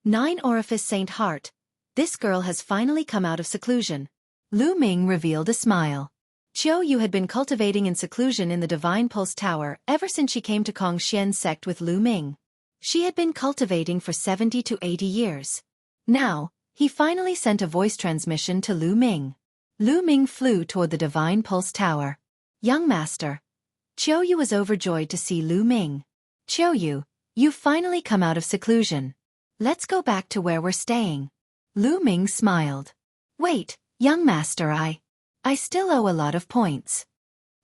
Nine Orifice Saint Heart. This girl has finally come out of seclusion. Lu Ming revealed a smile. Xueqi had been cultivating in seclusion in the Divine Pulse Tower ever since she came to Kongxian's sect with Lu Ming. She had been cultivating for 70 to 80 years. Now, he finally sent a voice transmission to Lu Ming. Lu Ming flew toward the Divine Pulse Tower. Young master. Xueqi was overjoyed to see Lu Ming. Xueqi, you've finally come out of seclusion. Let's go back to where we're staying. Lu Ming smiled. Wait, young master, I still owe a lot of points.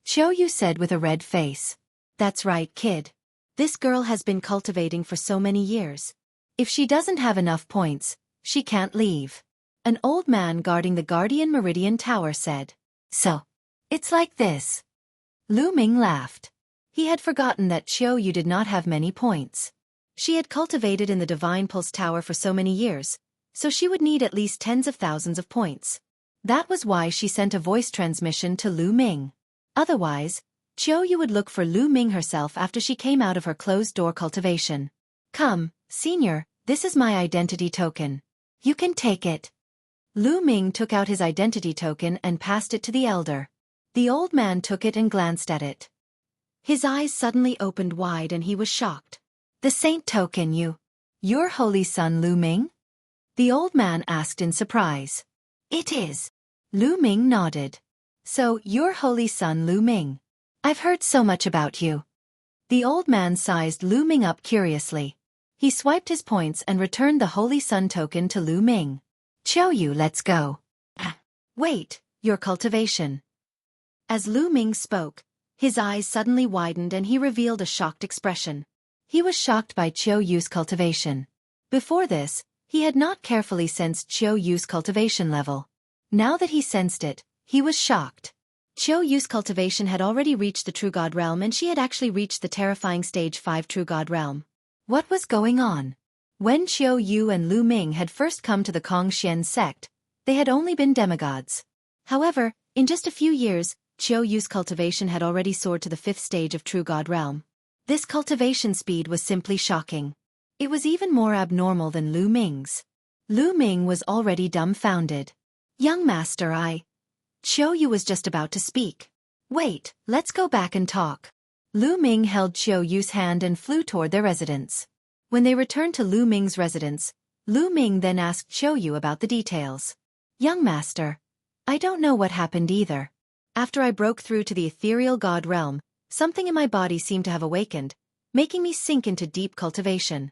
Xueqi said with a red face. That's right, kid. This girl has been cultivating for so many years. If she doesn't have enough points, she can't leave. An old man guarding the Guardian Meridian Tower said. So, it's like this. Lu Ming laughed. He had forgotten that Xueqi did not have many points. She had cultivated in the Divine Pulse Tower for so many years, so she would need at least tens of thousands of points. That was why she sent a voice transmission to Lu Ming. Otherwise, Xueqi would look for Lu Ming herself after she came out of her closed-door cultivation. Come, senior, this is my identity token. You can take it. Lu Ming took out his identity token and passed it to the elder. The old man took it and glanced at it. His eyes suddenly opened wide and he was shocked. The saint token, your holy son Lu Ming? The old man asked in surprise. It is. Lu Ming nodded. So, your holy son Lu Ming. I've heard so much about you. The old man sized Lu Ming up curiously. He swiped his points and returned the holy son token to Lu Ming. Xueqi, let's go. Wait, your cultivation. As Lu Ming spoke, his eyes suddenly widened and he revealed a shocked expression. He was shocked by Xueqi's cultivation. Before this, he had not carefully sensed Xueqi's cultivation level. Now that he sensed it, he was shocked. Xueqi's cultivation had already reached the True God realm and she had actually reached the terrifying stage 5 True God realm. What was going on? When Xueqi and Lu Ming had first come to the Kongxian sect, they had only been demigods. However, in just a few years, Xueqi's cultivation had already soared to the 5th stage of True God realm. This cultivation speed was simply shocking. It was even more abnormal than Lu Ming's. Lu Ming was already dumbfounded. Young master, Xueqi was just about to speak. Wait, let's go back and talk. Lu Ming held Xueqi's hand and flew toward their residence. When they returned to Lu Ming's residence, Lu Ming then asked Xueqi about the details. Young master, I don't know what happened either. After I broke through to the ethereal god realm, something in my body seemed to have awakened, making me sink into deep cultivation.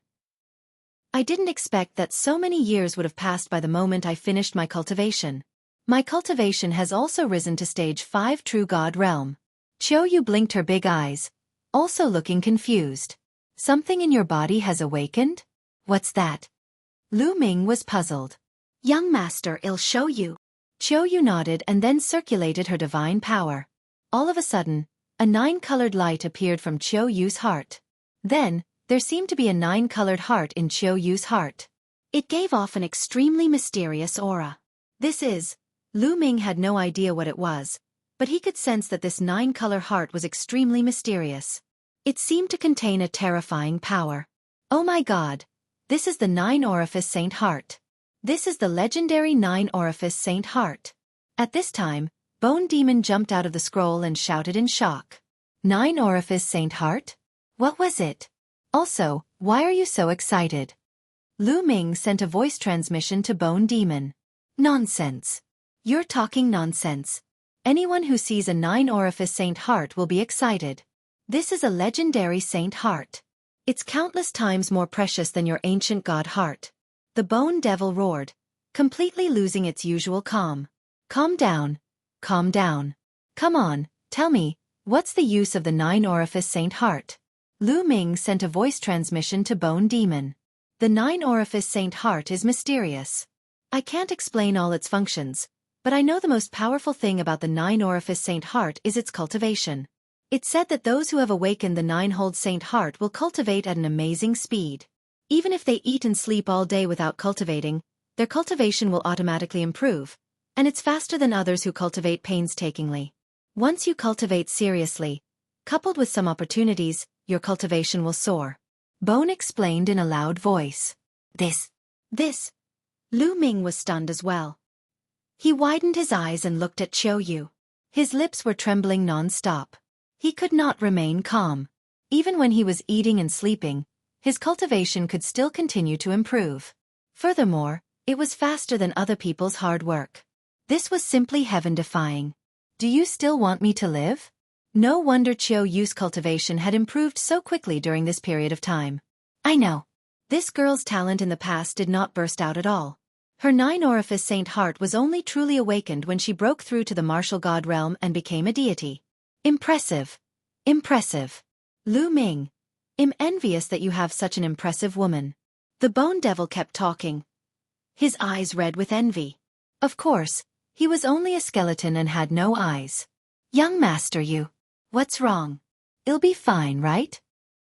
I didn't expect that so many years would have passed by the moment I finished my cultivation. My cultivation has also risen to stage 5 True God realm. Xueqi blinked her big eyes, also looking confused. Something in your body has awakened? What's that? Lu Ming was puzzled. Young master, I'll show you. Xueqi nodded and then circulated her divine power. All of a sudden, a 9-colored light appeared from Xueqi's heart. Then, there seemed to be a 9-colored heart in Xueqi's heart. It gave off an extremely mysterious aura. Lu Ming had no idea what it was, but he could sense that this 9-color heart was extremely mysterious. It seemed to contain a terrifying power. Oh my god! This is the 9-orifice Saint Heart. This is the legendary 9-orifice Saint Heart. At this time, Bone Demon jumped out of the scroll and shouted in shock. 9-orifice Saint Heart? What was it? Also, why are you so excited? Lu Ming sent a voice transmission to Bone Demon. Nonsense. You're talking nonsense. Anyone who sees a 9-orifice Saint Heart will be excited. This is a legendary Saint Heart. It's countless times more precious than your ancient god heart. The Bone Devil roared, completely losing its usual calm. Calm down. Calm down. Come on, tell me, what's the use of the 9-orifice Saint Heart? Lu Ming sent a voice transmission to Bone Demon. The 9-orifice Saint Heart is mysterious. I can't explain all its functions, but I know the most powerful thing about the 9-orifice Saint Heart is its cultivation. It's said that those who have awakened the 9-hold Saint Heart will cultivate at an amazing speed. Even if they eat and sleep all day without cultivating, their cultivation will automatically improve, and it's faster than others who cultivate painstakingly. Once you cultivate seriously, coupled with some opportunities, your cultivation will soar. Bone explained in a loud voice. This. Lu Ming was stunned as well. He widened his eyes and looked at Xueqi. His lips were trembling non-stop. He could not remain calm. Even when he was eating and sleeping, his cultivation could still continue to improve. Furthermore, it was faster than other people's hard work. This was simply heaven-defying. Do you still want me to live? No wonder Xueqi's cultivation had improved so quickly during this period of time. I know. This girl's talent in the past did not burst out at all. Her nine-orifice saint heart was only truly awakened when she broke through to the martial god realm and became a deity. Impressive. Impressive. Lu Ming. I'm envious that you have such an impressive woman. The bone devil kept talking. His eyes red with envy. Of course, he was only a skeleton and had no eyes. Young master you. What's wrong? It'll be fine, right?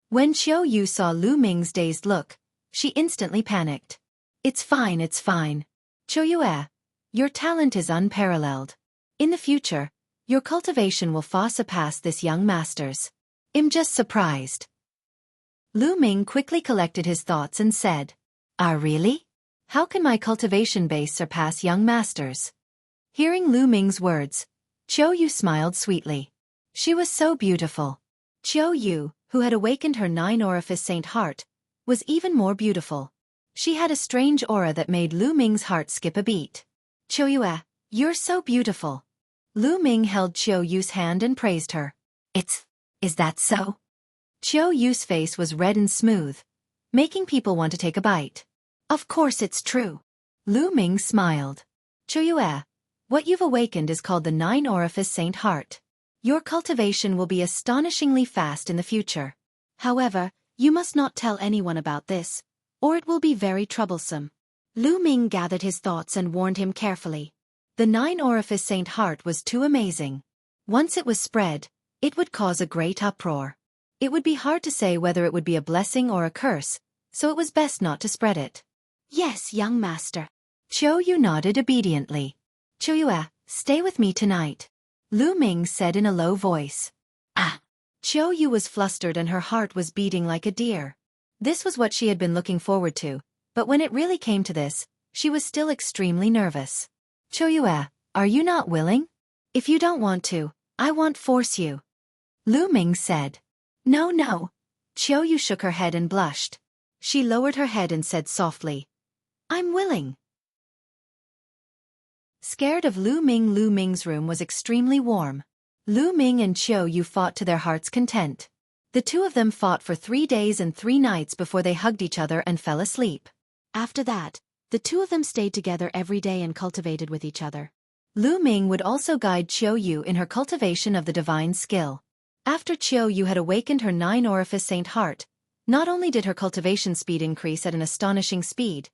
When Xueqi saw Lu Ming's dazed look, she instantly panicked. It's fine, it's fine. Xueqi, your talent is unparalleled. In the future, your cultivation will far surpass this young master's. I'm just surprised. Lu Ming quickly collected his thoughts and said, Ah, really? How can my cultivation base surpass young masters? Hearing Lu Ming's words, Xueqi smiled sweetly. She was so beautiful. Xueqi, who had awakened her nine-orifice saint heart, was even more beautiful. She had a strange aura that made Lu Ming's heart skip a beat. Xueqi, you're so beautiful. Lu Ming held Xueqi's hand and praised her. Is that so? Xueqi's face was red and smooth, making people want to take a bite. Of course it's true. Lu Ming smiled. Xueqi, what you've awakened is called the nine-orifice saint heart. Your cultivation will be astonishingly fast in the future. However, you must not tell anyone about this, or it will be very troublesome. Lu Ming gathered his thoughts and warned him carefully. The nine-orifice saint heart was too amazing. Once it was spread, it would cause a great uproar. It would be hard to say whether it would be a blessing or a curse, so it was best not to spread it. Yes, young master. Xueqi nodded obediently. Xueqi, stay with me tonight. Lu Ming said in a low voice. Ah! Xueqi was flustered and her heart was beating like a deer. This was what she had been looking forward to, but when it really came to this, she was still extremely nervous. Xueqi, are you not willing? If you don't want to, I won't force you. Lu Ming said. No, no. Xueqi shook her head and blushed. She lowered her head and said softly, I'm willing. Scared of Lu Ming's room was extremely warm. Lu Ming and Xueqi fought to their heart's content. The two of them fought for 3 days and 3 nights before they hugged each other and fell asleep. After that, the two of them stayed together every day and cultivated with each other. Lu Ming would also guide Xueqi in her cultivation of the divine skill. After Xueqi had awakened her nine-orifice saint heart, not only did her cultivation speed increase at an astonishing speed,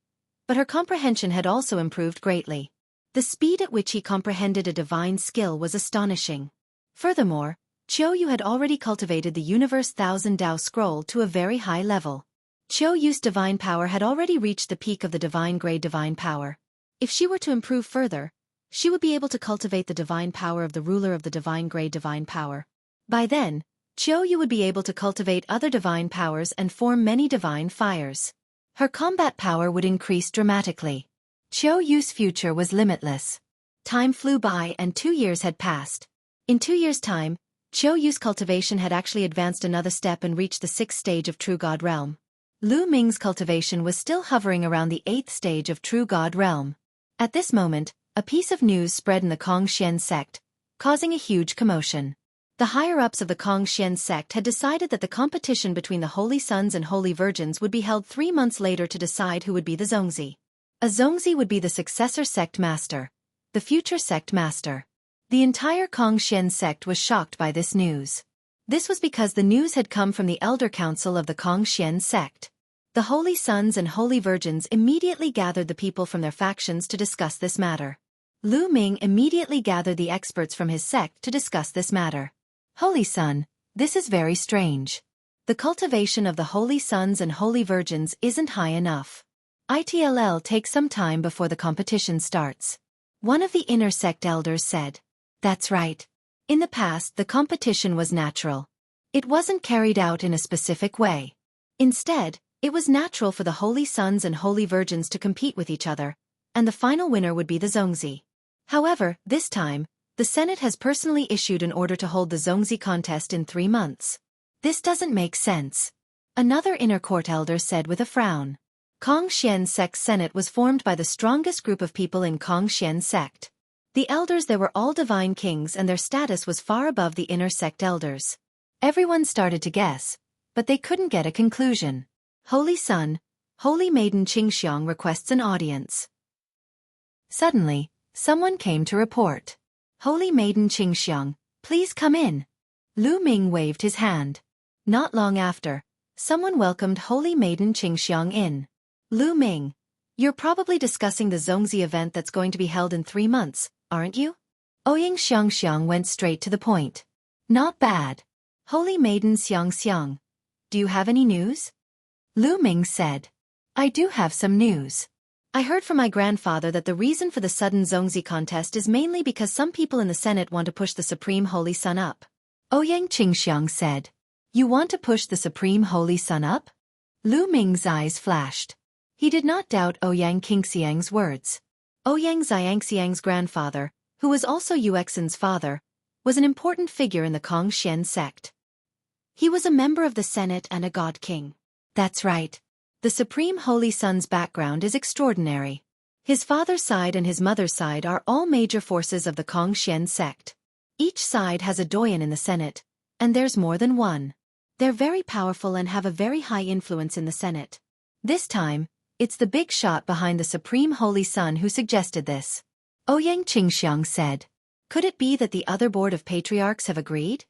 but her comprehension had also improved greatly. The speed at which he comprehended a divine skill was astonishing. Furthermore, Xueqi had already cultivated the Universe Thousand Dao Scroll to a very high level. Xueqi's divine power had already reached the peak of the divine grade divine power. If she were to improve further, she would be able to cultivate the divine power of the ruler of the divine grade divine power. By then, Xueqi would be able to cultivate other divine powers and form many divine fires. Her combat power would increase dramatically. Xueqi's future was limitless. Time flew by and 2 years had passed. In 2 years' time, Xueqi's cultivation had actually advanced another step and reached the 6th stage of True God Realm. Lu Ming's cultivation was still hovering around the 8th stage of True God Realm. At this moment, a piece of news spread in the Kongxian sect, causing a huge commotion. The higher-ups of the Kongxian sect had decided that the competition between the Holy Sons and Holy Virgins would be held 3 months later to decide who would be the Zongzi. A Zongzi would be the successor sect master, the future sect master. The entire Kongxian sect was shocked by this news. This was because the news had come from the elder council of the Kongxian sect. The Holy Sons and Holy Virgins immediately gathered the people from their factions to discuss this matter. Lu Ming immediately gathered the experts from his sect to discuss this matter. Holy Son, this is very strange. The cultivation of the Holy Sons and Holy Virgins isn't high enough. It'll take some time before the competition starts. One of the inner sect elders said. That's right. In the past, the competition was natural. It wasn't carried out in a specific way. Instead, It was natural for the holy sons and holy virgins to compete with each other, and the final winner would be the Zongzi. However, this time, the Senate has personally issued an order to hold the Zongzi contest in 3 months. This doesn't make sense. Another inner court elder said with a frown. Kongxian sect's Senate was formed by the strongest group of people in Kongxian sect. The elders there were all divine kings and their status was far above the inner sect elders. Everyone started to guess, but they couldn't get a conclusion. Holy Son, Holy Maiden Qingxiang requests an audience. Suddenly, someone came to report. Holy Maiden Qingxiang, please come in. Lu Ming waved his hand. Not long after, someone welcomed Holy Maiden Qingxiang in. Lu Ming, you're probably discussing the Zongzi event that's going to be held in 3 months, aren't you? Ouyang Xiangxiang went straight to the point. Not bad. Holy Maiden Xiangxiang, do you have any news? Lu Ming said. I do have some news. I heard from my grandfather that the reason for the sudden Zongzi contest is mainly because some people in the Senate want to push the Supreme Holy Sun up. Ouyang Qingxiang said. You want to push the Supreme Holy Sun up? Lu Ming's eyes flashed. He did not doubt Ouyang Qingxiang's words. Ouyang Xiangxiang's grandfather, who was also Yuexin's father, was an important figure in the Kongxian sect. He was a member of the Senate and a god king. That's right. The Supreme Holy Sun's background is extraordinary. His father's side and his mother's side are all major forces of the Kongxian sect. Each side has a doyen in the Senate, and there's more than one. They're very powerful and have a very high influence in the Senate. This time, it's the big shot behind the Supreme Holy Sun who suggested this. Ouyang Qingxiang said. Could it be that the other board of patriarchs have agreed?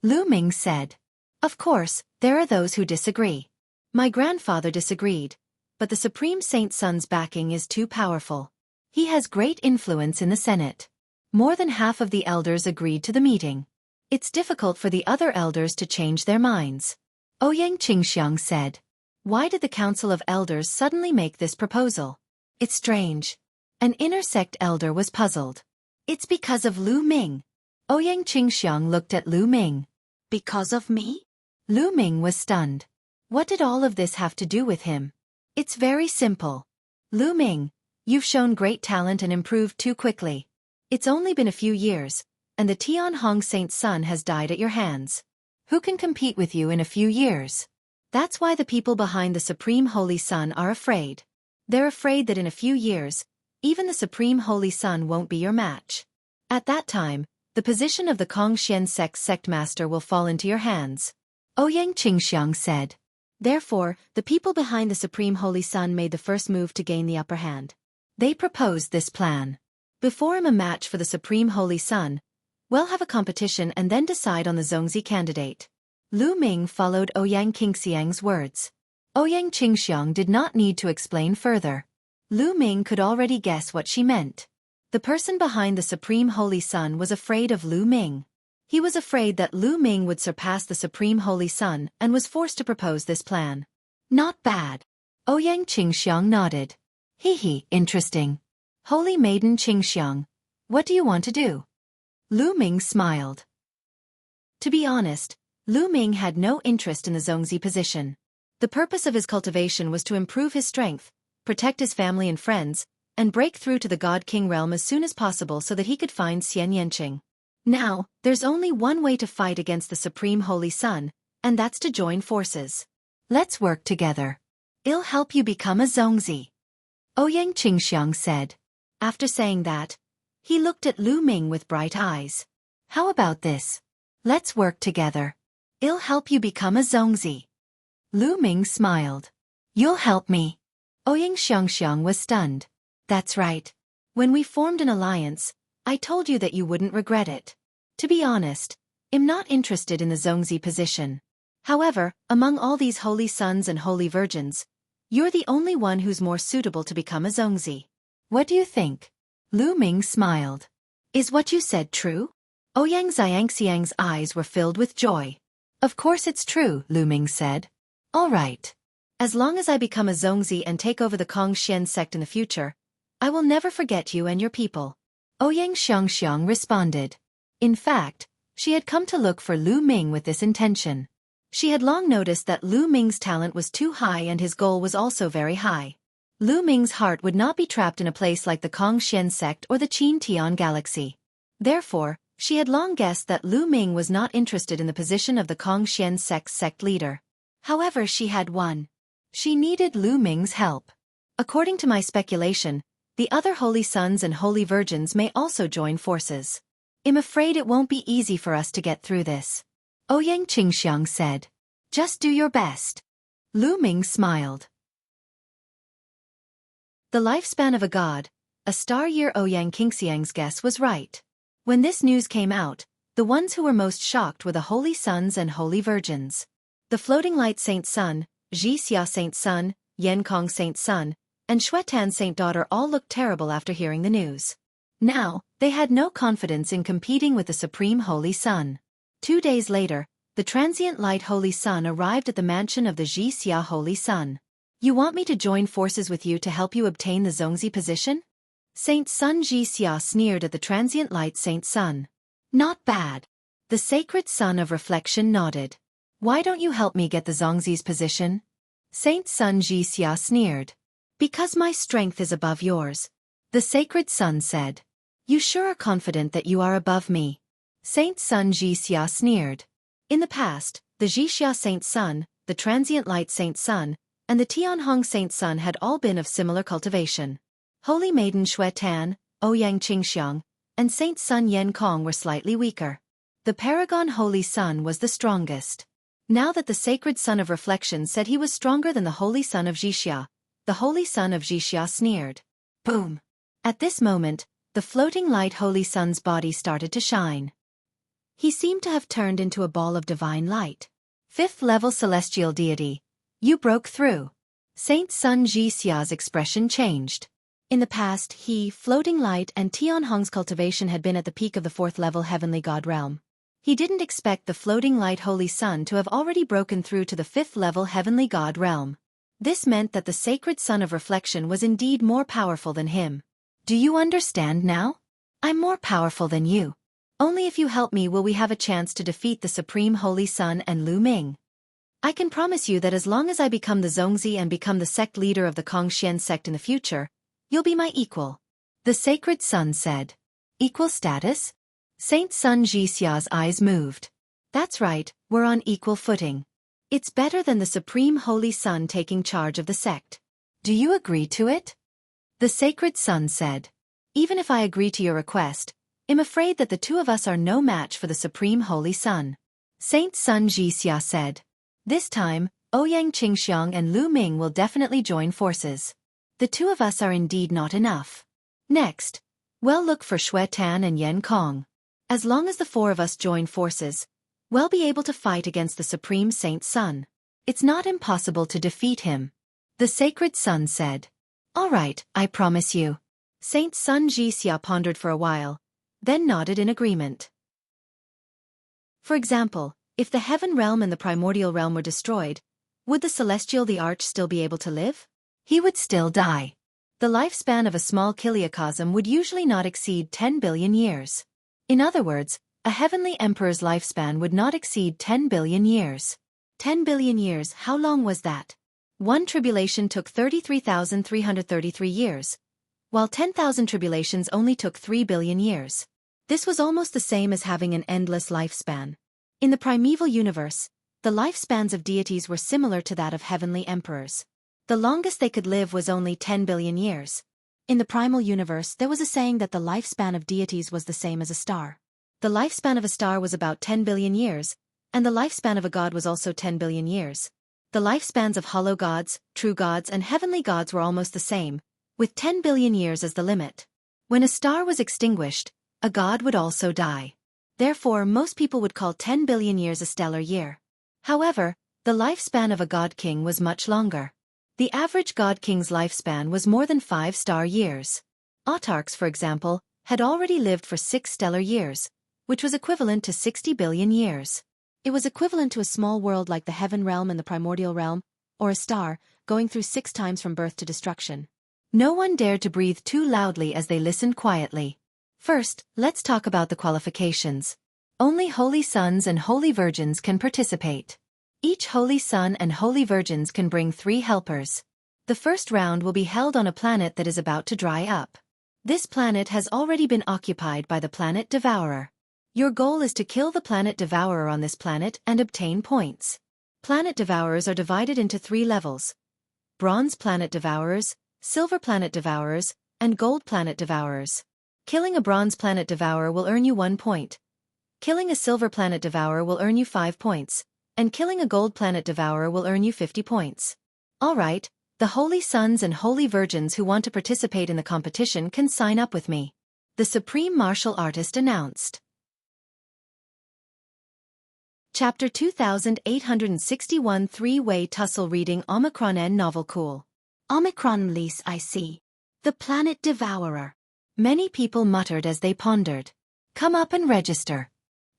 Lu Ming said. Of course, there are those who disagree. My grandfather disagreed, but the Supreme Saint Sun's backing is too powerful. He has great influence in the Senate. More than half of the elders agreed to the meeting. It's difficult for the other elders to change their minds. Ouyang Qingxiang said. Why did the Council of Elders suddenly make this proposal? It's strange. An inner sect elder was puzzled. It's because of Lu Ming. Ouyang Qingxiang looked at Lu Ming. Because of me? Lu Ming was stunned. What did all of this have to do with him? It's very simple. Lu Ming, you've shown great talent and improved too quickly. It's only been a few years, and the Tianhong Saint Sun has died at your hands. Who can compete with you in a few years? That's why the people behind the Supreme Holy Sun are afraid. They're afraid that in a few years, even the Supreme Holy Sun won't be your match. At that time, the position of the Kongxian sect master will fall into your hands. Ouyang Qingxiang said. Therefore, the people behind the Supreme Holy Sun made the first move to gain the upper hand. They proposed this plan. Before a match for the Supreme Holy Sun, we'll have a competition and then decide on the Zongzi candidate. Lu Ming followed Ouyang Qingxiang's words. Ouyang Qingxiang did not need to explain further. Lu Ming could already guess what she meant. The person behind the Supreme Holy Sun was afraid of Lu Ming. He was afraid that Lu Ming would surpass the Supreme Holy Sun and was forced to propose this plan. Not bad. Ouyang Qingxiang nodded. Interesting. Holy Maiden Qingxiang, what do you want to do? Lu Ming smiled. To be honest, Lu Ming had no interest in the Zongzi position. The purpose of his cultivation was to improve his strength, protect his family and friends, and break through to the God King realm as soon as possible so that he could find Xian Yanqing. Now, there's only one way to fight against the Supreme Holy Sun, and that's to join forces. Let's work together. I'll help you become a Zongzi. Ouyang Qingxiang said. After saying that, he looked at Lu Ming with bright eyes. How about this? Let's work together. I'll help you become a Zongzi. Lu Ming smiled. You'll help me. Ouyang Xiangxiang was stunned. That's right. When we formed an alliance, I told you that you wouldn't regret it. To be honest, I'm not interested in the Zongzi position. However, among all these holy sons and holy virgins, you're the only one who's more suitable to become a Zongzi. What do you think? Lu Ming smiled. Is what you said true? Ouyang Xiangxiang's eyes were filled with joy. Of course it's true, Lu Ming said. All right. As long as I become a Zongzi and take over the Kongxian sect in the future, I will never forget you and your people. Ouyang Xiangxiang responded. In fact, she had come to look for Lu Ming with this intention. She had long noticed that Lu Ming's talent was too high and his goal was also very high. Lu Ming's heart would not be trapped in a place like the Kongxian sect or the Qin Tian galaxy. Therefore, she had long guessed that Lu Ming was not interested in the position of the Kongxian sect's sect leader. However, she had won. She needed Lu Ming's help. According to my speculation, the other holy sons and holy virgins may also join forces. I'm afraid it won't be easy for us to get through this. Ouyang Qingxiang said. Just do your best. Lu Ming smiled. The lifespan of a god, a star year. Ouyang Qingxiang's guess was right. When this news came out, the ones who were most shocked were the holy sons and holy virgins. The floating light saint son, Jixia saint son, Yenkong saint son, and Xuetan saint daughter all looked terrible after hearing the news. Now, they had no confidence in competing with the supreme holy sun. 2 days later, the transient light holy sun arrived at the mansion of the Jixia holy sun. You want me to join forces with you to help you obtain the Zongzi position? Saint Sun Jixia sneered at the transient light saint sun. Not bad. The sacred sun of reflection nodded. Why don't you help me get the Zongzi's position? Saint Sun Jixia sneered. Because my strength is above yours. The sacred sun said. You sure are confident that you are above me? Saint Sun Jixia sneered. In the past, the Jixia saint sun, the transient light saint sun, and the Tianhong saint sun had all been of similar cultivation. Holy maiden Xuetan, Ouyang Qingxiang, and Saint Sun Yenkong were slightly weaker. The paragon holy sun was the strongest. Now that the sacred sun of reflection said he was stronger than the holy sun of Jixia, the holy sun of Jixia sneered. Boom! At this moment, the floating light holy sun's body started to shine. He seemed to have turned into a ball of divine light. 5th level celestial deity. You broke through. Saint Sun Jixia's expression changed. In the past, he, floating light, and Tianhong's cultivation had been at the peak of the 4th level heavenly god realm. He didn't expect the floating light holy sun to have already broken through to the 5th level heavenly god realm. This meant that the sacred sun of reflection was indeed more powerful than him. Do you understand now? I'm more powerful than you. Only if you help me will we have a chance to defeat the supreme holy sun and Lu Ming. I can promise you that as long as I become the Zongzi and become the sect leader of the Kongxian sect in the future, you'll be my equal. The sacred sun said. Equal status? Saint Sun Jixia's eyes moved. That's right, we're on equal footing. It's better than the supreme holy sun taking charge of the sect. Do you agree to it? The sacred sun said. Even if I agree to your request, I'm afraid that the two of us are no match for the supreme holy sun. Saint Sun Jixia said. This time, Ouyang Qingxiang and Lu Ming will definitely join forces. The two of us are indeed not enough. Next, we'll look for Xuetan and Yenkong. As long as the 4 of us join forces, we'll be able to fight against the Supreme Saint Sun. It's not impossible to defeat him. The sacred sun said. All right, I promise you. Saint Sun Jixia pondered for a while, then nodded in agreement. For example, if the heaven realm and the primordial realm were destroyed, would the celestial the arch still be able to live? He would still die. The lifespan of a small kiliacosm would usually not exceed 10 billion years. In other words, a heavenly emperor's lifespan would not exceed 10 billion years. 10 billion years, how long was that? One tribulation took 33,333 years, while 10,000 tribulations only took 3 billion years. This was almost the same as having an endless lifespan. In the primeval universe, the lifespans of deities were similar to that of heavenly emperors. The longest they could live was only 10 billion years. In the primal universe, there was a saying that the lifespan of deities was the same as a star. The lifespan of a star was about 10 billion years, and the lifespan of a god was also 10 billion years. The lifespans of hollow gods, true gods, and heavenly gods were almost the same, with 10 billion years as the limit. When a star was extinguished, a god would also die. Therefore, most people would call 10 billion years a stellar year. However, the lifespan of a god king was much longer. The average god king's lifespan was more than 5 star years. Autarchs, for example, had already lived for 6 stellar years, which was equivalent to 60 billion years. It was equivalent to a small world like the heaven realm and the primordial realm, or a star, going through 6 times from birth to destruction. No one dared to breathe too loudly as they listened quietly. First, let's talk about the qualifications. Only holy sons and holy virgins can participate. Each Holy Sun and Holy Virgins can bring 3 helpers. The first round will be held on a planet that is about to dry up. This planet has already been occupied by the Planet Devourer. Your goal is to kill the Planet Devourer on this planet and obtain points. Planet Devourers are divided into 3 levels: Bronze Planet Devourers, Silver Planet Devourers, and Gold Planet Devourers. Killing a Bronze Planet Devourer will earn you 1 point. Killing a Silver Planet Devourer will earn you 5 points. And killing a Gold Planet Devourer will earn you 50 points. Alright, the Holy Sons and Holy Virgins who want to participate in the competition can sign up with me, the Supreme Martial Artist announced. Chapter 2861 Three-Way Tussle Reading Omicron N Novel Cool. Omicron Lease I see. The Planet Devourer. Many people muttered as they pondered. Come up and register.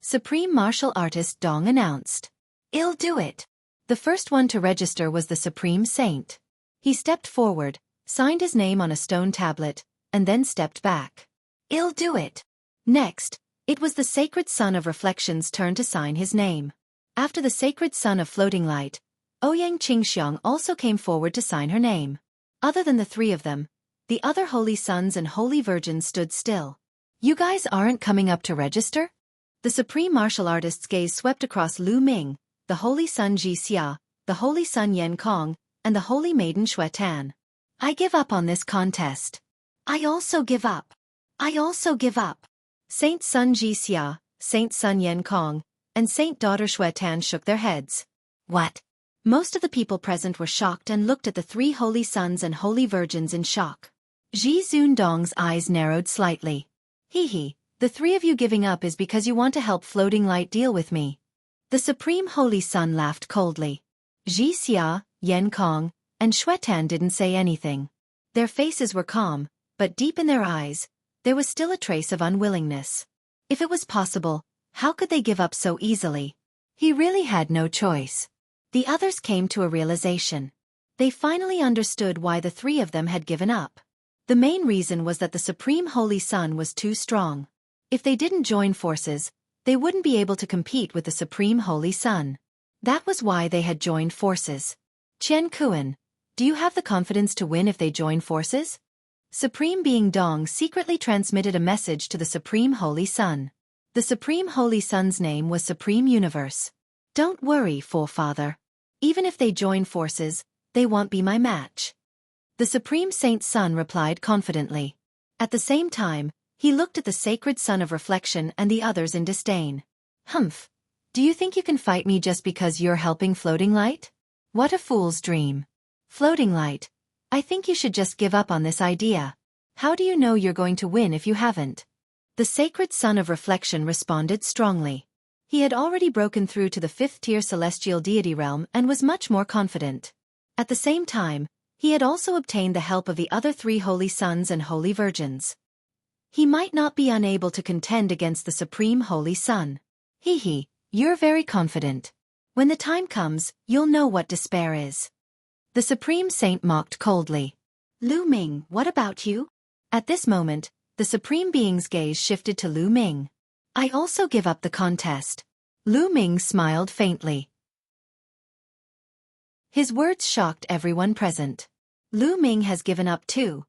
Supreme Martial Artist Dong announced. I'll do it. The first one to register was the Supreme Saint. He stepped forward, signed his name on a stone tablet, and then stepped back. I'll do it. Next, it was the Sacred Son of Reflection's turn to sign his name. After the Sacred Son of Floating Light, Ouyang Qingxiang also came forward to sign her name. Other than the 3 of them, the other Holy Sons and Holy Virgins stood still. You guys aren't coming up to register? The Supreme Martial Artist's gaze swept across Lu Ming, the Holy Sun Ji Xia, the Holy Sun Yan Kong, and the Holy Maiden Xueqi. I give up on this contest. I also give up. I also give up. Saint Sun Ji Xia, Saint Sun Yan Kong, and Saint Daughter Xueqi shook their heads. What? Most of the people present were shocked and looked at the 3 Holy Sons and Holy Virgins in shock. Ji Zundong's eyes narrowed slightly. Hee, the 3 of you giving up is because you want to help Floating Light deal with me. The Supreme Holy Sun laughed coldly. Ji Xia, Yan Kong, and Xueqi didn't say anything. Their faces were calm, but deep in their eyes, there was still a trace of unwillingness. If it was possible, how could they give up so easily? He really had no choice. The others came to a realization. They finally understood why the 3 of them had given up. The main reason was that the Supreme Holy Sun was too strong. If they didn't join forces, they wouldn't be able to compete with the Supreme Holy Sun. That was why they had joined forces. Chen Kuan, do you have the confidence to win if they join forces? Supreme Being Dong secretly transmitted a message to the Supreme Holy Sun. The Supreme Holy Sun's name was Supreme Universe. Don't worry, forefather. Even if they join forces, they won't be my match. The Supreme Saint Sun replied confidently. At the same time, he looked at the Sacred Son of Reflection and the others in disdain. Humph. Do you think you can fight me just because you're helping Floating Light? What a fool's dream. Floating Light, I think you should just give up on this idea. How do you know you're going to win if you haven't? The Sacred Son of Reflection responded strongly. He had already broken through to the 5th-tier celestial deity realm and was much more confident. At the same time, he had also obtained the help of the other 3 Holy Sons and Holy Virgins. He might not be unable to contend against the Supreme Holy Sun. Hee, you're very confident. When the time comes, you'll know what despair is. The Supreme Saint mocked coldly. Lu Ming, what about you? At this moment, the Supreme Being's gaze shifted to Lu Ming. I also give up the contest. Lu Ming smiled faintly. His words shocked everyone present. Lu Ming has given up too.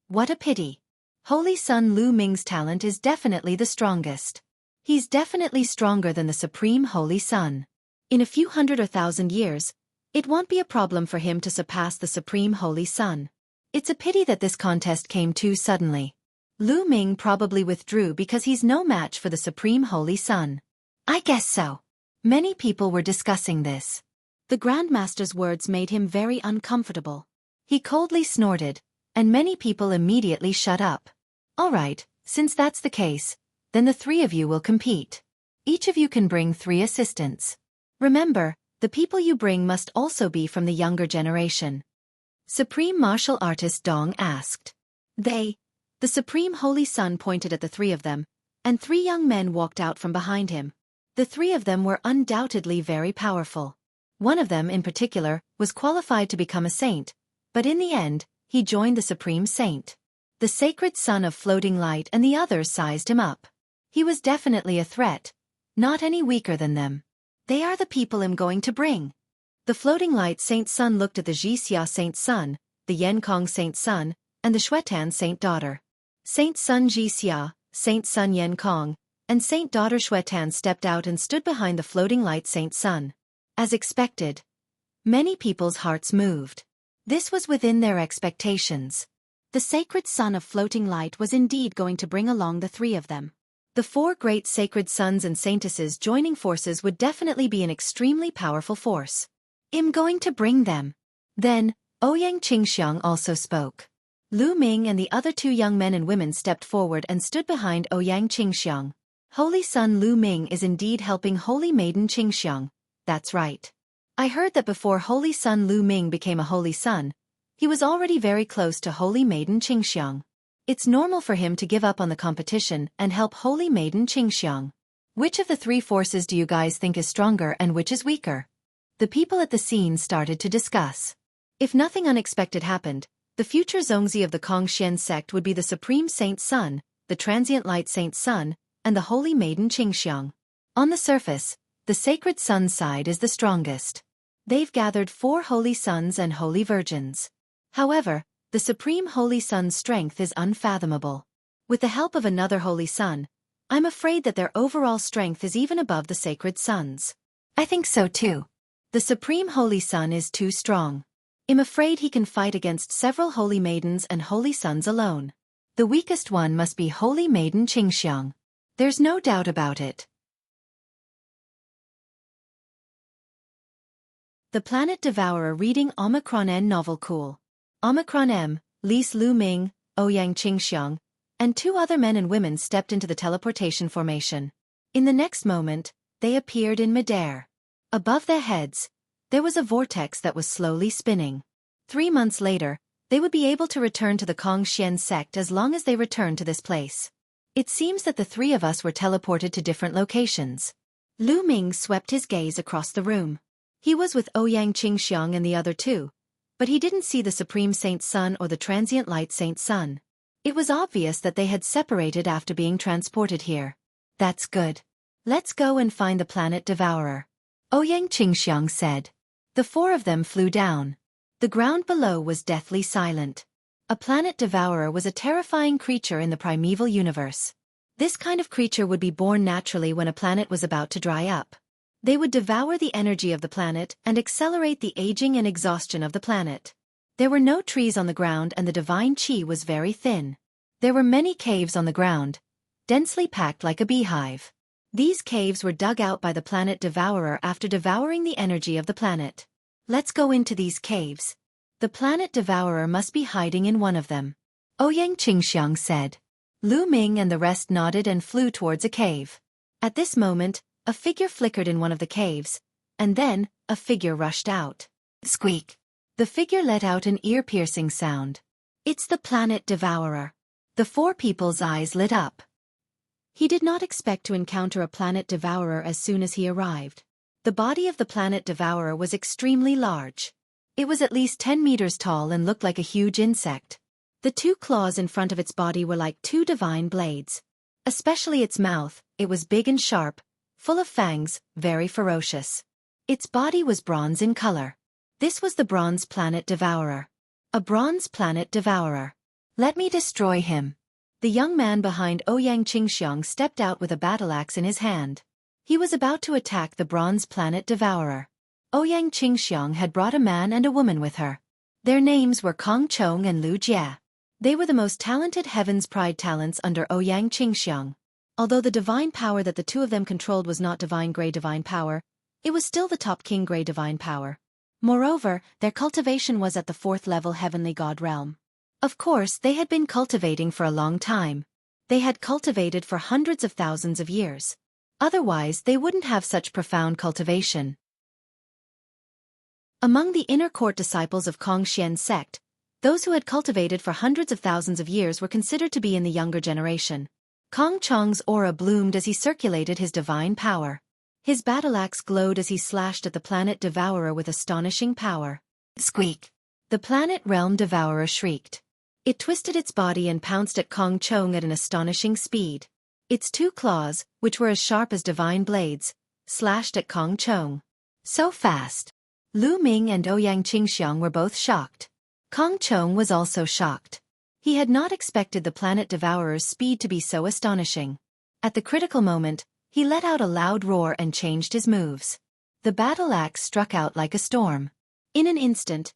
What a pity. Holy Sun Lu Ming's talent is definitely the strongest. He's definitely stronger than the Supreme Holy Sun. In a few 100 or 1,000 years, it won't be a problem for him to surpass the Supreme Holy Sun. It's a pity that this contest came too suddenly. Lu Ming probably withdrew because he's no match for the Supreme Holy Sun. I guess so. Many people were discussing this. The Grandmaster's words made him very uncomfortable. He coldly snorted, and many people immediately shut up. All right, since that's the case, then the 3 of you will compete. Each of you can bring 3 assistants. Remember, the people you bring must also be from the younger generation. Supreme Martial Artist Dong asked. The Supreme Holy Sun pointed at the 3 of them, and 3 young men walked out from behind him. The 3 of them were undoubtedly very powerful. One of them, in particular, was qualified to become a saint, but in the end, he joined the Supreme Saint. The Sacred Son of Floating Light and the others sized him up. He was definitely a threat, not any weaker than them. They are the people I'm going to bring, The floating light Saint Sun looked at the Jixia Saint Sun, the Yenkong Saint Sun, and the Xuetan Saint Daughter. Saint Sun Jixia, Saint Sun Yenkong, and Saint Daughter Xuetan stepped out and stood behind the floating light Saint Sun. As expected, many people's hearts moved. This was within their expectations. The sacred sun of floating light was indeed going to bring along the three of them. The four great sacred sons and saintesses joining forces would definitely be an extremely powerful force. I'm going to bring them. Then, Ouyang Qingxiang also spoke. Lu Ming and the other two young men and women stepped forward and stood behind Ouyang Qingxiang. Holy Son Lu Ming is indeed helping Holy Maiden Qingxiang. That's right. I heard that before Holy Son Lu Ming became a holy son, he was already very close to Holy Maiden Qingxiang. It's normal for him to give up on the competition and help Holy Maiden Qingxiang. Which of the three forces do you guys think is stronger and which is weaker? The people at the scene started to discuss. If nothing unexpected happened, the future Zongzi of the Kongxian sect would be the Supreme Saint Sun, the Transient Light Saint Sun, and the Holy Maiden Qingxiang. On the surface, the Sacred Sun side is the strongest. They've gathered 4 holy sons and holy virgins. However, the Supreme Holy Sun's strength is unfathomable. With the help of another Holy Sun, I'm afraid that their overall strength is even above the Sacred Sun's. I think so too. The Supreme Holy Sun is too strong. I'm afraid he can fight against several Holy Maidens and Holy Sons alone. The weakest one must be Holy Maiden Qingxiang. There's no doubt about it. The Planet Devourer reading Omicron N novel cool. Omicron M, Lise Lu Ming, Ouyang Qingxiang, and 2 other men and women stepped into the teleportation formation. In the next moment, they appeared in midair. Above their heads, there was a vortex that was slowly spinning. 3 months later, they would be able to return to the Kongxian sect as long as they returned to this place. It seems that the 3 of us were teleported to different locations. Lu Ming swept his gaze across the room. He was with Ouyang Qingxiang and the other 2, but he didn't see the Supreme Saint Sun or the Transient Light Saint Sun. It was obvious that they had separated after being transported here. That's good. Let's go and find the Planet Devourer, Ouyang Qingxiang said. The 4 of them flew down. The ground below was deathly silent. A Planet Devourer was a terrifying creature in the primeval universe. This kind of creature would be born naturally when a planet was about to dry up. They would devour the energy of the planet and accelerate the aging and exhaustion of the planet. There were no trees on the ground and the divine qi was very thin. There were many caves on the ground, densely packed like a beehive. These caves were dug out by the Planet Devourer after devouring the energy of the planet. Let's go into these caves. The Planet Devourer must be hiding in one of them, Ouyang Qingxiang said. Lu Ming and the rest nodded and flew towards a cave. At this moment, a figure flickered in one of the caves, and then, a figure rushed out. Squeak! The figure let out an ear-piercing sound. It's the Planet Devourer. The 4 people's eyes lit up. He did not expect to encounter a Planet Devourer as soon as he arrived. The body of the Planet Devourer was extremely large. It was at least 10 meters tall and looked like a huge insect. The 2 claws in front of its body were like 2 divine blades. Especially its mouth, it was big and sharp, full of fangs, very ferocious. Its body was bronze in color. This was the Bronze Planet Devourer. A Bronze Planet Devourer. Let me destroy him. The young man behind Ouyang Qingxiang stepped out with a battle axe in his hand. He was about to attack the Bronze Planet Devourer. Ouyang Qingxiang had brought a man and a woman with her. Their names were Kong Chong and Lu Jie. They were the most talented Heaven's Pride talents under Ouyang Qingxiang. Although the divine power that the 2 of them controlled was not divine grey divine power, it was still the top king grey divine power. Moreover, their cultivation was at the 4th level heavenly god realm. Of course, they had been cultivating for a long time. They had cultivated for hundreds of thousands of years. Otherwise, they wouldn't have such profound cultivation. Among the inner court disciples of Kongxian sect, those who had cultivated for hundreds of thousands of years were considered to be in the younger generation. Kong Chong's aura bloomed as he circulated his divine power. His battle axe glowed as he slashed at the Planet Devourer with astonishing power. Squeak! The Planet Realm Devourer shrieked. It twisted its body and pounced at Kong Chong at an astonishing speed. Its 2 claws, which were as sharp as divine blades, slashed at Kong Chong. So fast! Lu Ming and Ouyang Qingxiang were both shocked. Kong Chong was also shocked. He had not expected the planet devourer's speed to be so astonishing. At the critical moment, he let out a loud roar and changed his moves. The battle axe struck out like a storm. In an instant,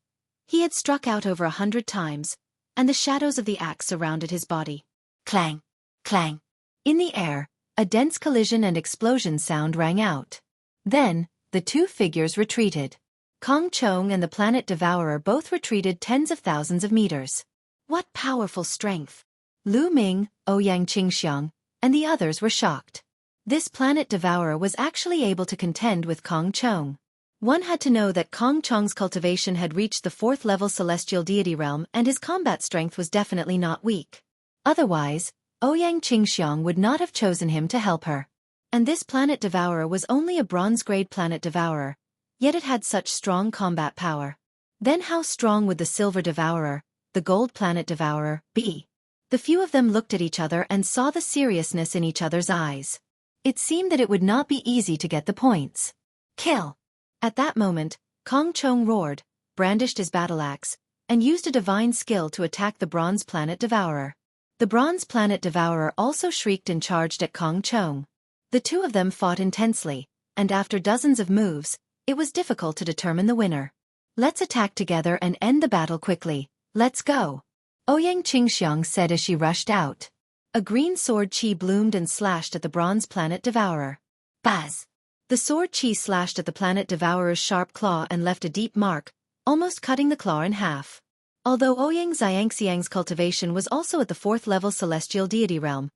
he had struck out over 100 times, and the shadows of the axe surrounded his body. Clang! Clang! In the air, a dense collision and explosion sound rang out. Then, the two figures retreated. Kong Chong and the planet devourer both retreated tens of thousands of meters. What powerful strength! Lu Ming, Ouyang Qingxiang, and the others were shocked. This planet devourer was actually able to contend with Kong Chong. One had to know that Kong Chong's cultivation had reached the 4th level celestial deity realm and his combat strength was definitely not weak. Otherwise, Ouyang Qingxiang would not have chosen him to help her. And this planet devourer was only a bronze-grade planet devourer, yet it had such strong combat power. Then how strong would the silver devourer, the gold planet devourer, be? The few of them looked at each other and saw the seriousness in each other's eyes. It seemed that it would not be easy to get the points. Kill! At that moment, Kong Chong roared, brandished his battle axe, and used a divine skill to attack the bronze planet devourer. The bronze planet devourer also shrieked and charged at Kong Chong. The two of them fought intensely, and after dozens of moves, it was difficult to determine the winner. Let's attack together and end the battle quickly. Let's go! Ouyang Qingxiang said as she rushed out. A green sword chi bloomed and slashed at the bronze planet devourer. Buzz! The sword chi slashed at the planet devourer's sharp claw and left a deep mark, almost cutting the claw in half. Although Ouyang Xiangxiang's cultivation was also at the 4th level celestial deity realm,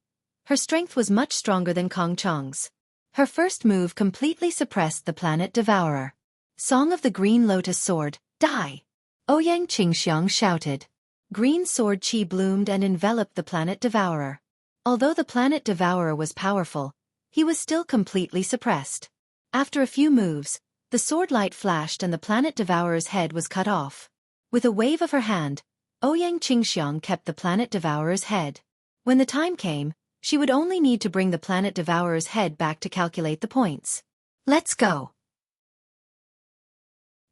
her strength was much stronger than Kong Chong's. Her first move completely suppressed the planet devourer. Song of the Green Lotus Sword, die! Ouyang Qingxiang shouted. Green sword chi bloomed and enveloped the planet devourer. Although the planet devourer was powerful, he was still completely suppressed. After a few moves, the sword light flashed and the planet devourer's head was cut off. With a wave of her hand, Ouyang Qingxiang kept the planet devourer's head. When the time came, she would only need to bring the planet devourer's head back to calculate the points. Let's go!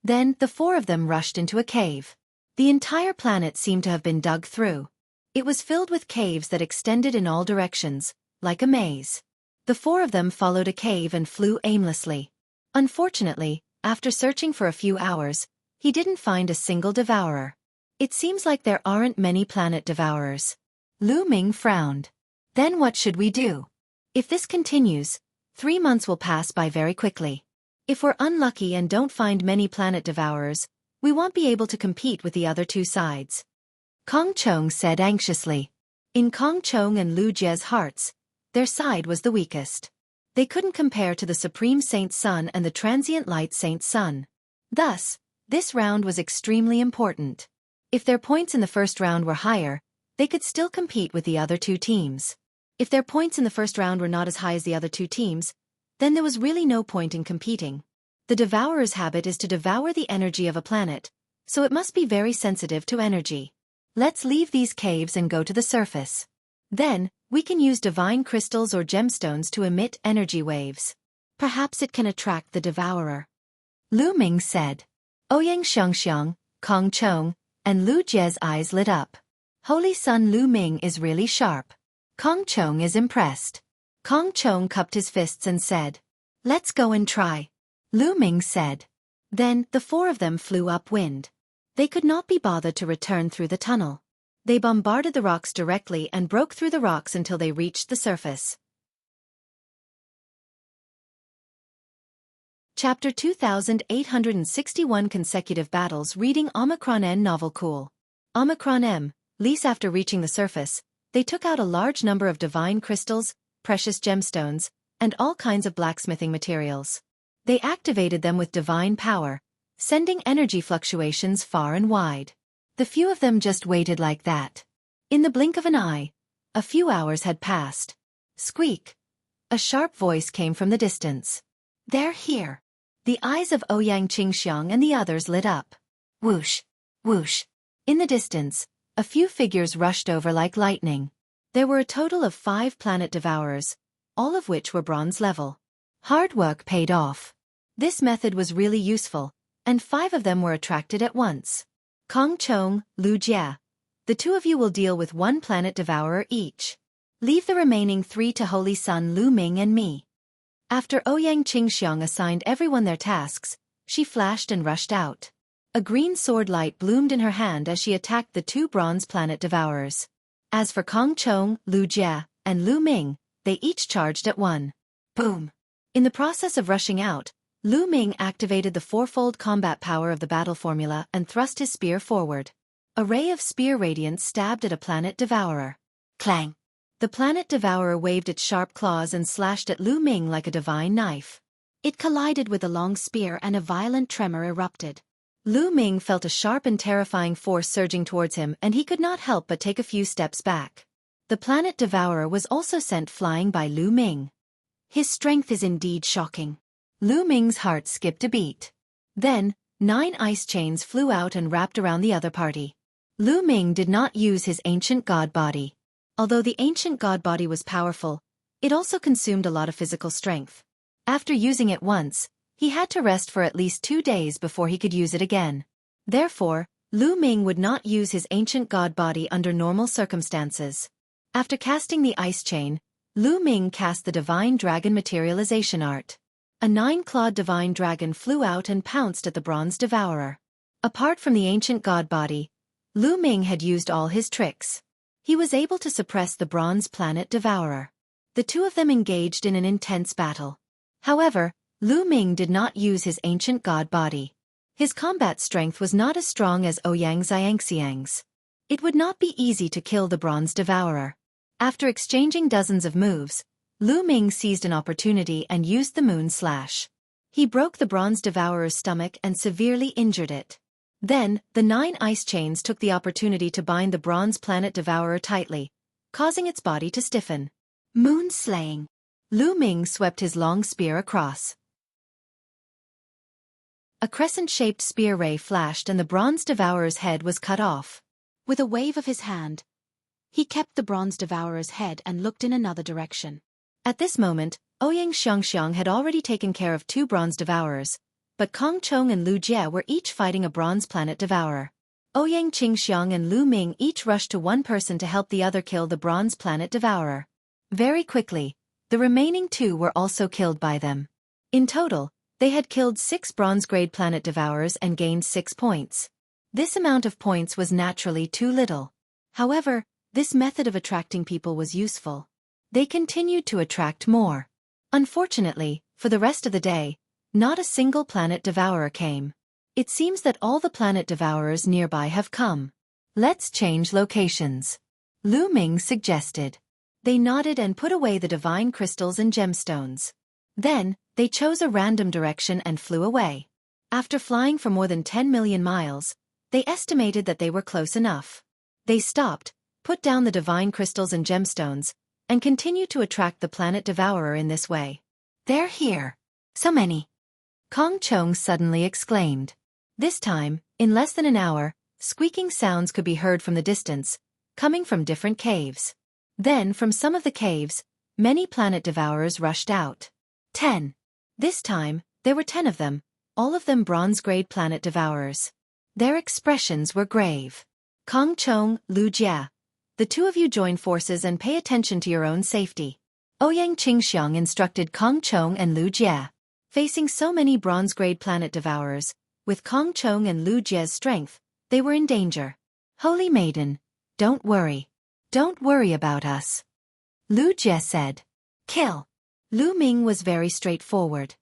Then, the four of them rushed into a cave. The entire planet seemed to have been dug through. It was filled with caves that extended in all directions, like a maze. The four of them followed a cave and flew aimlessly. Unfortunately, after searching for a few hours, he didn't find a single devourer. It seems like there aren't many planet devourers. Lu Ming frowned. Then what should we do? If this continues, 3 months will pass by very quickly. If we're unlucky and don't find many planet devourers, we won't be able to compete with the other two sides. Kong Chong said anxiously. In Kong Chong and Lu Jie's hearts, their side was the weakest. They couldn't compare to the Supreme Saint Sun and the Transient Light Saint Sun. Thus, this round was extremely important. If their points in the first round were higher, they could still compete with the other two teams. If their points in the first round were not as high as the other two teams, then there was really no point in competing. The devourer's habit is to devour the energy of a planet, so it must be very sensitive to energy. Let's leave these caves and go to the surface. Then, we can use divine crystals or gemstones to emit energy waves. Perhaps it can attract the devourer. Lu Ming said. Ouyang Xiangxiang, Kong Chong, and Lu Jie's eyes lit up. Holy Sun Lu Ming is really sharp. Kong Chong is impressed. Kong Chong cupped his fists and said, "Let's go and try." Lu Ming said. Then, the four of them flew upwind. They could not be bothered to return through the tunnel. They bombarded the rocks directly and broke through the rocks until they reached the surface. Chapter 2861 Consecutive Battles. Reading Omicron N Novel. Cool. Omicron M. Lease. After reaching the surface, they took out a large number of divine crystals, precious gemstones, and all kinds of blacksmithing materials. They activated them with divine power, sending energy fluctuations far and wide. The few of them just waited like that. In the blink of an eye, a few hours had passed. Squeak! A sharp voice came from the distance. They're here. The eyes of Ouyang Qingxiang and the others lit up. Whoosh! Whoosh! In the distance, a few figures rushed over like lightning. There were a total of 5 planet devourers, all of which were bronze level. Hard work paid off. This method was really useful, and 5 of them were attracted at once. Kong Chong, Lu Jia. The 2 of you will deal with 1 planet devourer each. Leave the remaining 3 to Holy Sun Lu Ming and me. After Ouyang Qingxiang assigned everyone their tasks, she flashed and rushed out. A green sword light bloomed in her hand as she attacked the 2 bronze planet devourers. As for Kong Chong, Lu Jia, and Lu Ming, they each charged at one. Boom! In the process of rushing out, Lu Ming activated the 4-fold combat power of the battle formula and thrust his spear forward. A ray of spear radiance stabbed at a planet devourer. Clang! The planet devourer waved its sharp claws and slashed at Lu Ming like a divine knife. It collided with the long spear and a violent tremor erupted. Lu Ming felt a sharp and terrifying force surging towards him, and he could not help but take a few steps back. The planet devourer was also sent flying by Lu Ming. His strength is indeed shocking. Lu Ming's heart skipped a beat. Then, 9 ice chains flew out and wrapped around the other party. Lu Ming did not use his ancient god body. Although the ancient god body was powerful, it also consumed a lot of physical strength. After using it once, he had to rest for at least 2 days before he could use it again. Therefore, Lu Ming would not use his ancient god body under normal circumstances. After casting the ice chain, Lu Ming cast the divine dragon materialization art. A 9-clawed divine dragon flew out and pounced at the bronze devourer. Apart from the ancient god body, Lu Ming had used all his tricks. He was able to suppress the bronze planet devourer. The 2 of them engaged in an intense battle. However, Lu Ming did not use his ancient god body. His combat strength was not as strong as Ouyang Xiangxiang's. It would not be easy to kill the bronze devourer. After exchanging dozens of moves, Lu Ming seized an opportunity and used the moon slash. He broke the bronze devourer's stomach and severely injured it. Then, the 9 ice chains took the opportunity to bind the bronze planet devourer tightly, causing its body to stiffen. Moon slaying. Lu Ming swept his long spear across. A crescent-shaped spear ray flashed and the bronze devourer's head was cut off. With a wave of his hand, he kept the bronze devourer's head and looked in another direction. At this moment, Ouyang Xiangxiang had already taken care of 2 bronze devourers, but Kong Chong and Lu Jie were each fighting a bronze planet devourer. Ouyang Qingxiang and Lu Ming each rushed to one person to help the other kill the bronze planet devourer. Very quickly, the remaining 2 were also killed by them. In total, they had killed 6 bronze-grade planet devourers and gained 6 points. This amount of points was naturally too little. However, this method of attracting people was useful. They continued to attract more. Unfortunately, for the rest of the day, not a single planet devourer came. It seems that all the planet devourers nearby have come. Let's change locations. Lu Ming suggested. They nodded and put away the divine crystals and gemstones. Then, they chose a random direction and flew away. After flying for more than 10 million miles, they estimated that they were close enough. They stopped, put down the divine crystals and gemstones, and continued to attract the planet devourer in this way. They're here. So many. Kong Chong suddenly exclaimed. This time, in less than an hour, squeaking sounds could be heard from the distance, coming from different caves. Then, from some of the caves, many planet devourers rushed out. 10. This time, there were 10 of them, all of them bronze-grade planet devourers. Their expressions were grave. Kong Chong, Lu Jia. The 2 of you join forces and pay attention to your own safety. Ouyang Qingxiang instructed Kong Chong and Lu Jia. Facing so many bronze-grade planet devourers, with Kong Chong and Lu Jia's strength, they were in danger. Holy Maiden, don't worry. Don't worry about us. Lu Jie said. Kill. Lu Ming was very straightforward.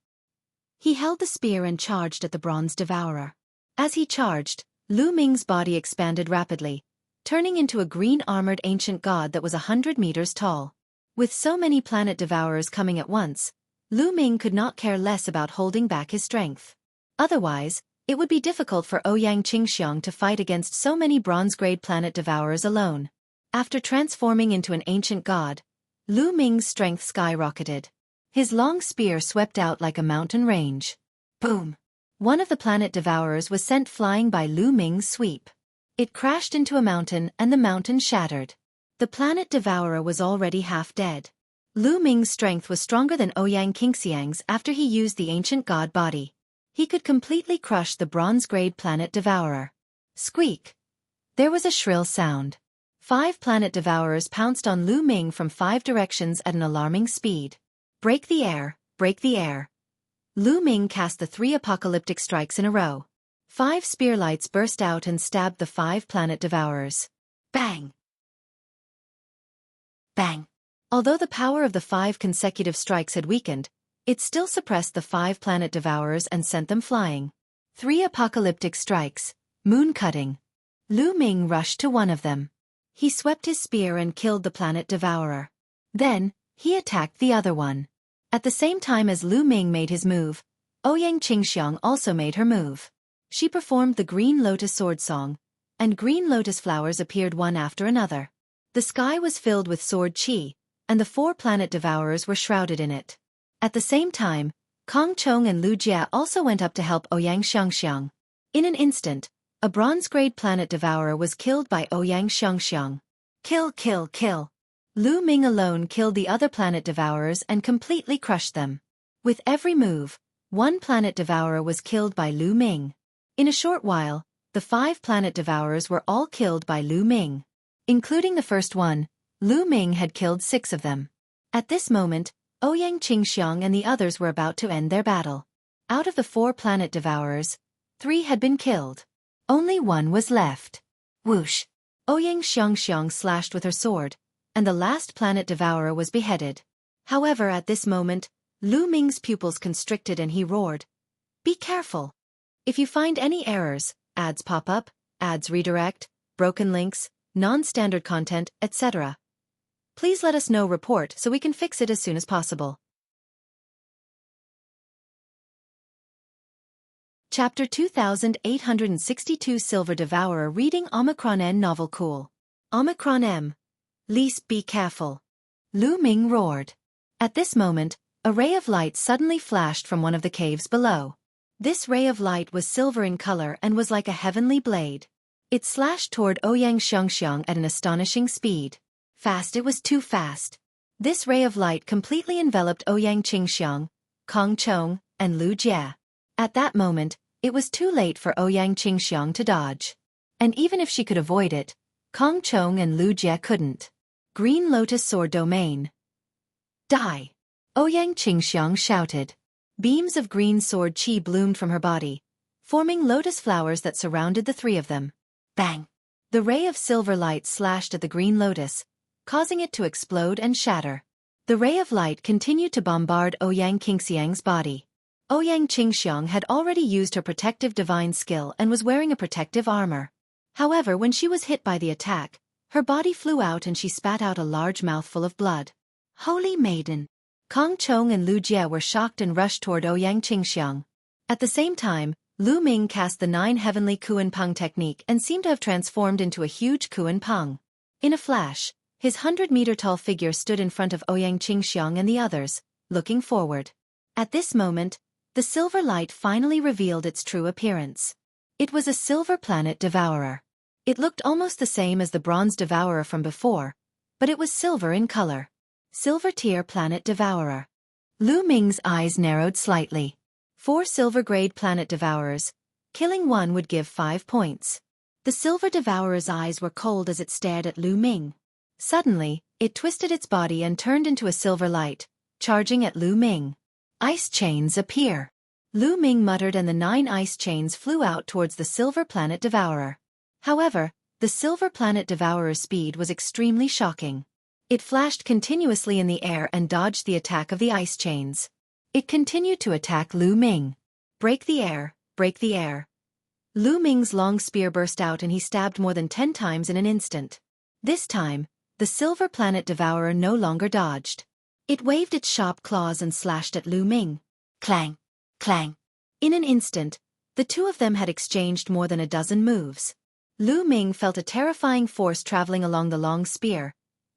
He held the spear and charged at the bronze devourer. As he charged, Lu Ming's body expanded rapidly, turning into a green-armored ancient god that was 100 meters tall. With so many planet devourers coming at once, Lu Ming could not care less about holding back his strength. Otherwise, it would be difficult for Ouyang Qingxiang to fight against so many bronze-grade planet devourers alone. After transforming into an ancient god, Lu Ming's strength skyrocketed. His long spear swept out like a mountain range. Boom! One of the planet devourers was sent flying by Lu Ming's sweep. It crashed into a mountain and the mountain shattered. The planet devourer was already half dead. Lu Ming's strength was stronger than Ouyang Qingxiang's after he used the ancient god body. He could completely crush the bronze-grade planet devourer. Squeak! There was a shrill sound. 5 planet devourers pounced on Lu Ming from 5 directions at an alarming speed. Break the air, break the air. Lu Ming cast the 3 apocalyptic strikes in a row. 5 spear lights burst out and stabbed the 5 planet devourers. Bang! Bang! Although the power of the 5 consecutive strikes had weakened, it still suppressed the 5 planet devourers and sent them flying. 3 apocalyptic strikes, moon-cutting. Lu Ming rushed to one of them. He swept his spear and killed the planet devourer. Then, he attacked the other one. At the same time as Lu Ming made his move, Ouyang Qingxiang also made her move. She performed the Green Lotus Sword Song, and green lotus flowers appeared one after another. The sky was filled with sword qi, and the 4 planet devourers were shrouded in it. At the same time, Kong Chong and Lu Jie also went up to help Ouyang Xiangxiang. In an instant, a bronze-grade planet devourer was killed by Ouyang Xiangxiang. Kill, kill, kill. Lu Ming alone killed the other planet devourers and completely crushed them. With every move, 1 planet devourer was killed by Lu Ming. In a short while, the 5 planet devourers were all killed by Lu Ming. Including the first one, Lu Ming had killed 6 of them. At this moment, Ouyang Qingxiang and the others were about to end their battle. Out of the 4 planet devourers, 3 had been killed. Only 1 was left. Whoosh! Ouyang Xiangxiang slashed with her sword, and the last planet devourer was beheaded. However, at this moment, Lu Ming's pupils constricted and he roared, "Be careful! If you find any errors, ads pop up, ads redirect, broken links, non-standard content, etc. Please let us know report so we can fix it as soon as possible." Chapter 2862 Silver Devourer reading Omicron N novel cool. Omicron M. Lise, be careful. Lu Ming roared. At this moment, a ray of light suddenly flashed from one of the caves below. This ray of light was silver in color and was like a heavenly blade. It slashed toward Ouyang Xiangxiang at an astonishing speed. Fast, it was too fast. This ray of light completely enveloped Ouyang Qingxiang, Kong Chong, and Lu Jie. At that moment, it was too late for Ouyang Qingxiang to dodge. And even if she could avoid it, Kong Chong and Lu Jie couldn't. Green Lotus Sword Domain. Die! Ouyang Qingxiang shouted. Beams of green sword qi bloomed from her body, forming lotus flowers that surrounded the 3 of them. Bang! The ray of silver light slashed at the green lotus, causing it to explode and shatter. The ray of light continued to bombard Ouyang Qingxiang's body. Ouyang Qingxiang had already used her protective divine skill and was wearing a protective armor. However, when she was hit by the attack, her body flew out and she spat out a large mouthful of blood. Holy Maiden! Kong Chong and Lu Jie were shocked and rushed toward Ouyang Qingxiang. At the same time, Lu Ming cast the 9 heavenly Kuan Peng technique and seemed to have transformed into a huge Kuan Peng. In a flash, his 100-meter-tall figure stood in front of Ouyang Qingxiang and the others, looking forward. At this moment, the silver light finally revealed its true appearance. It was a silver planet devourer. It looked almost the same as the bronze devourer from before, but it was silver in color. Silver tier planet devourer. Lu Ming's eyes narrowed slightly. 4 silver-grade planet devourers. Killing 1 would give 5 points. The silver devourer's eyes were cold as it stared at Lu Ming. Suddenly, it twisted its body and turned into a silver light, charging at Lu Ming. Ice chains appear. Lu Ming muttered and the 9 ice chains flew out towards the silver planet devourer. However, the silver planet devourer's speed was extremely shocking. It flashed continuously in the air and dodged the attack of the ice chains. It continued to attack Lu Ming. Break the air, break the air. Lu Ming's long spear burst out and he stabbed more than 10 times in an instant. This time, the silver planet devourer no longer dodged. It waved its sharp claws and slashed at Lu Ming. Clang, clang. In an instant, the 2 of them had exchanged more than a dozen moves. Lu Ming felt a terrifying force traveling along the long spear,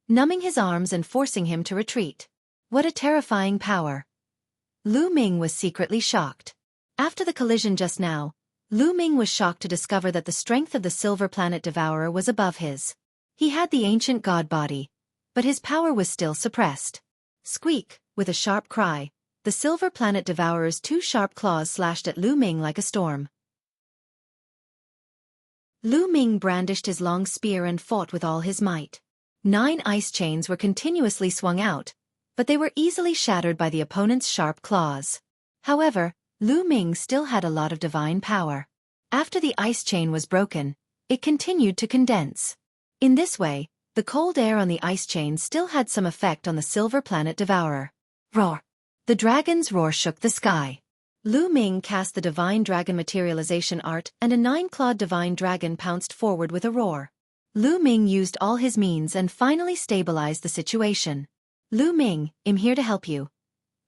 numbing his arms and forcing him to retreat. What a terrifying power! Lu Ming was secretly shocked. After the collision just now, Lu Ming was shocked to discover that the strength of the silver planet devourer was above his. He had the ancient god body, but his power was still suppressed. Squeak! With a sharp cry, the Silver Planet Devourer's two sharp claws slashed at Lu Ming like a storm. Lu Ming brandished his long spear and fought with all his might. 9 ice chains were continuously swung out, but they were easily shattered by the opponent's sharp claws. However, Lu Ming still had a lot of divine power. After the ice chain was broken, it continued to condense. In this way, the cold air on the ice chain still had some effect on the Silver Planet Devourer. Roar! The dragon's roar shook the sky. Lu Ming cast the Divine Dragon Materialization Art and a 9-clawed Divine Dragon pounced forward with a roar. Lu Ming used all his means and finally stabilized the situation. Lu Ming, I'm here to help you.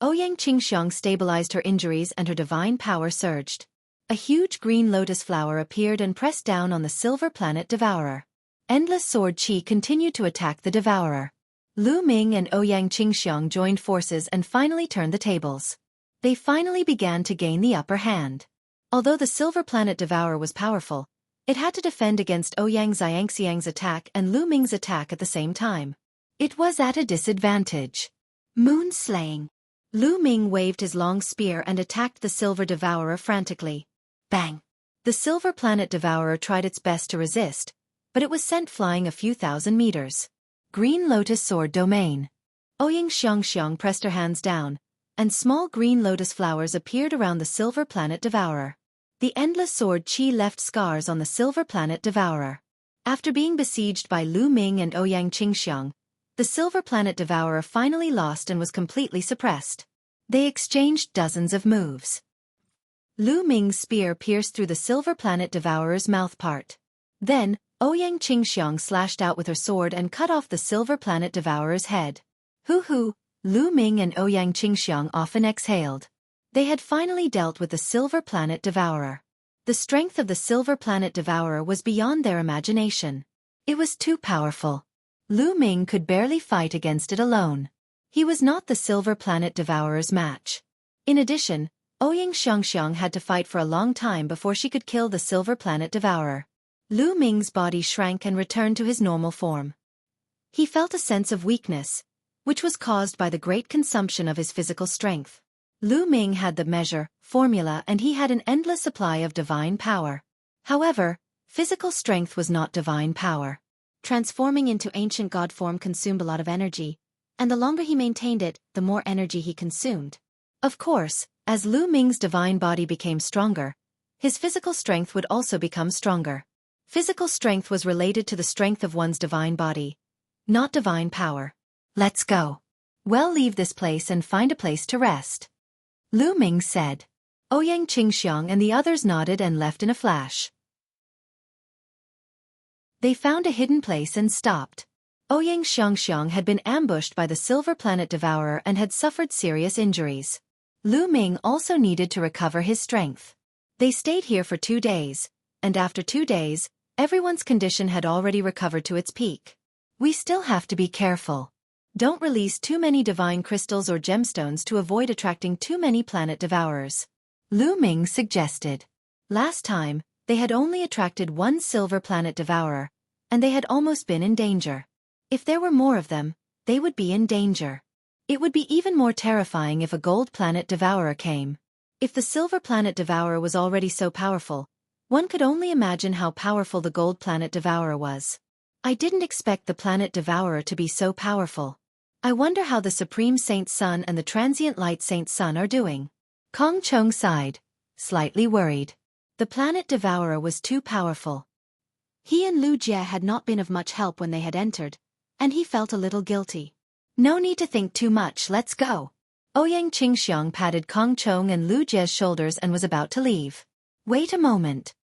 Ouyang Qingxiang stabilized her injuries and her divine power surged. A huge green lotus flower appeared and pressed down on the Silver Planet Devourer. Endless sword qi continued to attack the Devourer. Lu Ming and Ouyang Qingxiang joined forces and finally turned the tables. They finally began to gain the upper hand. Although the Silver Planet Devourer was powerful, it had to defend against Ouyang Xiangxiang's attack and Lu Ming's attack at the same time. It was at a disadvantage. Moon slaying. Lu Ming waved his long spear and attacked the Silver Devourer frantically. Bang! The Silver Planet Devourer tried its best to resist, but it was sent flying a few thousand meters. Green Lotus Sword Domain. Ouyang Xiangxiang pressed her hands down, and small green lotus flowers appeared around the Silver Planet Devourer. The Endless Sword Qi left scars on the Silver Planet Devourer. After being besieged by Lu Ming and Ouyang Qingxiang, the Silver Planet Devourer finally lost and was completely suppressed. They exchanged dozens of moves. Lu Ming's spear pierced through the Silver Planet Devourer's mouthpart. Then, Ouyang Qingxiang slashed out with her sword and cut off the Silver Planet Devourer's head. Hoo-hoo, Lu Ming and Ouyang Qingxiang often exhaled. They had finally dealt with the Silver Planet Devourer. The strength of the Silver Planet Devourer was beyond their imagination. It was too powerful. Lu Ming could barely fight against it alone. He was not the Silver Planet Devourer's match. In addition, Ouyang Xiangxiang had to fight for a long time before she could kill the Silver Planet Devourer. Lu Ming's body shrank and returned to his normal form. He felt a sense of weakness, which was caused by the great consumption of his physical strength. Lu Ming had the measure, formula, and he had an endless supply of divine power. However, physical strength was not divine power. Transforming into ancient god form consumed a lot of energy, and the longer he maintained it, the more energy he consumed. Of course, as Lu Ming's divine body became stronger, his physical strength would also become stronger. Physical strength was related to the strength of one's divine body, not divine power. Let's go. Well, leave this place and find a place to rest. Lu Ming said. Ouyang Qingxiang and the others nodded and left in a flash. They found a hidden place and stopped. Ouyang Xiangxiang had been ambushed by the Silver Planet Devourer and had suffered serious injuries. Lu Ming also needed to recover his strength. They stayed here for 2 days, and after 2 days, everyone's condition had already recovered to its peak. We still have to be careful. Don't release too many divine crystals or gemstones to avoid attracting too many planet devourers. Lu Ming suggested. Last time, they had only attracted 1 Silver Planet Devourer, and they had almost been in danger. If there were more of them, they would be in danger. It would be even more terrifying if a Gold Planet Devourer came. If the Silver Planet Devourer was already so powerful, one could only imagine how powerful the Gold Planet Devourer was. I didn't expect the Planet Devourer to be so powerful. I wonder how the Supreme Saint Sun and the Transient Light Saint Sun are doing. Kong Chong sighed, slightly worried. The Planet Devourer was too powerful. He and Lu Jie had not been of much help when they had entered, and he felt a little guilty. No need to think too much, let's go. Ouyang Qingxiang patted Kong Chong and Lu Jie's shoulders and was about to leave. Wait a moment.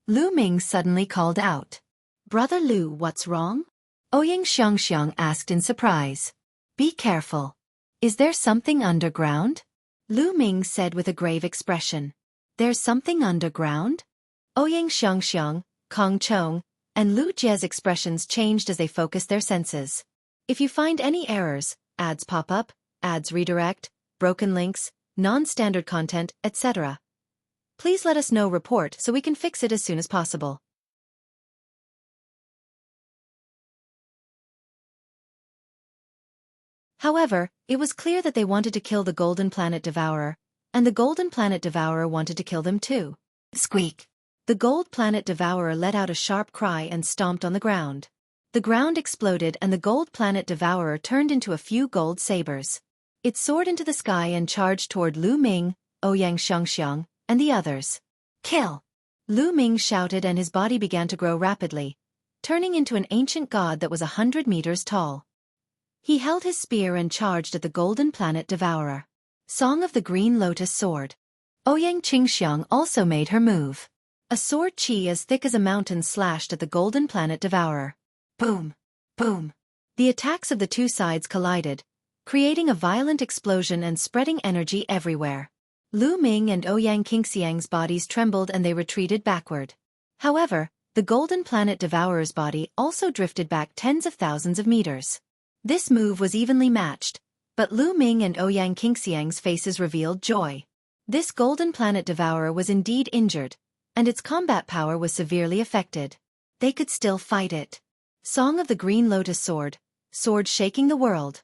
Lu Ming suddenly called out. Brother Lu, what's wrong? Ouyang Xiangxiang asked in surprise. Be careful. Is there something underground? Lu Ming said with a grave expression. There's something underground? Ouyang Xiangxiang, Kong Chong, and Lu Jie's expressions changed as they focused their senses. If you find any errors, ads pop up, ads redirect, broken links, non-standard content, etc., please let us know. Report so we can fix it as soon as possible. However, it was clear that they wanted to kill the Golden Planet Devourer, and the Golden Planet Devourer wanted to kill them too. Squeak! The Gold Planet Devourer let out a sharp cry and stomped on the ground. The ground exploded and the Gold Planet Devourer turned into a few gold sabers. It soared into the sky and charged toward Lu Ming, Ouyang Xiangxiang, and the others. Kill! Lu Ming shouted and his body began to grow rapidly, turning into an ancient god that was 100 meters tall. He held his spear and charged at the Golden Planet Devourer. Song of the Green Lotus Sword. Ouyang Qingxiang also made her move. A sword chi as thick as a mountain slashed at the Golden Planet Devourer. Boom! Boom! The attacks of the two sides collided, creating a violent explosion and spreading energy everywhere. Lu Ming and Ouyang Qingxiang's bodies trembled and they retreated backward. However, the Golden Planet Devourer's body also drifted back tens of thousands of meters. This move was evenly matched, but Lu Ming and Ouyang Qingxiang's faces revealed joy. This Golden Planet Devourer was indeed injured, and its combat power was severely affected. They could still fight it. Song of the Green Lotus Sword, sword shaking the world.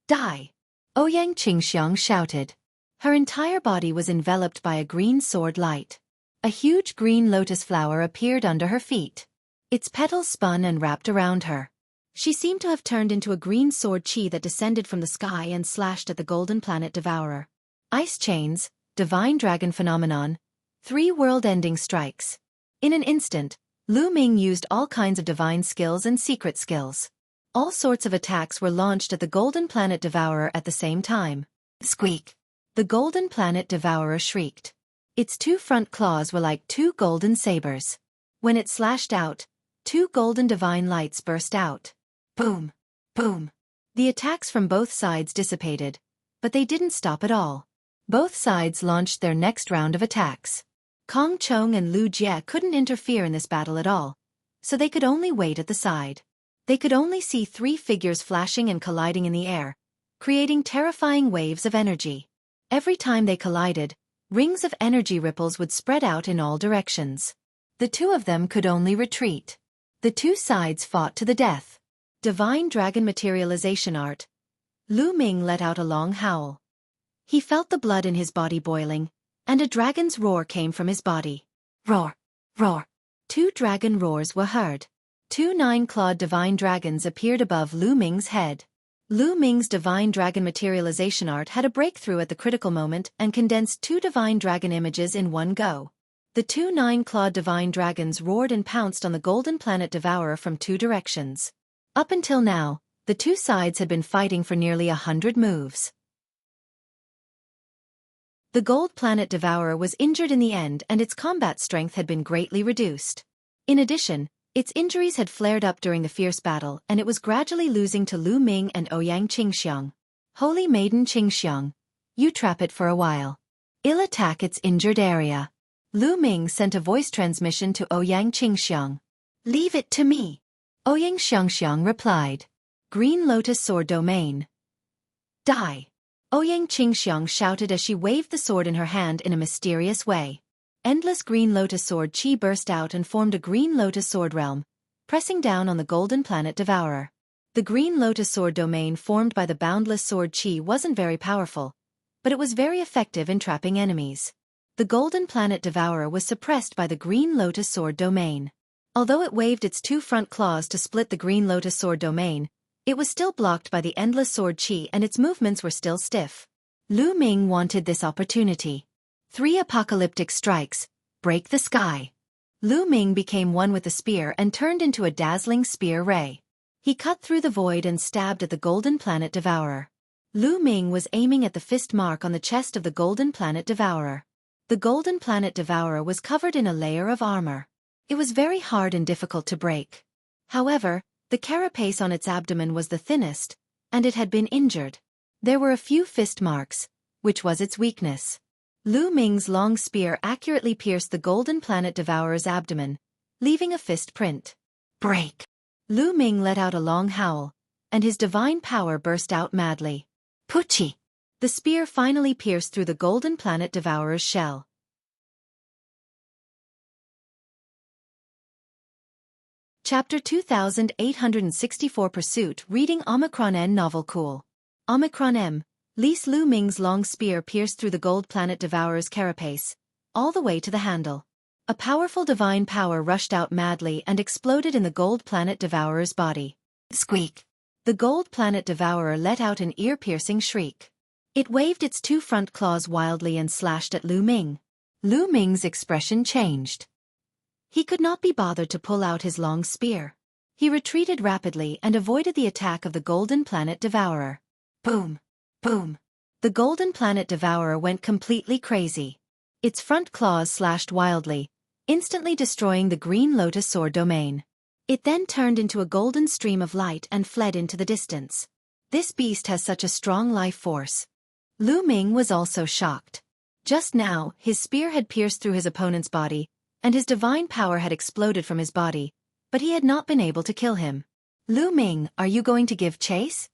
Die! Ouyang Qingxiang shouted. Her entire body was enveloped by a green sword light. A huge green lotus flower appeared under her feet. Its petals spun and wrapped around her. She seemed to have turned into a green sword chi that descended from the sky and slashed at the Golden Planet Devourer. Ice chains, divine dragon phenomenon, 3 world-ending strikes. In an instant, Lu Ming used all kinds of divine skills and secret skills. All sorts of attacks were launched at the Golden Planet Devourer at the same time. Squeak! The Golden Planet Devourer shrieked. Its 2 front claws were like 2 golden sabers. When it slashed out, 2 golden divine lights burst out. Boom! Boom! The attacks from both sides dissipated, but they didn't stop at all. Both sides launched their next round of attacks. Kong Chong and Lu Jie couldn't interfere in this battle at all, so they could only wait at the side. They could only see 3 figures flashing and colliding in the air, creating terrifying waves of energy. Every time they collided, rings of energy ripples would spread out in all directions. The 2 of them could only retreat. The 2 sides fought to the death. Divine Dragon Materialization Art. Lu Ming let out a long howl. He felt the blood in his body boiling, and a dragon's roar came from his body. Roar! Roar! 2 dragon roars were heard. 2 9-clawed divine dragons appeared above Lu Ming's head. Lu Ming's Divine Dragon Materialization Art had a breakthrough at the critical moment and condensed 2 divine dragon images in one go. The 2 9-clawed divine dragons roared and pounced on the Golden Planet Devourer from 2 directions. Up until now, the 2 sides had been fighting for nearly 100 moves. The Gold Planet Devourer was injured in the end and its combat strength had been greatly reduced. In addition, its injuries had flared up during the fierce battle and it was gradually losing to Lu Ming and Ouyang Qingxiang. Holy Maiden Qingxiang, you trap it for a while. I'll attack its injured area. Lu Ming sent a voice transmission to Ouyang Qingxiang. Leave it to me. Ouyang Xiangxiang replied. Green Lotus Sword Domain. Die. Ouyang Qingxiang shouted as she waved the sword in her hand in a mysterious way. Endless Green Lotus Sword Chi burst out and formed a Green Lotus Sword Realm, pressing down on the Golden Planet Devourer. The Green Lotus Sword domain formed by the Boundless Sword Chi wasn't very powerful, but it was very effective in trapping enemies. The Golden Planet Devourer was suppressed by the Green Lotus Sword domain. Although it waved its 2 front claws to split the Green Lotus Sword domain, it was still blocked by the Endless Sword Chi and its movements were still stiff. Lu Ming wanted this opportunity. 3 apocalyptic strikes, break the sky. Lu Ming became one with the spear and turned into a dazzling spear ray. He cut through the void and stabbed at the Golden Planet Devourer. Lu Ming was aiming at the fist mark on the chest of the Golden Planet Devourer. The Golden Planet Devourer was covered in a layer of armor. It was very hard and difficult to break. However, the carapace on its abdomen was the thinnest, and it had been injured. There were a few fist marks, which was its weakness. Lu Ming's long spear accurately pierced the Golden Planet Devourer's abdomen, leaving a fist print. Break! Lu Ming let out a long howl, and his divine power burst out madly. Puchi! The spear finally pierced through the Golden Planet Devourer's shell. Chapter 2864 Pursuit Reading Omicron N Novel Cool. Omicron M. Lise Lu Ming's long spear pierced through the gold planet devourer's carapace, all the way to the handle. A powerful divine power rushed out madly and exploded in the gold planet devourer's body. Squeak! The gold planet devourer let out an ear-piercing shriek. It waved its two front claws wildly and slashed at Lu Ming. Lu Ming's expression changed. He could not be bothered to pull out his long spear. He retreated rapidly and avoided the attack of the golden planet devourer. Boom! Boom! The golden planet devourer went completely crazy. Its front claws slashed wildly, instantly destroying the green lotus sword domain. It then turned into a golden stream of light and fled into the distance. This beast has such a strong life force. Lu Ming was also shocked. Just now, his spear had pierced through his opponent's body, and his divine power had exploded from his body, but he had not been able to kill him. Lu Ming, are you going to give chase?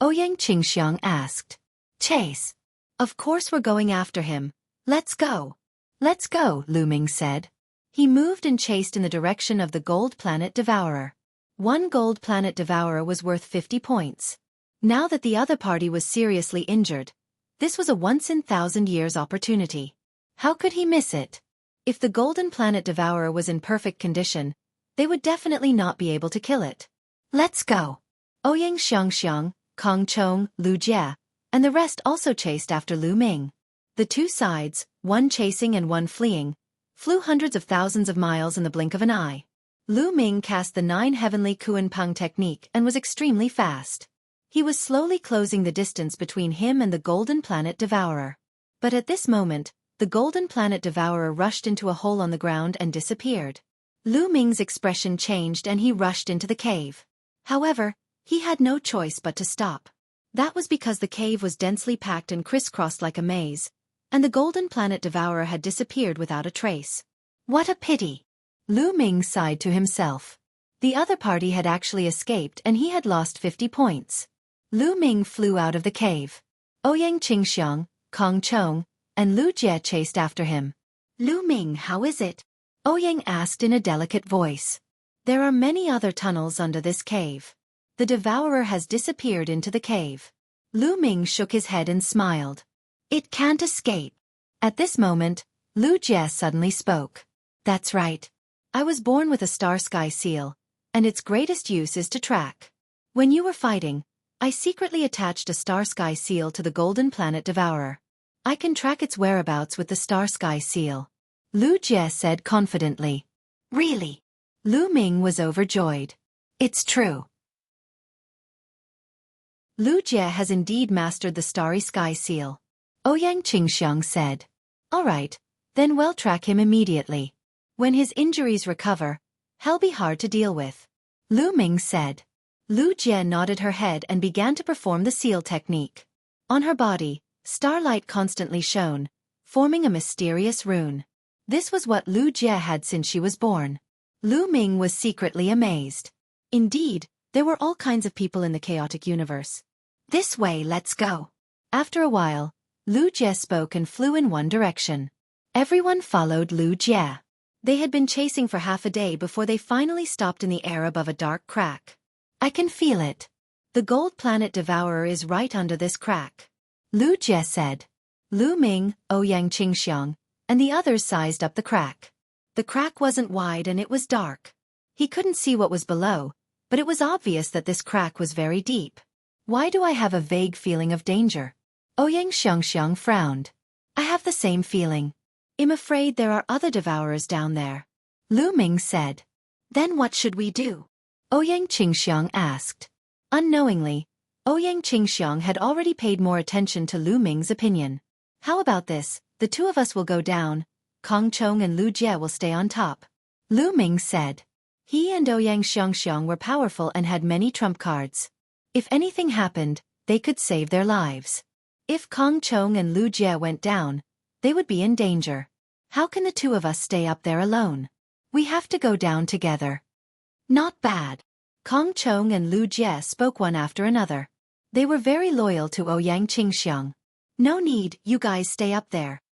Ouyang Qingxiang asked. Chase? Of course we're going after him. Let's go. Let's go, Lu Ming said. He moved and chased in the direction of the gold planet devourer. One gold planet devourer was worth 50 points. Now that the other party was seriously injured, this was a once-in-1,000 years opportunity. How could he miss it? If the golden planet devourer was in perfect condition, they would definitely not be able to kill it. Let's go. Ouyang Xiangxiang, Kong Chong, Lu Jie, and the rest also chased after Lu Ming. The two sides, one chasing and one fleeing, flew hundreds of thousands of miles in the blink of an eye. Lu Ming cast the 9 heavenly Kuan Peng technique and was extremely fast. He was slowly closing the distance between him and the golden planet devourer. But at this moment, the golden planet devourer rushed into a hole on the ground and disappeared. Lu Ming's expression changed and he rushed into the cave. However, he had no choice but to stop. That was because the cave was densely packed and crisscrossed like a maze, and the golden planet devourer had disappeared without a trace. What a pity! Lu Ming sighed to himself. The other party had actually escaped and he had lost 50 points. Lu Ming flew out of the cave. Ouyang Qingxiang, Kong Chong, and Lu Jie chased after him. Lu Ming, how is it? Ouyang asked in a delicate voice. There are many other tunnels under this cave. The devourer has disappeared into the cave. Lu Ming shook his head and smiled. It can't escape. At this moment, Lu Jie suddenly spoke. That's right. I was born with a star sky seal, and its greatest use is to track. When you were fighting, I secretly attached a star sky seal to the golden planet devourer. I can track its whereabouts with the star sky seal. Lu Jie said confidently. Really? Lu Ming was overjoyed. It's true. Lu Jie has indeed mastered the starry sky seal. Ouyang Qingxiang said. All right, then we'll track him immediately. When his injuries recover, he'll be hard to deal with. Lu Ming said. Lu Jie nodded her head and began to perform the seal technique. On her body, starlight constantly shone, forming a mysterious rune. This was what Lu Jie had since she was born. Lu Ming was secretly amazed. Indeed, there were all kinds of people in the chaotic universe. This way, let's go. After a while, Lu Jie spoke and flew in one direction. Everyone followed Lu Jie. They had been chasing for half a day before they finally stopped in the air above a dark crack. I can feel it. The gold planet devourer is right under this crack. Lu Jie said. Lu Ming, Ouyang Qingxiang, and the others sized up the crack. The crack wasn't wide and it was dark. He couldn't see what was below, but it was obvious that this crack was very deep. Why do I have a vague feeling of danger? Ouyang Xiangxiang frowned. I have the same feeling. I'm afraid there are other devourers down there. Lu Ming said. Then what should we do? Ouyang Qingxiang asked. Unknowingly, Ouyang Qingxiang had already paid more attention to Lu Ming's opinion. How about this? The two of us will go down, Kong Chong and Lu Jie will stay on top. Lu Ming said. He and Ouyang Xiangxiang were powerful and had many trump cards. If anything happened, they could save their lives. If Kong Chong and Lu Jie went down, they would be in danger. How can the two of us stay up there alone? We have to go down together. Not bad. Kong Chong and Lu Jie spoke one after another. They were very loyal to Ouyang Qingxiang. No need, you guys stay up there.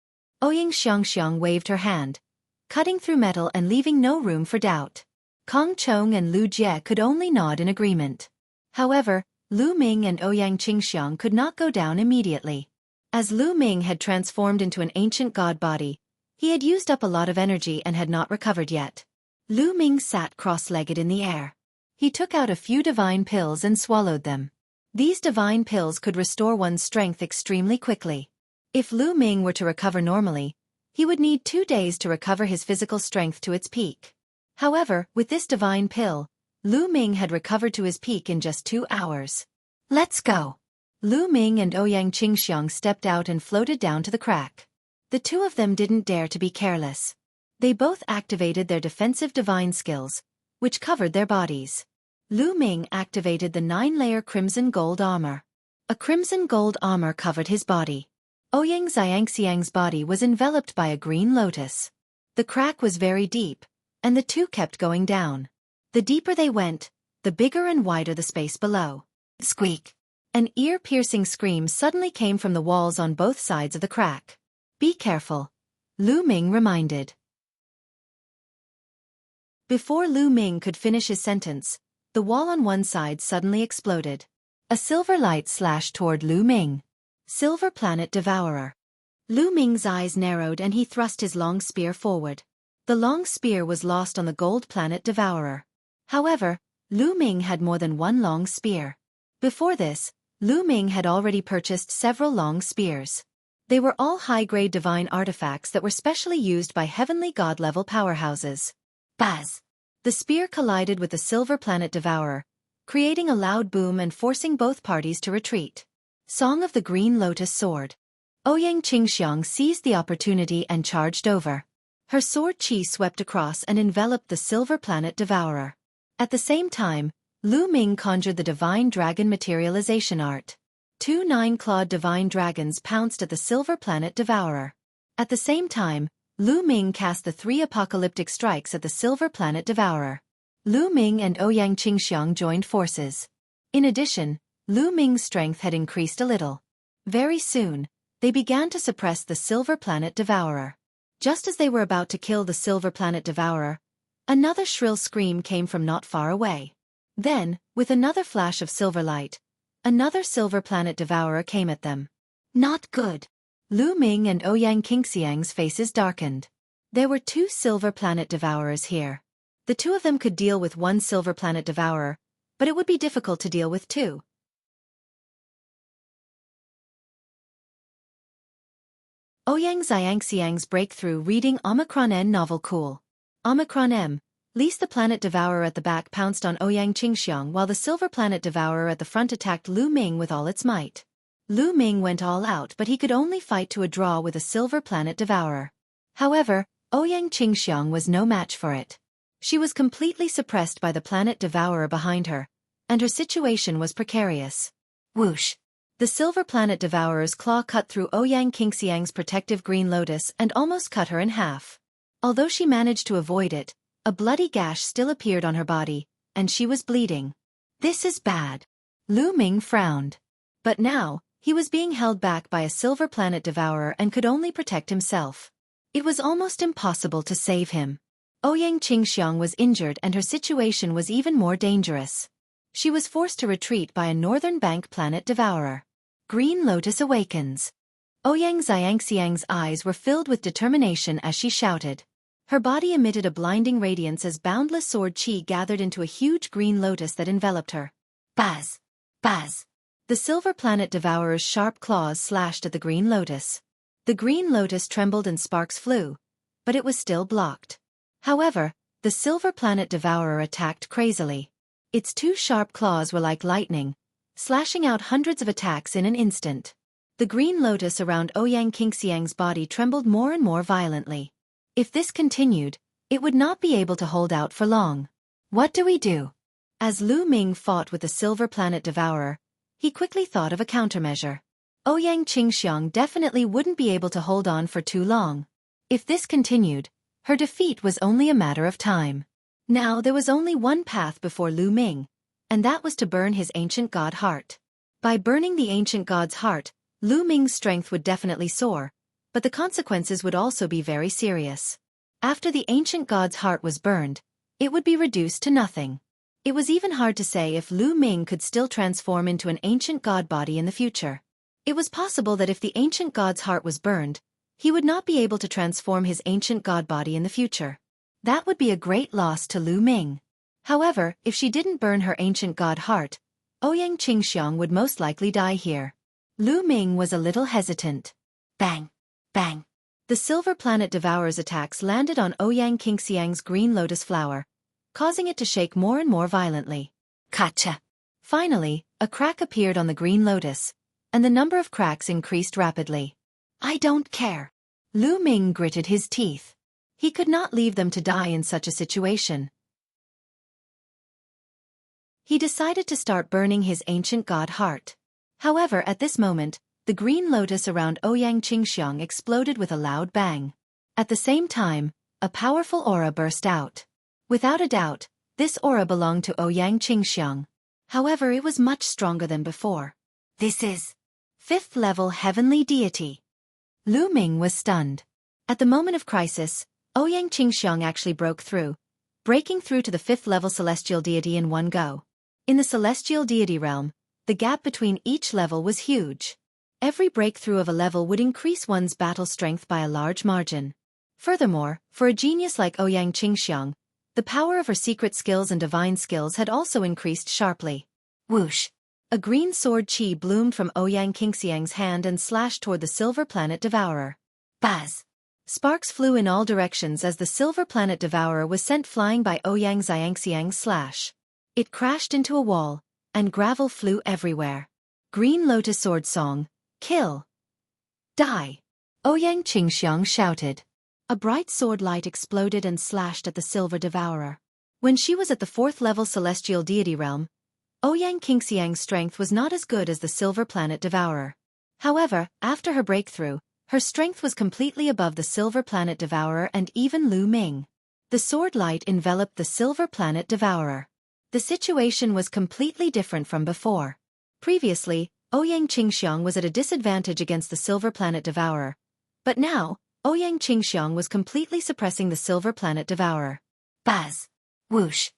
Ouyang Xiangxiang waved her hand, cutting through metal and leaving no room for doubt. Kong Chong and Lu Jie could only nod in agreement. However, Lu Ming and Ouyang Qingxiang could not go down immediately. As Lu Ming had transformed into an ancient god body, he had used up a lot of energy and had not recovered yet. Lu Ming sat cross-legged in the air. He took out a few divine pills and swallowed them. These divine pills could restore one's strength extremely quickly. If Lu Ming were to recover normally, he would need 2 days to recover his physical strength to its peak. However, with this divine pill, Lu Ming had recovered to his peak in just 2 hours. Let's go. Lu Ming and Ouyang Qingxiang stepped out and floated down to the crack. The two of them didn't dare to be careless. They both activated their defensive divine skills, which covered their bodies. Lu Ming activated the 9-layer crimson gold armor. A crimson gold armor covered his body. Ouyang Xiangxiang's body was enveloped by a green lotus. The crack was very deep, and the two kept going down. The deeper they went, the bigger and wider the space below. Squeak! An ear-piercing scream suddenly came from the walls on both sides of the crack. Be careful, Lu Ming reminded. Before Lu Ming could finish his sentence, the wall on one side suddenly exploded. A silver light slashed toward Lu Ming. Silver Planet Devourer. Lu Ming's eyes narrowed and he thrust his long spear forward. The long spear was lost on the Gold Planet Devourer. However, Lu Ming had more than one long spear. Before this, Lu Ming had already purchased several long spears. They were all high-grade divine artifacts that were specially used by heavenly god-level powerhouses. Buzz! The spear collided with the Silver Planet Devourer, creating a loud boom and forcing both parties to retreat. Song of the Green Lotus Sword. Ouyang Qingxiang seized the opportunity and charged over. Her sword qi swept across and enveloped the Silver Planet Devourer. At the same time, Lu Ming conjured the Divine Dragon Materialization Art. 2 9-clawed divine dragons pounced at the Silver Planet Devourer. At the same time, Lu Ming cast the 3 apocalyptic strikes at the Silver Planet Devourer. Lu Ming and Ouyang Qingxiang joined forces. In addition, Lu Ming's strength had increased a little. Very soon, they began to suppress the Silver Planet Devourer. Just as they were about to kill the Silver Planet Devourer, another shrill scream came from not far away. Then, with another flash of silver light, another Silver Planet Devourer came at them. Not good. Lu Ming and Ouyang Qingxiang's faces darkened. There were 2 Silver Planet Devourers here. The two of them could deal with 1 Silver Planet Devourer, but it would be difficult to deal with 2. Ouyang Xiangxiang's breakthrough reading Omicron N novel cool. Omicron M. Lise the Planet Devourer at the back pounced on Ouyang Qingxiang while the Silver Planet Devourer at the front attacked Lu Ming with all its might. Lu Ming went all out but he could only fight to a draw with a Silver Planet Devourer. However, Ouyang Qingxiang was no match for it. She was completely suppressed by the Planet Devourer behind her, and her situation was precarious. Whoosh! The Silver Planet Devourer's claw cut through Ouyang Qingxiang's protective green lotus and almost cut her in half. Although she managed to avoid it, a bloody gash still appeared on her body, and she was bleeding. This is bad. Lu Ming frowned. But now, he was being held back by a Silver Planet Devourer and could only protect himself. It was almost impossible to save him. Ouyang Qingxiang was injured and her situation was even more dangerous. She was forced to retreat by a Northern Bank Planet Devourer. Green Lotus awakens. Ouyang Xiangxiang's eyes were filled with determination as she shouted. Her body emitted a blinding radiance as boundless sword qi gathered into a huge green lotus that enveloped her. Buzz! Buzz! The Silver Planet Devourer's sharp claws slashed at the green lotus. The green lotus trembled and sparks flew, but it was still blocked. However, the Silver Planet Devourer attacked crazily. Its 2 sharp claws were like lightning, slashing out hundreds of attacks in an instant. The green lotus around Ouyang Qingxiang's body trembled more and more violently. If this continued, it would not be able to hold out for long. What do we do? As Lu Ming fought with the Silver Planet Devourer, he quickly thought of a countermeasure. Ouyang Qingxiang definitely wouldn't be able to hold on for too long. If this continued, her defeat was only a matter of time. Now there was only one path before Lu Ming, and that was to burn his ancient god heart. By burning the ancient god's heart, Lu Ming's strength would definitely soar, but the consequences would also be very serious. After the ancient god's heart was burned, it would be reduced to nothing. It was even hard to say if Lu Ming could still transform into an ancient god body in the future. It was possible that if the ancient god's heart was burned, he would not be able to transform his ancient god body in the future. That would be a great loss to Lu Ming. However, if she didn't burn her ancient god heart, Ouyang Qingxiang would most likely die here. Lu Ming was a little hesitant. Bang! Bang! The Silver Planet Devourer's attacks landed on Ouyang Qingxiang's green lotus flower, causing it to shake more and more violently. Kacha! Finally, a crack appeared on the green lotus, and the number of cracks increased rapidly. I don't care. Lu Ming gritted his teeth. He could not leave them to die in such a situation. He decided to start burning his ancient god heart. However, at this moment, the green lotus around Ouyang Qingxiang exploded with a loud bang. At the same time, a powerful aura burst out. Without a doubt, this aura belonged to Ouyang Qingxiang. However, it was much stronger than before. This is 5th level heavenly deity. Lu Ming was stunned. At the moment of crisis, Ouyang Qingxiang actually broke through, breaking through to the 5th level celestial deity in one go. In the celestial deity realm, the gap between each level was huge. Every breakthrough of a level would increase one's battle strength by a large margin. Furthermore, for a genius like Ouyang Qingxiang, the power of her secret skills and divine skills had also increased sharply. Whoosh! A green sword chi bloomed from Ouyang Qingxiang's hand and slashed toward the Silver Planet Devourer. Buzz! Sparks flew in all directions as the Silver Planet Devourer was sent flying by Ouyang Xiangxiang's slash. It crashed into a wall, and gravel flew everywhere. Green Lotus Sword Song, kill! Die! Ouyang Qingxiang shouted. A bright sword light exploded and slashed at the Silver Devourer. When she was at the 4th level celestial deity realm, Ouyang Qingxiang's strength was not as good as the Silver Planet Devourer. However, after her breakthrough, her strength was completely above the Silver Planet Devourer and even Lu Ming. The sword light enveloped the Silver Planet Devourer. The situation was completely different from before. Previously, Ouyang Qingxiang was at a disadvantage against the Silver Planet Devourer, but now, Ouyang Qingxiang was completely suppressing the Silver Planet Devourer. Buzz! Whoosh!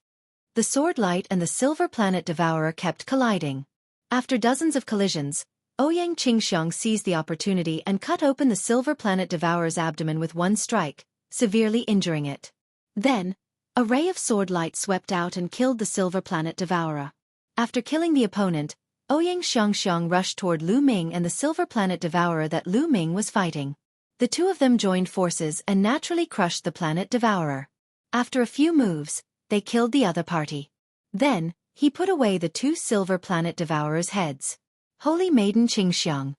The sword light and the Silver Planet Devourer kept colliding. After dozens of collisions, Ouyang Qingxiang seized the opportunity and cut open the Silver Planet Devourer's abdomen with one strike, severely injuring it. Then, a ray of sword light swept out and killed the Silver Planet Devourer. After killing the opponent, Ouyang Xiangxiang rushed toward Lu Ming and the Silver Planet Devourer that Lu Ming was fighting. The two of them joined forces and naturally crushed the Planet Devourer. After a few moves, they killed the other party. Then, he put away the two Silver Planet Devourers' heads. Holy Maiden Qingxiang.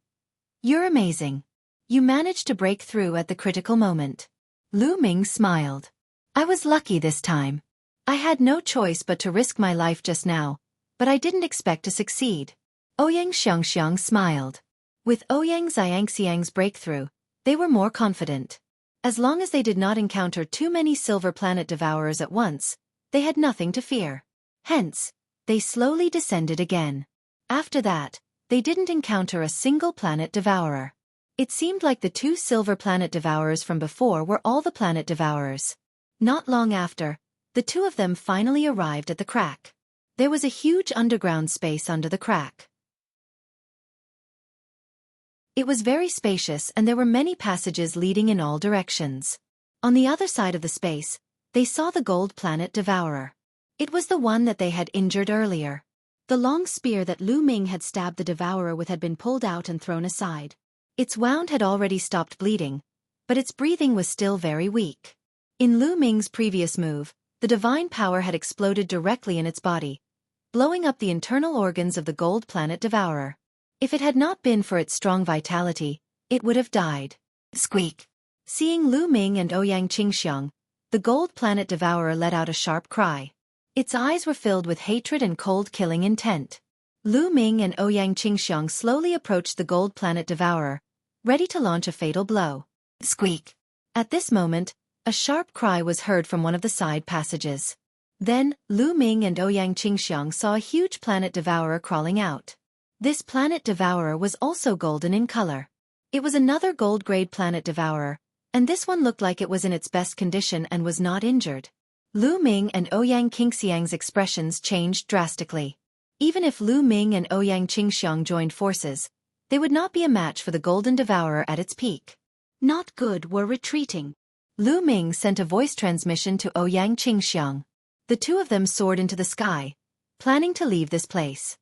You're amazing. You managed to break through at the critical moment. Lu Ming smiled. I was lucky this time. I had no choice but to risk my life just now, but I didn't expect to succeed. Ouyang Xiangxiang smiled. With Ouyang Xiangxiang's breakthrough, they were more confident. As long as they did not encounter too many Silver Planet Devourers at once, they had nothing to fear. Hence, they slowly descended again. After that, they didn't encounter a single Planet Devourer. It seemed like the two Silver Planet Devourers from before were all the Planet Devourers. Not long after, the two of them finally arrived at the crack. There was a huge underground space under the crack. It was very spacious and there were many passages leading in all directions. On the other side of the space, they saw the Gold Planet Devourer. It was the one that they had injured earlier. The long spear that Lu Ming had stabbed the Devourer with had been pulled out and thrown aside. Its wound had already stopped bleeding, but its breathing was still very weak. In Lu Ming's previous move, the divine power had exploded directly in its body, blowing up the internal organs of the Gold Planet Devourer. If it had not been for its strong vitality, it would have died. Squeak! Seeing Lu Ming and Ouyang Qingxiang, the Gold Planet Devourer let out a sharp cry. Its eyes were filled with hatred and cold-killing intent. Lu Ming and Ouyang Qingxiang slowly approached the Gold Planet Devourer, ready to launch a fatal blow. Squeak! At this moment, a sharp cry was heard from one of the side passages. Then, Lu Ming and Ouyang Qingxiang saw a huge Planet Devourer crawling out. This Planet Devourer was also golden in color. It was another gold-grade Planet Devourer, and this one looked like it was in its best condition and was not injured. Lu Ming and Ouyang Qingxiang's expressions changed drastically. Even if Lu Ming and Ouyang Qingxiang joined forces, they would not be a match for the Golden Devourer at its peak. Not good, we're retreating. Lu Ming sent a voice transmission to Ouyang Qingxiang. The two of them soared into the sky, planning to leave this place.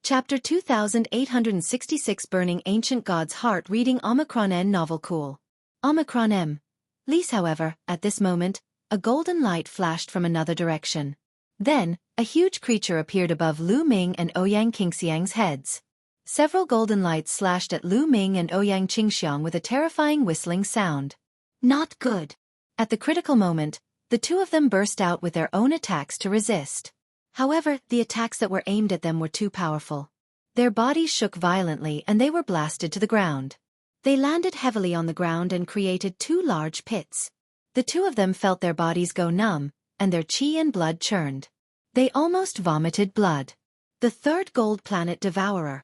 Chapter 2866 Burning Ancient God's Heart. Reading Omicron N Novel. Cool. Omicron M. Lise. However, at this moment, a golden light flashed from another direction. Then, a huge creature appeared above Lu Ming and Ouyang Qingxiang's heads. Several golden lights slashed at Lu Ming and Ouyang Qingxiang with a terrifying whistling sound. Not good. At the critical moment, the two of them burst out with their own attacks to resist. However, the attacks that were aimed at them were too powerful. Their bodies shook violently and they were blasted to the ground. They landed heavily on the ground and created two large pits. The two of them felt their bodies go numb, and their chi and blood churned. They almost vomited blood. The third gold planet devourer.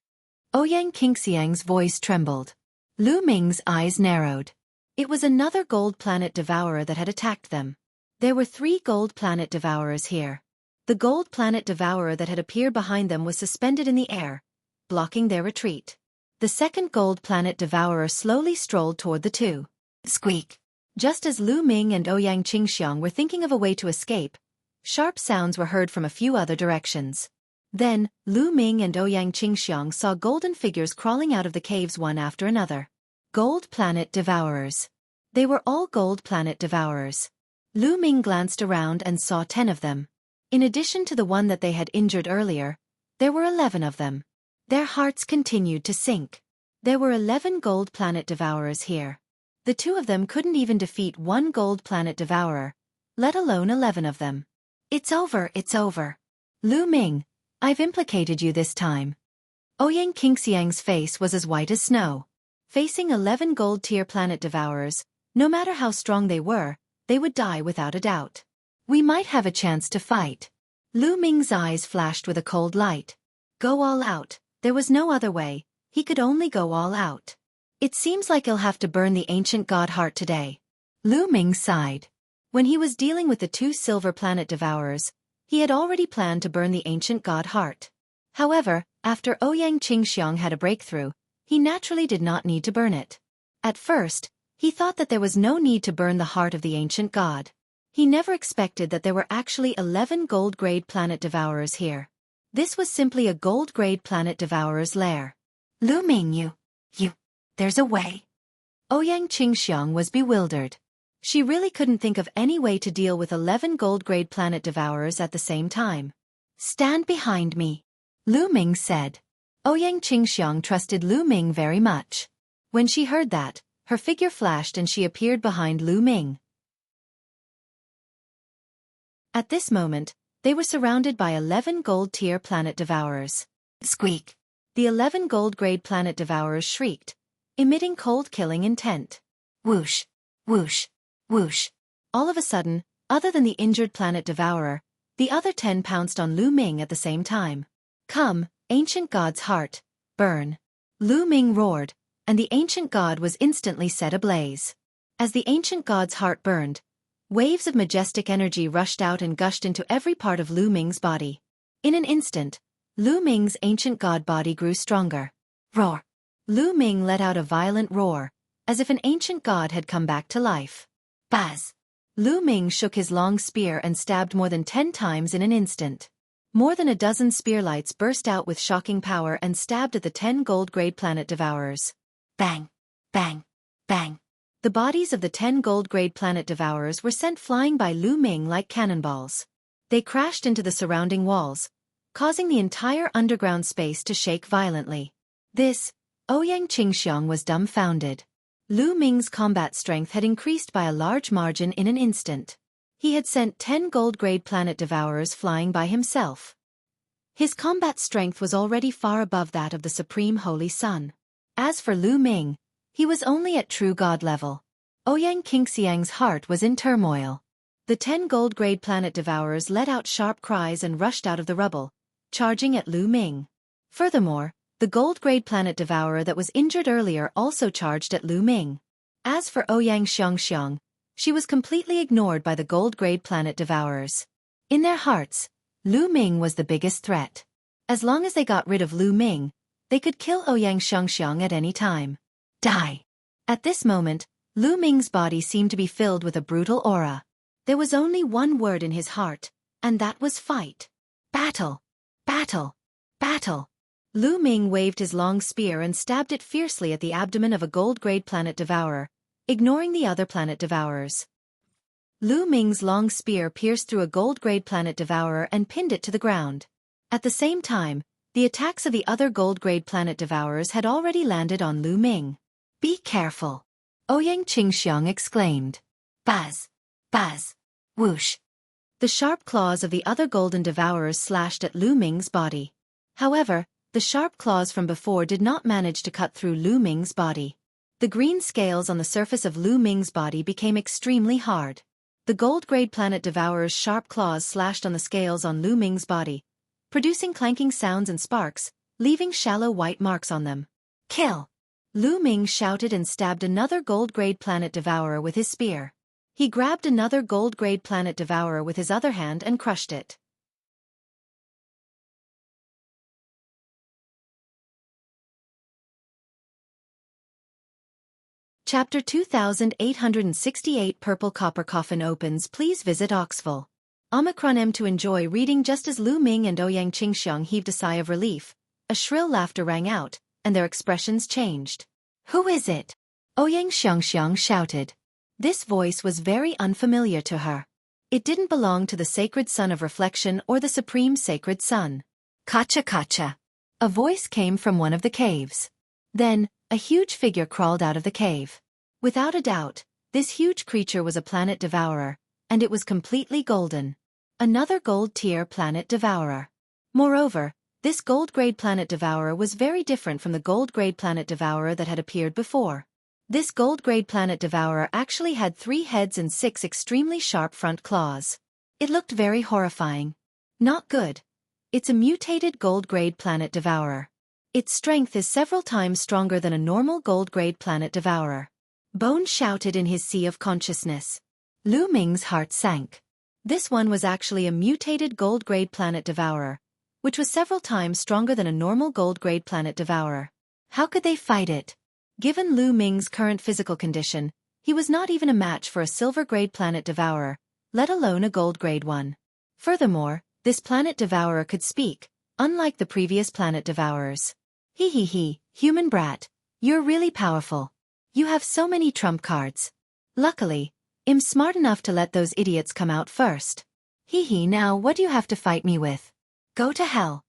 Ouyang Qingxiang's voice trembled. Lu Ming's eyes narrowed. It was another gold planet devourer that had attacked them. There were 3 gold planet devourers here. The gold planet devourer that had appeared behind them was suspended in the air, blocking their retreat. The second gold planet devourer slowly strolled toward the two. Squeak! Just as Lu Ming and Ouyang Qingxiang were thinking of a way to escape, sharp sounds were heard from a few other directions. Then, Lu Ming and Ouyang Qingxiang saw golden figures crawling out of the caves one after another. Gold planet devourers. They were all gold planet devourers. Lu Ming glanced around and saw 10 of them. In addition to the one that they had injured earlier, there were 11 of them. Their hearts continued to sink. There were 11 gold planet devourers here. The two of them couldn't even defeat one gold planet devourer, let alone 11 of them. It's over, it's over. Lu Ming, I've implicated you this time. Ouyang Qingxiang's face was as white as snow. Facing 11 gold tier planet devourers, no matter how strong they were, they would die without a doubt. We might have a chance to fight. Lu Ming's eyes flashed with a cold light. Go all out. There was no other way. He could only go all out. It seems like he'll have to burn the ancient god heart today. Lu Ming sighed. When he was dealing with the 2 silver planet devourers, he had already planned to burn the ancient god heart. However, after Ouyang Qingxiang had a breakthrough, he naturally did not need to burn it. At first, he thought that there was no need to burn the heart of the ancient god. He never expected that there were actually 11 gold-grade planet devourers here. This was simply a gold-grade planet devourer's lair. Lu Ming, there's a way. Ouyang Qingxiang was bewildered. She really couldn't think of any way to deal with 11 gold-grade planet devourers at the same time. Stand behind me, Lu Ming said. Ouyang Qingxiang trusted Lu Ming very much. When she heard that, her figure flashed and she appeared behind Lu Ming. At this moment, they were surrounded by 11 gold-tier planet devourers. Squeak! The 11 gold-grade planet devourers shrieked, emitting cold-killing intent. Whoosh! Whoosh! Whoosh! All of a sudden, other than the injured planet devourer, the other 10 pounced on Lu Ming at the same time. Come, ancient god's heart, burn! Lu Ming roared, and the ancient god was instantly set ablaze. As the ancient god's heart burned, waves of majestic energy rushed out and gushed into every part of Lu Ming's body. In an instant, Lu Ming's ancient god body grew stronger. Roar! Lu Ming let out a violent roar, as if an ancient god had come back to life. Buzz! Lu Ming shook his long spear and stabbed more than 10 times in an instant. More than a dozen spear lights burst out with shocking power and stabbed at the 10 gold-grade planet devourers. Bang! Bang! Bang! The bodies of the 10 gold-grade planet devourers were sent flying by Lu Ming like cannonballs. They crashed into the surrounding walls, causing the entire underground space to shake violently. Ouyang Qingxiang was dumbfounded. Lu Ming's combat strength had increased by a large margin in an instant. He had sent 10 gold-grade planet devourers flying by himself. His combat strength was already far above that of the Supreme Holy Sun. As for Lu Ming, he was only at true god level. Ouyang Qingxiang's heart was in turmoil. The 10 gold-grade planet devourers let out sharp cries and rushed out of the rubble, charging at Lu Ming. Furthermore, the gold-grade planet devourer that was injured earlier also charged at Lu Ming. As for Ouyang Xiangxiang, she was completely ignored by the gold-grade planet devourers. In their hearts, Lu Ming was the biggest threat. As long as they got rid of Lu Ming, they could kill Ouyang Xiangxiang at any time. Die! At this moment, Lu Ming's body seemed to be filled with a brutal aura. There was only one word in his heart, and that was fight. Battle! Battle! Battle! Lu Ming waved his long spear and stabbed it fiercely at the abdomen of a gold-grade planet devourer, ignoring the other planet devourers. Lu Ming's long spear pierced through a gold-grade planet devourer and pinned it to the ground. At the same time, the attacks of the other gold-grade planet devourers had already landed on Lu Ming. Be careful! Ouyang Qingxiang exclaimed. Buzz! Buzz! Whoosh! The sharp claws of the other golden devourers slashed at Lu Ming's body. However, the sharp claws from before did not manage to cut through Lu Ming's body. The green scales on the surface of Lu Ming's body became extremely hard. The gold-grade planet devourer's sharp claws slashed on the scales on Lu Ming's body, producing clanking sounds and sparks, leaving shallow white marks on them. Kill! Lu Ming shouted and stabbed another gold-grade planet devourer with his spear. He grabbed another gold-grade planet devourer with his other hand and crushed it. Chapter 2868 Purple Copper Coffin opens. Please visit Oxful. Omicron M to enjoy reading. Just as Lu Ming and Ouyang Qingxiang heaved a sigh of relief, a shrill laughter rang out, and their expressions changed. Who is it? Ouyang Xiangxiang shouted. This voice was very unfamiliar to her. It didn't belong to the sacred sun of reflection or the supreme sacred sun. Kacha kacha. A voice came from one of the caves. Then, a huge figure crawled out of the cave. Without a doubt, this huge creature was a planet devourer, and it was completely golden. Another gold-tier planet devourer. Moreover, this gold-grade planet devourer was very different from the gold-grade planet devourer that had appeared before. This gold-grade planet devourer actually had 3 heads and 6 extremely sharp front claws. It looked very horrifying. Not good. It's a mutated gold-grade planet devourer. Its strength is several times stronger than a normal gold-grade planet devourer. Bone shouted in his sea of consciousness. Lu Ming's heart sank. This one was actually a mutated gold-grade planet devourer, which was several times stronger than a normal gold-grade planet devourer. How could they fight it? Given Lu Ming's current physical condition, he was not even a match for a silver-grade planet devourer, let alone a gold-grade one. Furthermore, this planet devourer could speak, unlike the previous planet devourers. He, human brat, you're really powerful. You have so many trump cards. Luckily, I'm smart enough to let those idiots come out first. Now what do you have to fight me with? Go to hell.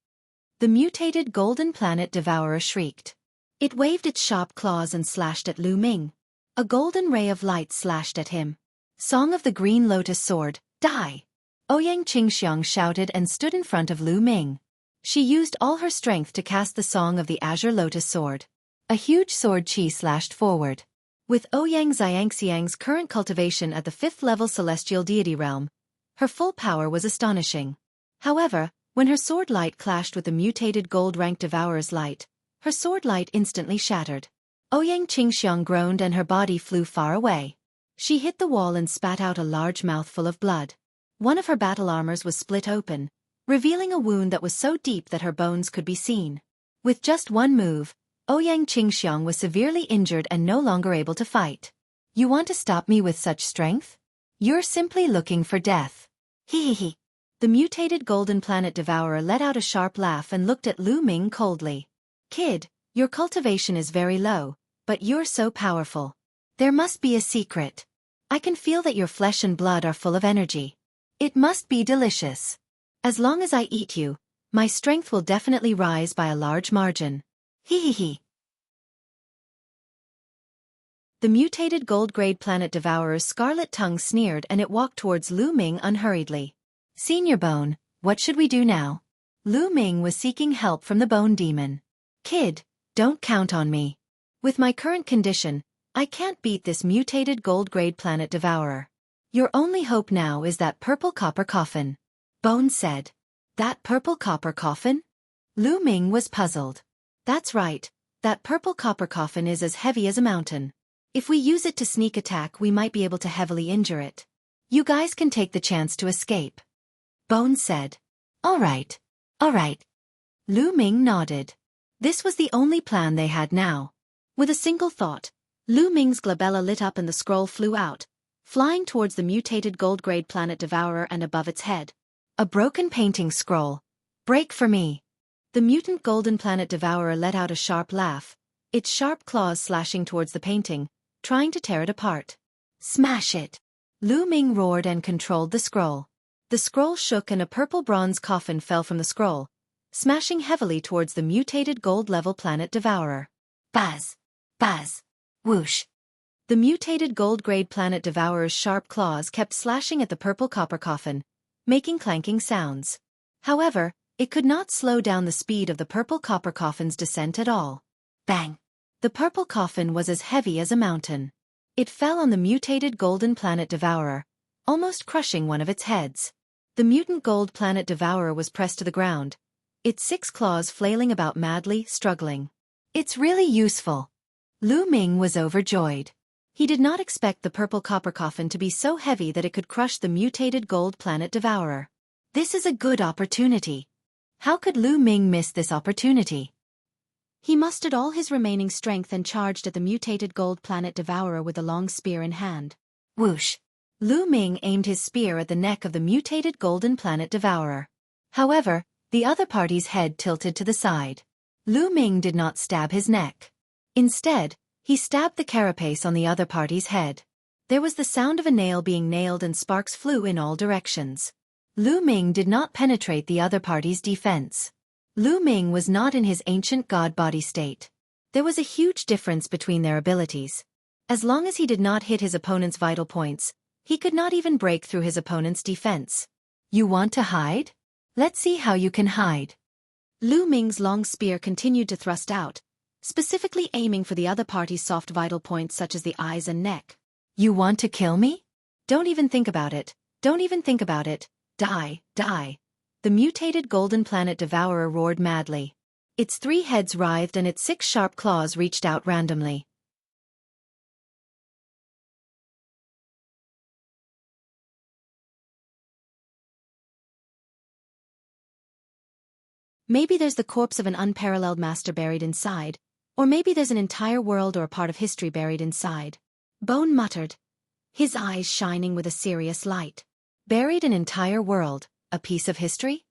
The mutated golden planet devourer shrieked. It waved its sharp claws and slashed at Lu Ming. A golden ray of light slashed at him. Song of the Green Lotus Sword, die! Ouyang Qingxiang shouted and stood in front of Lu Ming. She used all her strength to cast the Song of the Azure Lotus Sword. A huge sword chi slashed forward. With Ouyang Xiangxiang's current cultivation at the 5th level celestial deity realm, her full power was astonishing. However, when her sword light clashed with the mutated gold-ranked devourer's light, her sword light instantly shattered. Ouyang Qingxiang groaned and her body flew far away. She hit the wall and spat out a large mouthful of blood. One of her battle armors was split open, revealing a wound that was so deep that her bones could be seen. With just one move, Ouyang Qingxiang was severely injured and no longer able to fight. You want to stop me with such strength? You're simply looking for death. The mutated golden planet devourer let out a sharp laugh and looked at Lu Ming coldly. Kid, your cultivation is very low, but you're so powerful. There must be a secret. I can feel that your flesh and blood are full of energy. It must be delicious. As long as I eat you, my strength will definitely rise by a large margin. The mutated gold-grade planet devourer's scarlet tongue sneered and it walked towards Lu Ming unhurriedly. Senior Bone, what should we do now? Lu Ming was seeking help from the Bone Demon. Kid, don't count on me. With my current condition, I can't beat this mutated gold-grade planet devourer. Your only hope now is that purple copper coffin. Bone said. That purple copper coffin? Lu Ming was puzzled. That's right, that purple copper coffin is as heavy as a mountain. If we use it to sneak attack, we might be able to heavily injure it. You guys can take the chance to escape. Bone said. All right. Lu Ming nodded. This was the only plan they had now. With a single thought, Lu Ming's glabella lit up and the scroll flew out, flying towards the mutated gold-grade planet devourer and above its head. A broken painting scroll. Break for me. The mutant golden planet devourer let out a sharp laugh, its sharp claws slashing towards the painting, trying to tear it apart. Smash it! Lu Ming roared and controlled the scroll. The scroll shook and a purple bronze coffin fell from the scroll, smashing heavily towards the mutated gold-level planet devourer. Buzz! Buzz! Whoosh! The mutated gold-grade planet devourer's sharp claws kept slashing at the purple copper coffin, making clanking sounds. However, it could not slow down the speed of the purple copper coffin's descent at all. Bang! The purple coffin was as heavy as a mountain. It fell on the mutated golden planet devourer, almost crushing one of its heads. The mutant gold planet devourer was pressed to the ground, its 6 claws flailing about madly, struggling. It's really useful. Lu Ming was overjoyed. He did not expect the purple copper coffin to be so heavy that it could crush the mutated gold planet devourer. This is a good opportunity. How could Lu Ming miss this opportunity? He mustered all his remaining strength and charged at the mutated gold planet devourer with a long spear in hand. Whoosh! Lu Ming aimed his spear at the neck of the mutated golden planet devourer. However, the other party's head tilted to the side. Lu Ming did not stab his neck. Instead, he stabbed the carapace on the other party's head. There was the sound of a nail being nailed and sparks flew in all directions. Lu Ming did not penetrate the other party's defense. Lu Ming was not in his ancient god body state. There was a huge difference between their abilities. As long as he did not hit his opponent's vital points, he could not even break through his opponent's defense. You want to hide? Let's see how you can hide. Lu Ming's long spear continued to thrust out, specifically aiming for the other party's soft vital points such as the eyes and neck. You want to kill me? Don't even think about it. Don't even think about it. Die, die. The mutated golden planet devourer roared madly. Its 3 heads writhed and its 6 sharp claws reached out randomly. Maybe there's the corpse of an unparalleled master buried inside, or maybe there's an entire world or a part of history buried inside. Bone muttered, his eyes shining with a serious light. Buried an entire world, a piece of history?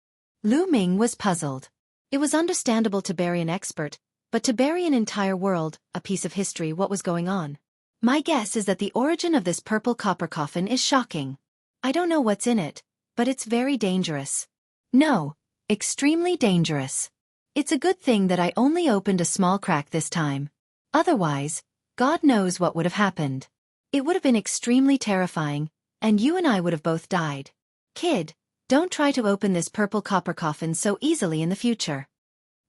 Lu Ming was puzzled. It was understandable to bury an expert, but to bury an entire world, a piece of history, what was going on? My guess is that the origin of this purple copper coffin is shocking. I don't know what's in it, but it's very dangerous. No, extremely dangerous. It's a good thing that I only opened a small crack this time. Otherwise, God knows what would have happened. It would have been extremely terrifying, and you and I would have both died. Kid, don't try to open this purple copper coffin so easily in the future.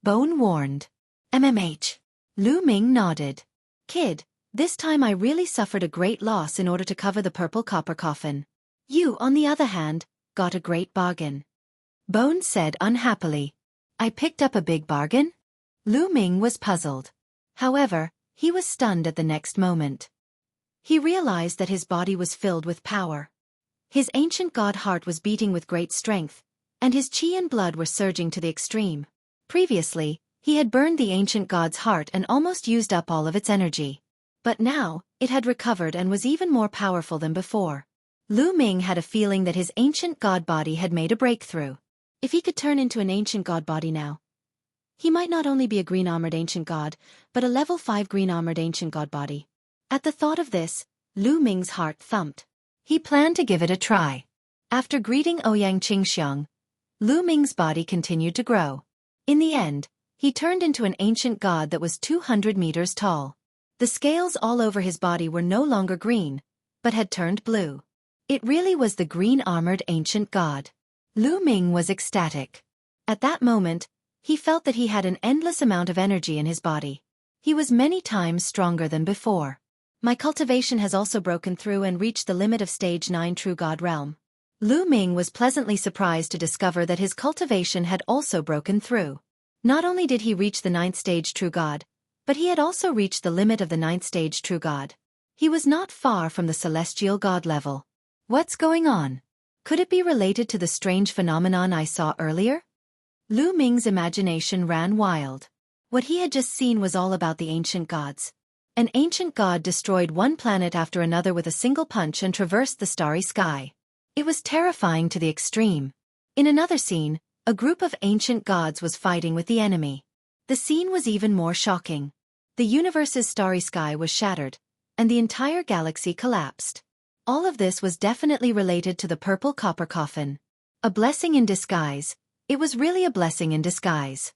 Bone warned. MMH. Lu Ming nodded. Kid, this time I really suffered a great loss in order to cover the purple copper coffin. You, on the other hand, got a great bargain. Bone said unhappily. I picked up a big bargain? Lu Ming was puzzled. However, he was stunned at the next moment. He realized that his body was filled with power. His ancient god heart was beating with great strength, and his chi and blood were surging to the extreme. Previously, he had burned the ancient god's heart and almost used up all of its energy. But now, it had recovered and was even more powerful than before. Lu Ming had a feeling that his ancient god body had made a breakthrough. If he could turn into an ancient god body now, he might not only be a green-armored ancient god, but a level 5 green-armored ancient god body. At the thought of this, Lu Ming's heart thumped. He planned to give it a try. After greeting Ouyang Qingxiang, Lu Ming's body continued to grow. In the end, he turned into an ancient god that was 200 meters tall. The scales all over his body were no longer green, but had turned blue. It really was the green-armored ancient god. Lu Ming was ecstatic. At that moment, he felt that he had an endless amount of energy in his body. He was many times stronger than before. My cultivation has also broken through and reached the limit of stage 9 true god realm. Lu Ming was pleasantly surprised to discover that his cultivation had also broken through. Not only did he reach the 9th stage true god, but he had also reached the limit of the 9th stage true god. He was not far from the celestial god level. What's going on? Could it be related to the strange phenomenon I saw earlier? Lu Ming's imagination ran wild. What he had just seen was all about the ancient gods. An ancient god destroyed one planet after another with a single punch and traversed the starry sky. It was terrifying to the extreme. In another scene, a group of ancient gods was fighting with the enemy. The scene was even more shocking. The universe's starry sky was shattered, and the entire galaxy collapsed. All of this was definitely related to the purple copper coffin. A blessing in disguise. It was really a blessing in disguise.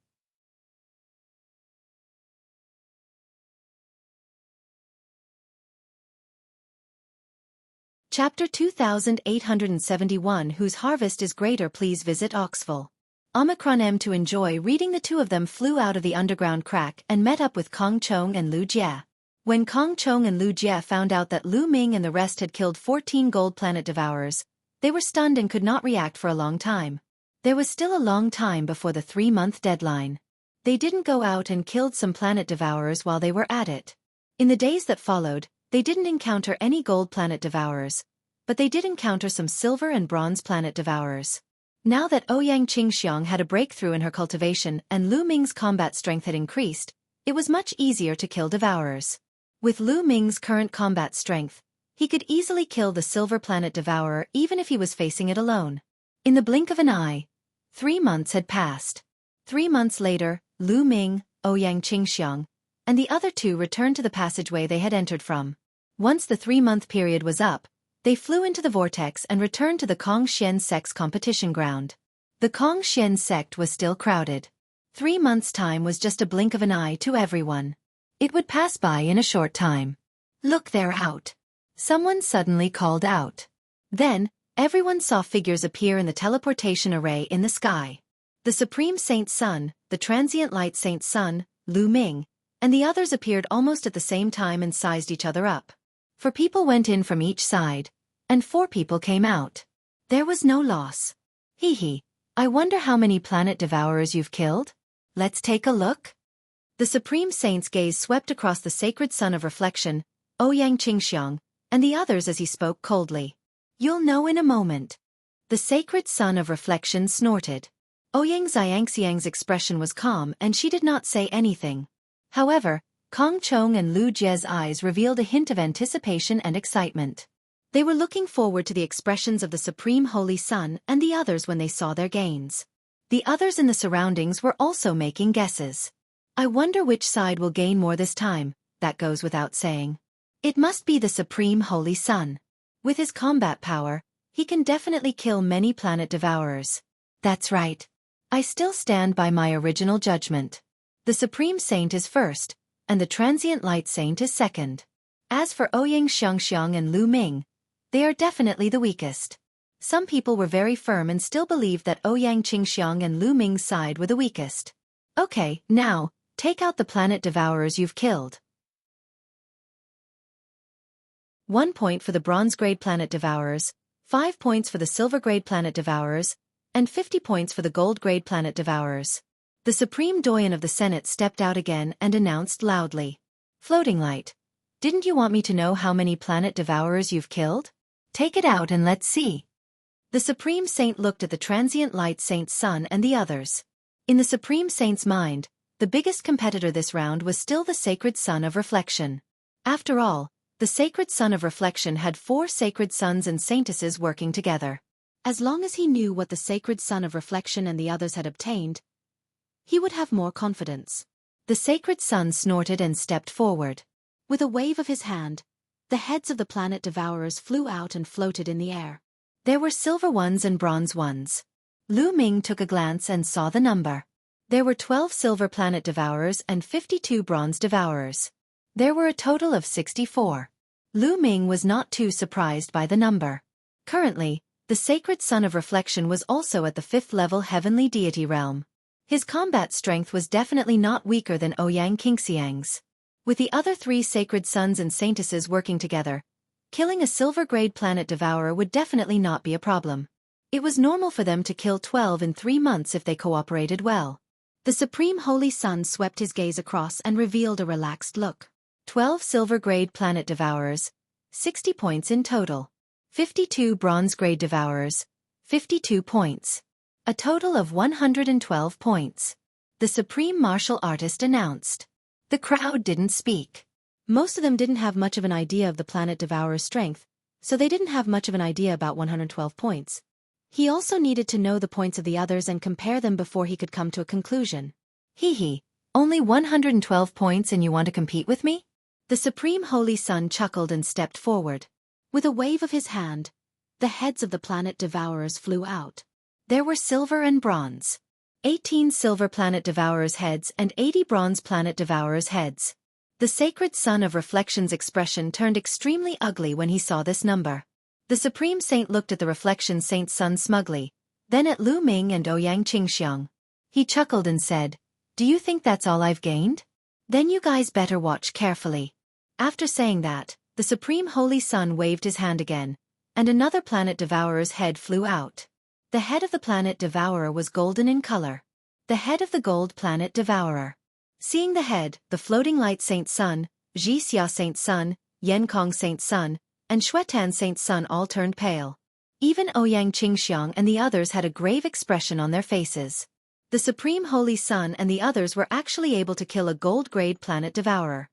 Chapter 2871 Whose harvest is greater? Please visit Oxful. Omicron M. To enjoy reading, the two of them flew out of the underground crack and met up with Kong Chong and Lu Jie. When Kong Chong and Lu Jie found out that Lu Ming and the rest had killed 14 gold planet devourers, they were stunned and could not react for a long time. There was still a long time before the 3-month deadline. They didn't go out and killed some planet devourers while they were at it. In the days that followed, they didn't encounter any gold planet devourers, but they did encounter some silver and bronze planet devourers. Now that Ouyang Qingxiang had a breakthrough in her cultivation and Lu Ming's combat strength had increased, it was much easier to kill devourers. With Lu Ming's current combat strength, he could easily kill the silver planet devourer even if he was facing it alone. In the blink of an eye, 3 months had passed. 3 months later, Lu Ming, Ouyang Qingxiang, and the other two returned to the passageway they had entered from. Once the 3-month period was up, they flew into the vortex and returned to the Kongxian sect's competition ground. The Kongxian sect was still crowded. 3 months' time was just a blink of an eye to everyone. It would pass by in a short time. Look, they're out. Someone suddenly called out. Then, everyone saw figures appear in the teleportation array in the sky. The Supreme Saint Sun, the Transient Light Saint Sun, Lu Ming, and the others appeared almost at the same time and sized each other up. 4 people went in from each side, and 4 people came out. There was no loss. Hee. I wonder how many planet devourers you've killed? Let's take a look. The Supreme Saint's gaze swept across the sacred sun of reflection, Ouyang Qingxiang, and the others as he spoke coldly. You'll know in a moment. The sacred sun of reflection snorted. Ouyang Xiangxiang's expression was calm and she did not say anything. However, Kong Chong and Lu Jie's eyes revealed a hint of anticipation and excitement. They were looking forward to the expressions of the Supreme Holy Sun and the others when they saw their gains. The others in the surroundings were also making guesses. I wonder which side will gain more this time, that goes without saying. It must be the Supreme Holy Sun. With his combat power, he can definitely kill many planet devourers. That's right. I still stand by my original judgment. The Supreme Saint is first, and the Transient Light Saint is second. As for Ouyang Xiangxiang and Lu Ming, they are definitely the weakest. Some people were very firm and still believed that Ouyang Qingxiang and Lu Ming's side were the weakest. Okay, now, take out the planet devourers you've killed. 1 point for the bronze-grade planet devourers, 5 points for the silver-grade planet devourers, and 50 points for the gold-grade planet devourers. The Supreme Doyen of the Senate stepped out again and announced loudly. Floating Light, didn't you want me to know how many planet devourers you've killed? Take it out and let's see. The Supreme Saint looked at the Transient Light Saint Sun and the others. In the Supreme Saint's mind, the biggest competitor this round was still the Sacred Sun of Reflection. After all, the Sacred Sun of Reflection had 4 Sacred Suns and Saintesses working together. As long as he knew what the Sacred Sun of Reflection and the others had obtained, he would have more confidence. The Sacred Sun snorted and stepped forward. With a wave of his hand, the heads of the planet devourers flew out and floated in the air. There were silver ones and bronze ones. Lu Ming took a glance and saw the number. There were 12 silver planet devourers and 52 bronze devourers. There were a total of 64. Lu Ming was not too surprised by the number. Currently, the Sacred Sun of Reflection was also at the 5th level heavenly deity realm. His combat strength was definitely not weaker than Ouyang Qingxiang's. With the other 3 Sacred Suns and Saintesses working together, killing a silver-grade planet devourer would definitely not be a problem. It was normal for them to kill 12 in 3 months if they cooperated well. The Supreme Holy Sun swept his gaze across and revealed a relaxed look. 12 silver-grade planet devourers, 60 points in total. 52 bronze-grade devourers, 52 points. A total of 112 points. The supreme martial artist announced. The crowd didn't speak. Most of them didn't have much of an idea of the planet devourer's strength, so they didn't have much of an idea about 112 points. He also needed to know the points of the others and compare them before he could come to a conclusion. Hee, only 112 points and you want to compete with me? The Supreme Holy Sun chuckled and stepped forward. With a wave of his hand, the heads of the planet devourers flew out. There were silver and bronze. 18 silver planet devourers' heads and 80 bronze planet devourers' heads. The sacred Sun of Reflection's expression turned extremely ugly when he saw this number. The Supreme Saint looked at the Reflection Saint's son smugly, then at Lu Ming and Ouyang Qingxiang. He chuckled and said, "Do you think that's all I've gained? Then you guys better watch carefully." After saying that, the Supreme Holy Sun waved his hand again, and another planet devourer's head flew out. The head of the planet devourer was golden in color. The head of the gold planet devourer. Seeing the head, the Floating Light Saint Sun, Jixia Saint Sun, Yenkong Saint Sun, and Xuetan Saint Sun all turned pale. Even Ouyang Qingxiang and the others had a grave expression on their faces. The Supreme Holy Sun and the others were actually able to kill a gold-grade planet devourer.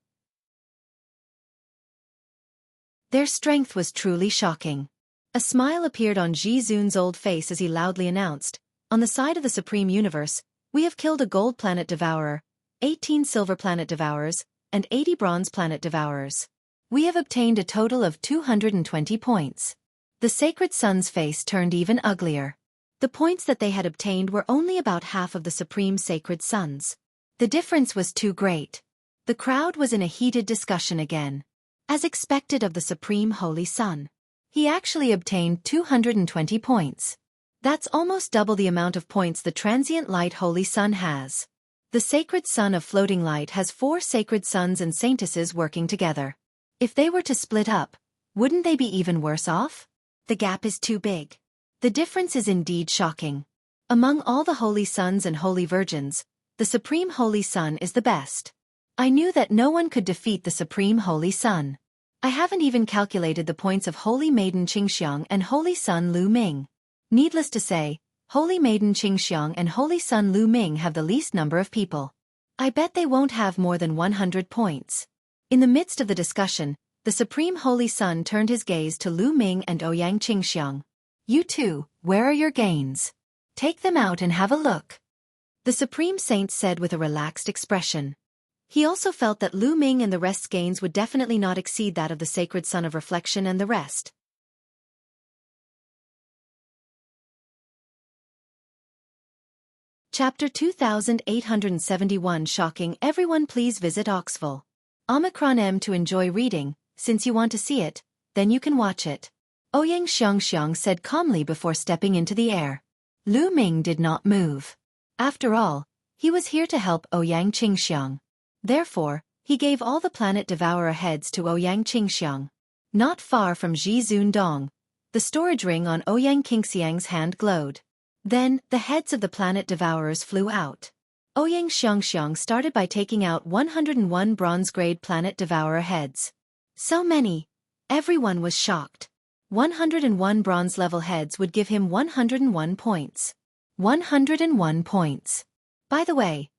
Their strength was truly shocking. A smile appeared on Ji Zun's old face as he loudly announced, "On the side of the Supreme Universe, we have killed a gold planet devourer, 18 silver planet devourers, and 80 bronze planet devourers. We have obtained a total of 220 points." The Sacred Sun's face turned even uglier. The points that they had obtained were only about half of the Supreme Sacred Sun's. The difference was too great. The crowd was in a heated discussion again. As expected of the Supreme Holy Sun, he actually obtained 220 points. That's almost double the amount of points the Transient Light Holy Sun has. The Sacred Sun of Floating Light has 4 Sacred Suns and Saintesses working together. If they were to split up, wouldn't they be even worse off? The gap is too big. The difference is indeed shocking. Among all the Holy Suns and Holy Virgins, the Supreme Holy Sun is the best. I knew that no one could defeat the Supreme Holy Sun. I haven't even calculated the points of Holy Maiden Qingxiang and Holy Sun Lu Ming. Needless to say, Holy Maiden Qingxiang and Holy Sun Lu Ming have the least number of people. I bet they won't have more than 100 points. In the midst of the discussion, the Supreme Holy Sun turned his gaze to Lu Ming and Ouyang Qingxiang. "You two, where are your gains? Take them out and have a look," the Supreme Saint said with a relaxed expression. He also felt that Lu Ming and the rest's gains would definitely not exceed that of the Sacred Sun of Reflection and the rest. Chapter 2871 Shocking. Everyone please visit Oxville. Omicron M to enjoy reading. Since you want to see it, then you can watch it. Ouyang Xiangxiang said calmly before stepping into the air. Lu Ming did not move. After all, he was here to help Ouyang Qingxiang. Therefore, he gave all the planet devourer heads to Ouyang Qingxiang. Not far from Ji Zun Dong, the storage ring on Ouyang Qingxiang's hand glowed. Then, the heads of the planet devourers flew out. Ouyang Xiangxiang started by taking out 101 bronze-grade planet devourer heads. So many. Everyone was shocked. 101 bronze-level heads would give him 101 points. 101 points. By the way,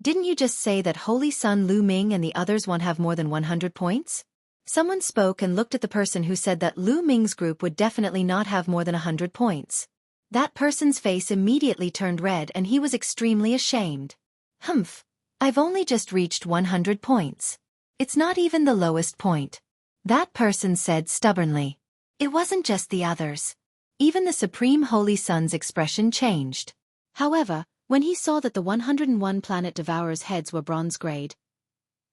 didn't you just say that Holy Sun Lu Ming and the others won't have more than 100 points? Someone spoke and looked at the person who said that Lu Ming's group would definitely not have more than 100 points. That person's face immediately turned red and he was extremely ashamed. Humph, I've only just reached 100 points. It's not even the lowest point. That person said stubbornly. It wasn't just the others. Even the Supreme Holy Sun's expression changed. However, when he saw that the 101 planet devourers' heads were bronze grade,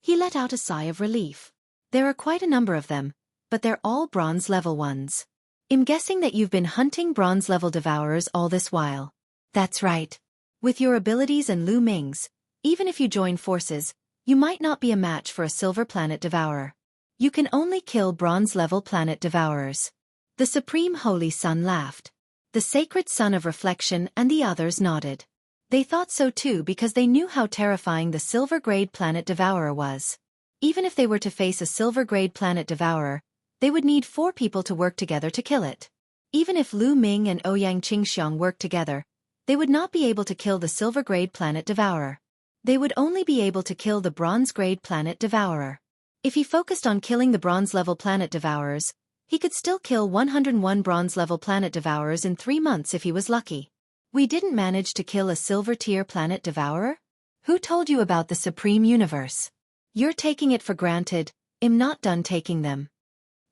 he let out a sigh of relief. There are quite a number of them, but they're all bronze level ones. I'm guessing that you've been hunting bronze level devourers all this while. That's right. With your abilities and Lu Ming's, even if you join forces, you might not be a match for a silver planet devourer. You can only kill bronze level planet devourers. The Supreme Holy Sun laughed. The Sacred Sun of Reflection and the others nodded. They thought so too because they knew how terrifying the silver-grade planet devourer was. Even if they were to face a silver-grade planet devourer, They would need 4 people to work together to kill it. Even if Lu Ming and Ouyang Qingxiang worked together, they would not be able to kill the silver-grade planet devourer. They would only be able to kill the bronze-grade planet devourer. If he focused on killing the bronze-level planet devourers, he could still kill 101 bronze-level planet devourers in 3 months if he was lucky. We didn't manage to kill a silver-tier planet devourer? Who told you about the Supreme Universe? You're taking it for granted. I'm not done taking them.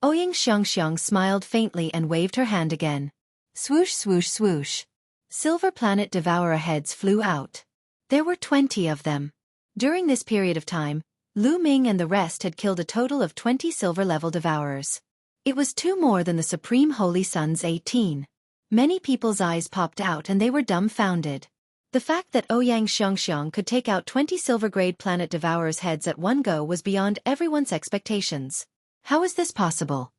Ouyang Xiangxiang smiled faintly and waved her hand again. Swoosh swoosh swoosh. Silver planet devourer heads flew out. There were 20 of them. During this period of time, Lu Ming and the rest had killed a total of 20 silver-level devourers. It was 2 more than the Supreme Holy Sun's 18. Many people's eyes popped out and they were dumbfounded. The fact that Ouyang Xiangxiang could take out 20 silver-grade planet devourers' heads at one go was beyond everyone's expectations. How is this possible?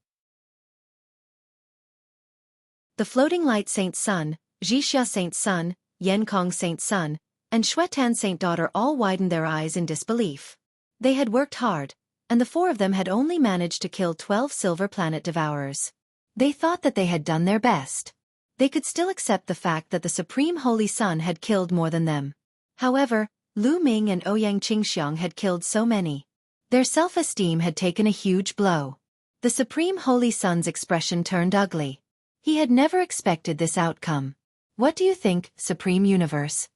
The Floating Light Saint Sun, Zhixia Saint Sun, Yenkong Saint Sun, and Xuetan Saint Daughter all widened their eyes in disbelief. They had worked hard, and the 4 of them had only managed to kill 12 silver planet devourers. They thought that they had done their best. They could still accept the fact that the Supreme Holy Sun had killed more than them. However, Lu Ming and Ouyang Qingxiang had killed so many. Their self-esteem had taken a huge blow. The Supreme Holy Sun's expression turned ugly. He had never expected this outcome. What do you think, Supreme Universe?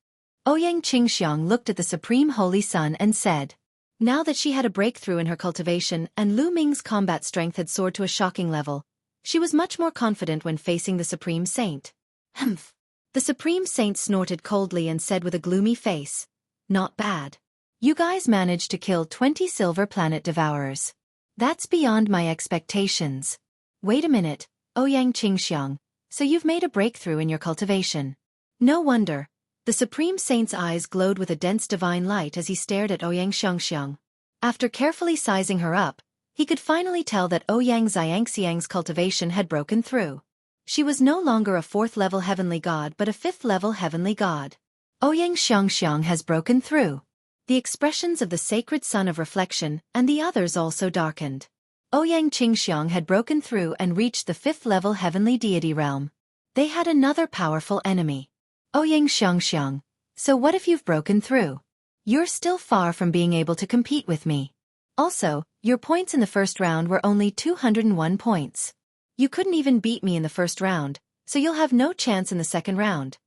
Ouyang Qingxiang looked at the Supreme Holy Sun and said. Now that she had a breakthrough in her cultivation and Lu Ming's combat strength had soared to a shocking level, she was much more confident when facing the Supreme Saint. Humph. The Supreme Saint snorted coldly and said with a gloomy face, "Not bad. You guys managed to kill 20 silver planet devourers. That's beyond my expectations. Wait a minute, Ouyang Qingxiang, so you've made a breakthrough in your cultivation." No wonder. The Supreme Saint's eyes glowed with a dense divine light as he stared at Ouyang Xiangxiang. After carefully sizing her up, he could finally tell that Ouyang Xiangxiang's cultivation had broken through. She was no longer a 4th-level heavenly god but a 5th-level heavenly god. Ouyang Xiangxiang has broken through. The expressions of the sacred sun of reflection and the others also darkened. Ouyang Qingxiang had broken through and reached the 5th-level heavenly deity realm. They had another powerful enemy. Ouyang Xiangxiang, so what if you've broken through? You're still far from being able to compete with me. Also, your points in the first round were only 201 points. You couldn't even beat me in the first round, so you'll have no chance in the second round,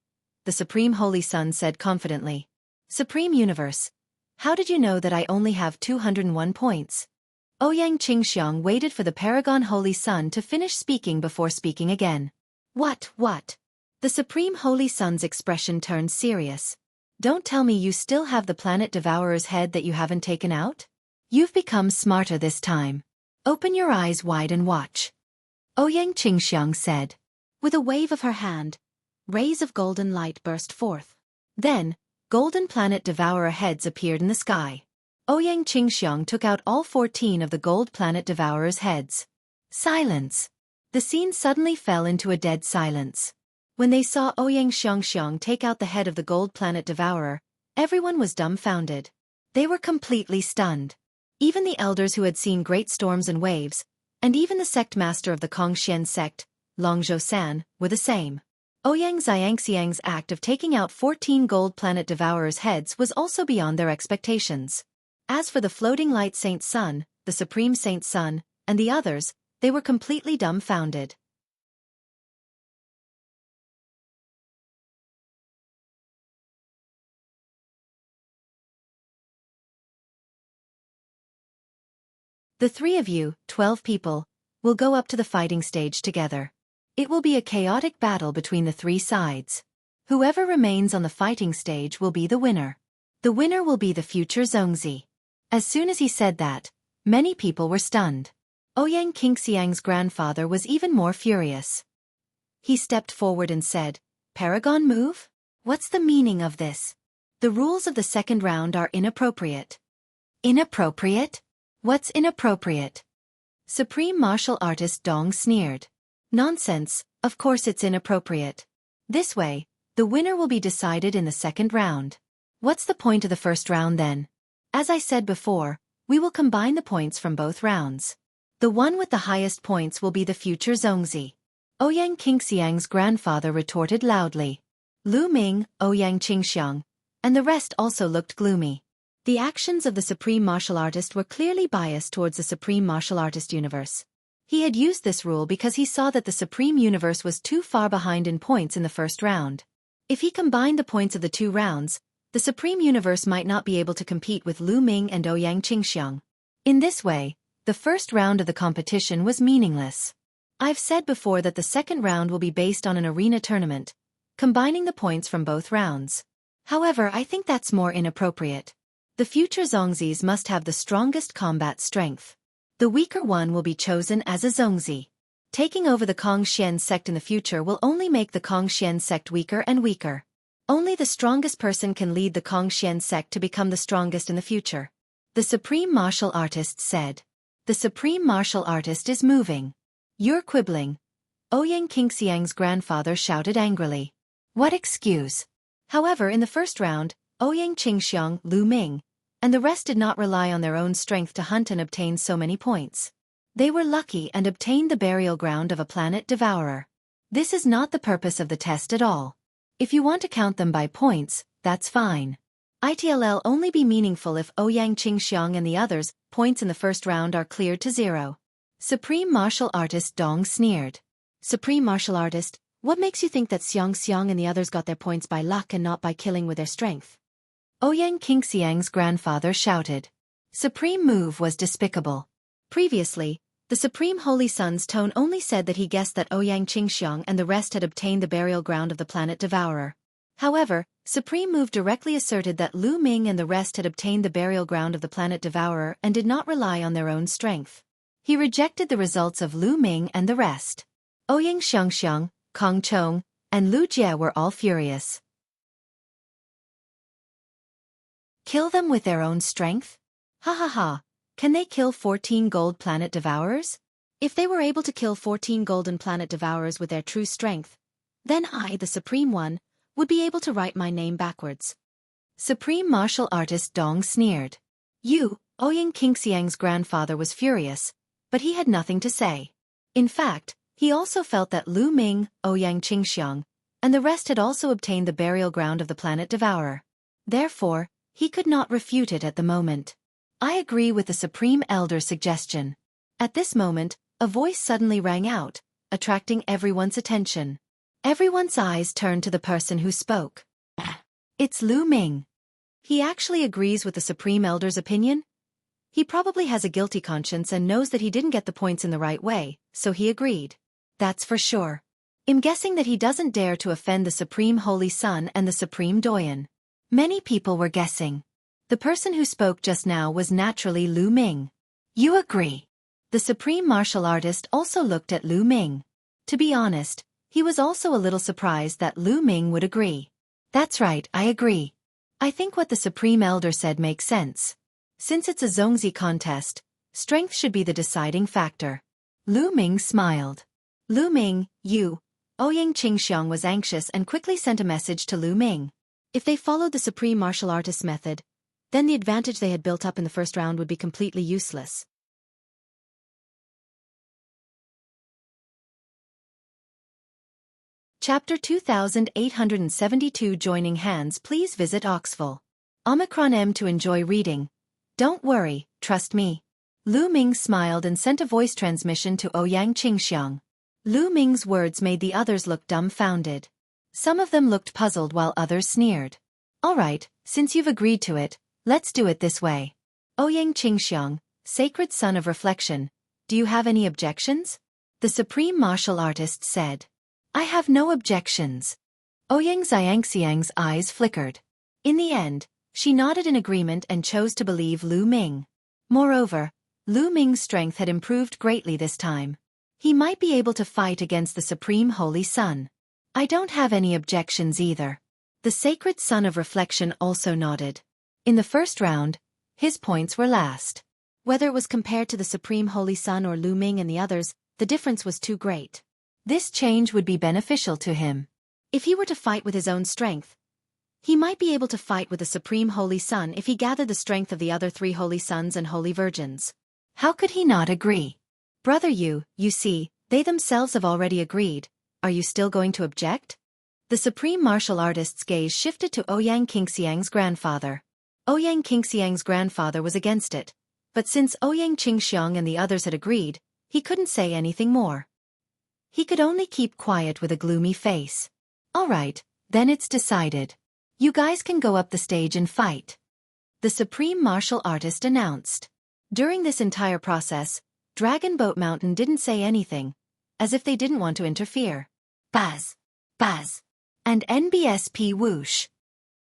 the Supreme Holy Sun said confidently. Supreme Universe, how did you know that I only have 201 points? Ouyang Qingxiang waited for the Paragon Holy Sun to finish speaking before speaking again. What? The Supreme Holy Sun's expression turned serious. Don't tell me you still have the planet devourer's head that you haven't taken out? You've become smarter this time. Open your eyes wide and watch. Ouyang Qingxiang said. With a wave of her hand, rays of golden light burst forth. Then, golden planet devourer heads appeared in the sky. Ouyang Qingxiang took out all 14 of the gold planet devourer's heads. Silence. The scene suddenly fell into a dead silence. When they saw Ouyang Xiangxiang take out the head of the gold planet devourer, everyone was dumbfounded. They were completely stunned. Even the elders who had seen great storms and waves, and even the sect master of the Kongxian sect, Longzhou San, were the same. Ouyang Xiangxiang's act of taking out 14 gold planet devourers' heads was also beyond their expectations. As for the Floating Light Saint Sun, the Supreme Saint Sun, and the others, they were completely dumbfounded. The 3 of you, 12 people, will go up to the fighting stage together. It will be a chaotic battle between the 3 sides. Whoever remains on the fighting stage will be the winner. The winner will be the future Zhongzi. As soon as he said that, many people were stunned. Ouyang Qingxiang's grandfather was even more furious. He stepped forward and said, "Paragon move? What's the meaning of this? The rules of the second round are inappropriate." Inappropriate? What's inappropriate? Supreme martial artist Dong sneered. Nonsense, of course it's inappropriate. This way, the winner will be decided in the second round. What's the point of the first round then? As I said before, we will combine the points from both rounds. The one with the highest points will be the future Zongzi. Ouyang Qingxiang's grandfather retorted loudly. Lu Ming, Ouyang Qingxiang, and the rest also looked gloomy. The actions of the supreme martial artist were clearly biased towards the supreme martial artist universe. He had used this rule because he saw that the supreme universe was too far behind in points in the first round. If he combined the points of the 2 rounds, the supreme universe might not be able to compete with Lu Ming and Ouyang Qingxiang. In this way, the first round of the competition was meaningless. I've said before that the second round will be based on an arena tournament, combining the points from both rounds. However, I think that's more inappropriate. The future Zongzis must have the strongest combat strength. The weaker one will be chosen as a Zongzi. Taking over the Kongxian sect in the future will only make the Kongxian sect weaker and weaker. Only the strongest person can lead the Kongxian sect to become the strongest in the future. The supreme martial artist said. The supreme martial artist is moving. You're quibbling. Ouyang Qingxiang's grandfather shouted angrily. What excuse? However, in the first round, Ouyang Qingxiang, Lu Ming, and the rest did not rely on their own strength to hunt and obtain so many points. They were lucky and obtained the burial ground of a planet devourer. This is not the purpose of the test at all. If you want to count them by points, that's fine. It'll only be meaningful if Ouyang Qingxiang and the others' points in the first round are cleared to 0. Supreme Martial Artist Dong sneered. Supreme Martial Artist, what makes you think that Xiang and the others got their points by luck and not by killing with their strength? Ouyang Qingxiang's grandfather shouted. Supreme move was despicable. Previously, the Supreme Holy Sun's tone only said that he guessed that Ouyang Qingxiang and the rest had obtained the burial ground of the planet devourer. However, Supreme move directly asserted that Lu Ming and the rest had obtained the burial ground of the planet devourer and did not rely on their own strength. He rejected the results of Lu Ming and the rest. Ouyang Xiangxiang, Kong Chong, and Lu Jie were all furious. Kill them with their own strength? Ha ha ha, can they kill 14 gold planet devourers? If they were able to kill 14 golden planet devourers with their true strength, then I, the Supreme One, would be able to write my name backwards. Supreme Martial Artist Dong sneered. Ouyang Qingxiang's grandfather was furious, but he had nothing to say. In fact, he also felt that Lu Ming, Ouyang Qingxiang, and the rest had also obtained the burial ground of the planet devourer. Therefore, he could not refute it at the moment. I agree with the Supreme Elder's suggestion. At this moment, a voice suddenly rang out, attracting everyone's attention. Everyone's eyes turned to the person who spoke. It's Lu Ming. He actually agrees with the Supreme Elder's opinion? He probably has a guilty conscience and knows that he didn't get the points in the right way, so he agreed. That's for sure. I'm guessing that he doesn't dare to offend the Supreme Holy Sun and the Supreme Doyen. Many people were guessing. The person who spoke just now was naturally Lu Ming. You agree? The Supreme Martial Artist also looked at Lu Ming. To be honest, he was also a little surprised that Lu Ming would agree. That's right, I agree. I think what the Supreme Elder said makes sense. Since it's a Zongzi contest, strength should be the deciding factor. Lu Ming smiled. Lu Ming, Ouyang Qingxiang was anxious and quickly sent a message to Lu Ming. If they followed the Supreme Martial Artist's method, then the advantage they had built up in the first round would be completely useless. Chapter 2872 Joining Hands. Please visit Oxful. Omicron M to enjoy reading. Don't worry, trust me. Lu Ming smiled and sent a voice transmission to Ouyang Qingxiang. Lu Ming's words made the others look dumbfounded. Some of them looked puzzled while others sneered. All right, since you've agreed to it, let's do it this way. Ouyang Qingxiang, sacred son of reflection, do you have any objections? The Supreme Martial Artist said. I have no objections. Ouyang Xiangxiang's eyes flickered. In the end, she nodded in agreement and chose to believe Lu Ming. Moreover, Lu Ming's strength had improved greatly this time. He might be able to fight against the Supreme Holy Sun. I don't have any objections either. The Sacred Son of Reflection also nodded. In the first round, his points were last. Whether it was compared to the Supreme Holy Sun or Lu Ming and the others, the difference was too great. This change would be beneficial to him. If he were to fight with his own strength, he might be able to fight with the Supreme Holy Sun if he gathered the strength of the other 3 Holy Suns and Holy Virgins. How could he not agree? Brother you see, they themselves have already agreed. Are you still going to object? The supreme martial artist's gaze shifted to Ouyang Qingxiang's grandfather. Ouyang Qingxiang's grandfather was against it, but since Ouyang Qingxiang and the others had agreed, he couldn't say anything more. He could only keep quiet with a gloomy face. All right, then it's decided. You guys can go up the stage and fight. The supreme martial artist announced. During this entire process, Dragon Boat Mountain didn't say anything, as if they didn't want to interfere. Buzz! Buzz! And NBSP whoosh!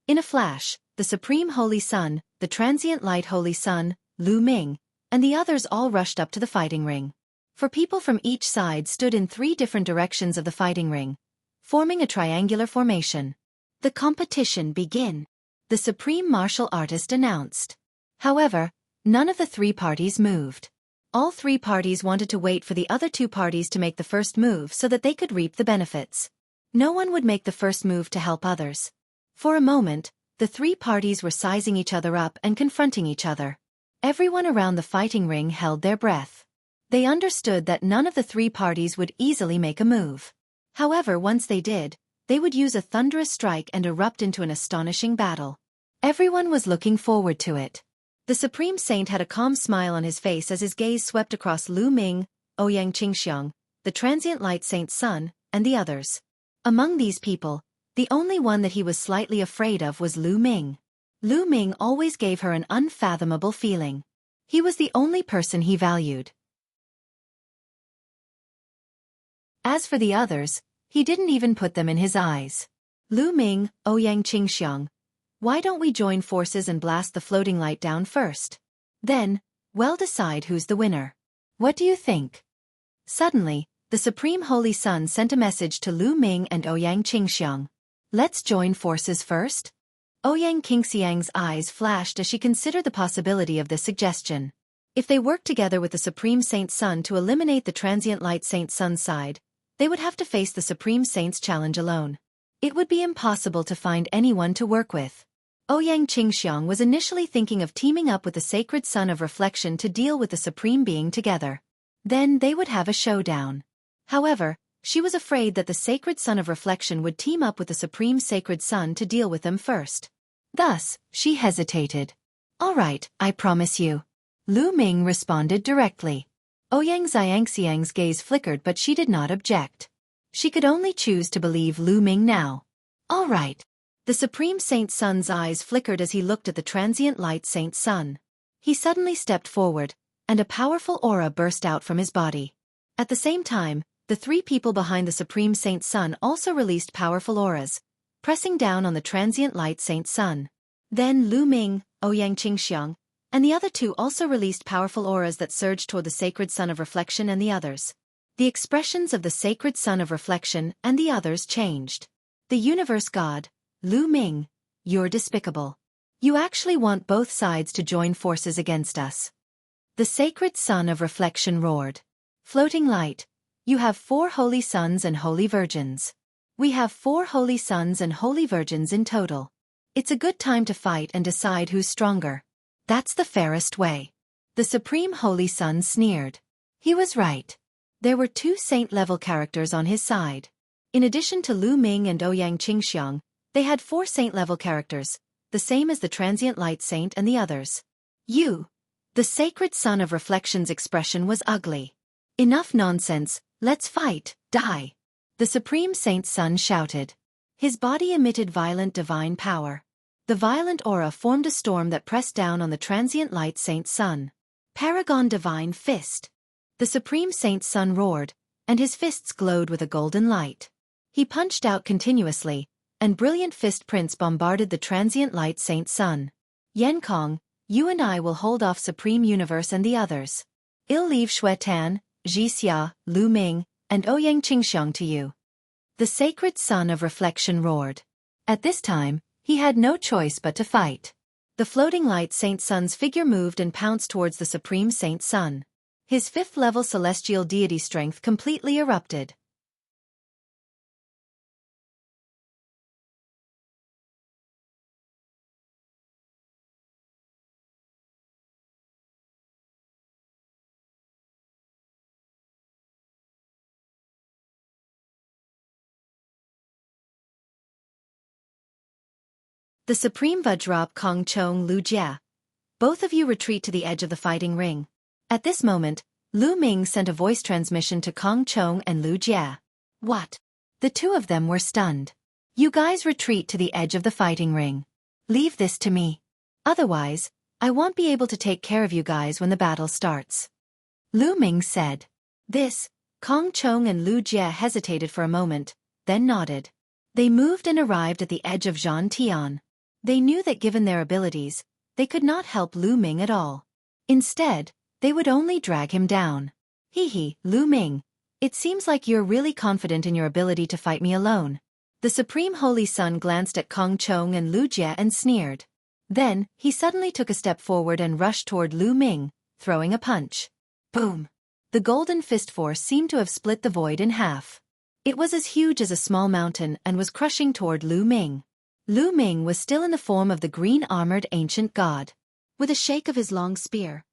In a flash, the Supreme Holy Sun, the Transient Light Holy Sun, Lu Ming, and the others all rushed up to the fighting ring. For people from each side stood in 3 different directions of the fighting ring, forming a triangular formation. The competition begin. The supreme martial artist announced. However, none of the 3 parties moved. All 3 parties wanted to wait for the other 2 parties to make the first move so that they could reap the benefits. No one would make the first move to help others. For a moment, the 3 parties were sizing each other up and confronting each other. Everyone around the fighting ring held their breath. They understood that none of the 3 parties would easily make a move. However, once they did, they would use a thunderous strike and erupt into an astonishing battle. Everyone was looking forward to it. The Supreme Saint had a calm smile on his face as his gaze swept across Lu Ming, Ouyang Qingxiang, the Transient Light Saint's son, and the others. Among these people, the only one that he was slightly afraid of was Lu Ming. Lu Ming always gave her an unfathomable feeling. He was the only person he valued. As for the others, he didn't even put them in his eyes. Lu Ming, Ouyang Qingxiang, why don't we join forces and blast the floating light down first? Then, we'll decide who's the winner. What do you think? Suddenly, the Supreme Holy Sun sent a message to Lu Ming and Ouyang Qingxiang. Let's join forces first? Ouyang Qingxiang's eyes flashed as she considered the possibility of this suggestion. If they worked together with the Supreme Saint Sun to eliminate the Transient Light Saint Sun's side, they would have to face the Supreme Saint's challenge alone. It would be impossible to find anyone to work with. Ouyang Qingxiang was initially thinking of teaming up with the Sacred Sun of Reflection to deal with the Supreme Being together. Then they would have a showdown. However, she was afraid that the Sacred Sun of Reflection would team up with the Supreme Sacred Sun to deal with them first. Thus, she hesitated. All right, I promise you. Lu Ming responded directly. Ouyang Xiangxiang's gaze flickered, but she did not object. She could only choose to believe Lu Ming now. All right. The Supreme Saint Sun's eyes flickered as he looked at the Transient Light Saint Sun. He suddenly stepped forward, and a powerful aura burst out from his body. At the same time, the 3 people behind the Supreme Saint Sun also released powerful auras, pressing down on the Transient Light Saint Sun. Then Lu Ming, Ouyang Qingxiang, and the other 2 also released powerful auras that surged toward the Sacred Sun of Reflection and the others. The expressions of the Sacred Sun of Reflection and the others changed. The Universe God, Lu Ming, you're despicable. You actually want both sides to join forces against us. The Sacred Sun of Reflection roared. Floating light, you have 4 holy sons and holy virgins. We have 4 holy sons and holy virgins in total. It's a good time to fight and decide who's stronger. That's the fairest way. The Supreme Holy Sun sneered. He was right. There were 2 saint-level characters on his side. In addition to Lu Ming and Ouyang Qingxiang, they had 4 saint-level characters, the same as the Transient Light Saint and the others. You. The Sacred Sun of Reflection's expression was ugly. Enough nonsense, let's fight, die. The Supreme Saint Sun shouted. His body emitted violent divine power. The violent aura formed a storm that pressed down on the Transient Light Saint Sun. Paragon Divine Fist. The Supreme Saint Sun roared, and his fists glowed with a golden light. He punched out continuously, and brilliant fist prints bombarded the Transient Light Saint Sun. Yenkong, you and I will hold off Supreme Universe and the others. I'll leave Xuetan, Jixia, Lu Ming, and Ouyang Qingxiang to you. The Sacred Sun of Reflection roared. At this time, he had no choice but to fight. The floating light Saint Sun's figure moved and pounced towards the Supreme Saint Sun. His 5th-level celestial deity strength completely erupted. The Supreme Vajrap Kong Chong Lu Jia. Both of you retreat to the edge of the fighting ring. At this moment, Lu Ming sent a voice transmission to Kong Chong and Lu Jia. What? The two of them were stunned. You guys retreat to the edge of the fighting ring. Leave this to me. Otherwise, I won't be able to take care of you guys when the battle starts. Lu Ming said. This, Kong Chong and Lu Jia hesitated for a moment, then nodded. They moved and arrived at the edge of Zhan Tian. They knew that given their abilities, they could not help Lu Ming at all. Instead, they would only drag him down. Hee, Lu Ming. It seems like you're really confident in your ability to fight me alone. The Supreme Holy Sun glanced at Kong Chong and Lu Jia and sneered. Then, he suddenly took a step forward and rushed toward Lu Ming, throwing a punch. Boom! The golden fist force seemed to have split the void in half. It was as huge as a small mountain and was crushing toward Lu Ming. Lu Ming was still in the form of the green-armored ancient god. With a shake of his long spear,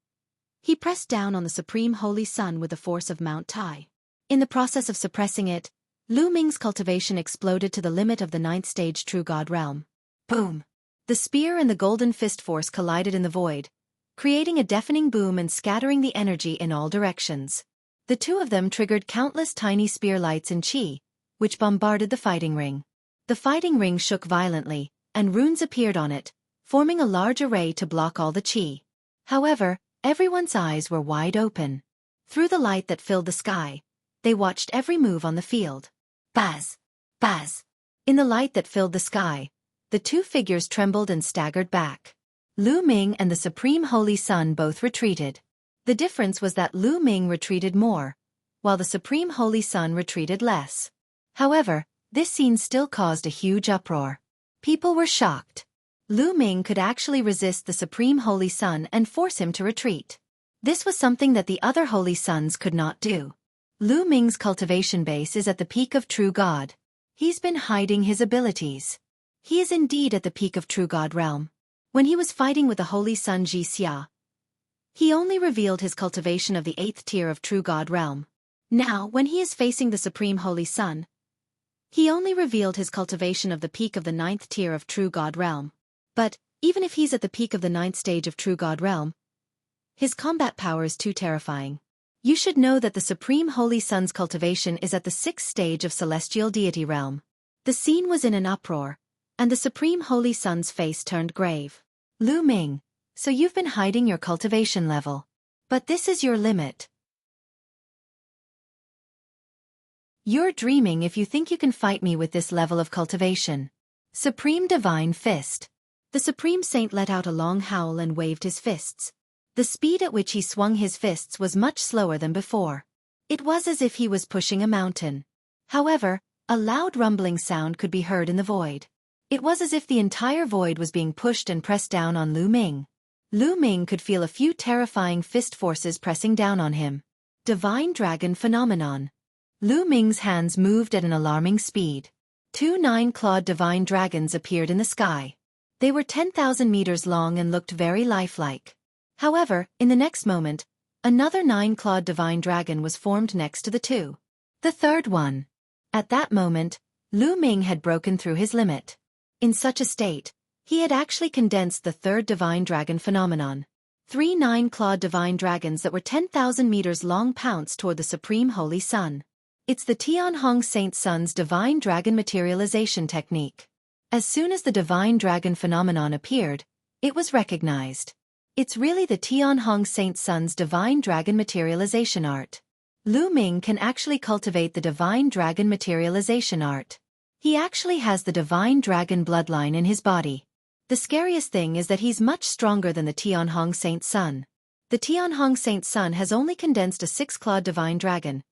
he pressed down on the Supreme Holy Sun with the force of Mount Tai. In the process of suppressing it, Lu Ming's cultivation exploded to the limit of the 9th stage True God realm. Boom! The spear and the golden fist force collided in the void, creating a deafening boom and scattering the energy in all directions. The two of them triggered countless tiny spear lights in chi, which bombarded the fighting ring. The fighting ring shook violently, and runes appeared on it, forming a large array to block all the chi. However, everyone's eyes were wide open. Through the light that filled the sky, they watched every move on the field. Buzz! Buzz! In the light that filled the sky, the two figures trembled and staggered back. Lu Ming and the Supreme Holy Sun both retreated. The difference was that Lu Ming retreated more, while the Supreme Holy Sun retreated less. However, this scene still caused a huge uproar. People were shocked. Lu Ming could actually resist the Supreme Holy Sun and force him to retreat. This was something that the other Holy Suns could not do. Lu Ming's cultivation base is at the peak of True God. He's been hiding his abilities. He is indeed at the peak of True God realm. When he was fighting with the Holy Sun Ji Xia, he only revealed his cultivation of the 8th tier of True God realm. Now, when he is facing the Supreme Holy Sun, he only revealed his cultivation of the peak of the 9th tier of True God realm. But, even if he's at the peak of the 9th stage of True God realm, his combat power is too terrifying. You should know that the Supreme Holy Sun's cultivation is at the 6th stage of Celestial Deity realm. The scene was in an uproar, and the Supreme Holy Sun's face turned grave. Lu Ming, so you've been hiding your cultivation level. But this is your limit. You're dreaming if you think you can fight me with this level of cultivation. Supreme Divine Fist. The Supreme Saint let out a long howl and waved his fists. The speed at which he swung his fists was much slower than before. It was as if he was pushing a mountain. However, a loud rumbling sound could be heard in the void. It was as if the entire void was being pushed and pressed down on Lu Ming. Lu Ming could feel a few terrifying fist forces pressing down on him. Divine Dragon Phenomenon. Lu Ming's hands moved at an alarming speed. 2 9-clawed divine dragons appeared in the sky. They were 10,000 meters long and looked very lifelike. However, in the next moment, another 9-clawed divine dragon was formed next to the two. The third one. At that moment, Lu Ming had broken through his limit. In such a state, he had actually condensed the third divine dragon phenomenon. 3 9-clawed divine dragons that were 10,000 meters long pounced toward the Supreme Holy Sun. It's the Tianhong Saint Sun's divine dragon materialization technique. As soon as the divine dragon phenomenon appeared, it was recognized. It's really the Tianhong Saint Sun's divine dragon materialization art. Lu Ming can actually cultivate the divine dragon materialization art. He actually has the divine dragon bloodline in his body. The scariest thing is that he's much stronger than the Tianhong Saint Sun. The Tianhong Saint Sun has only condensed a 6-clawed divine dragon,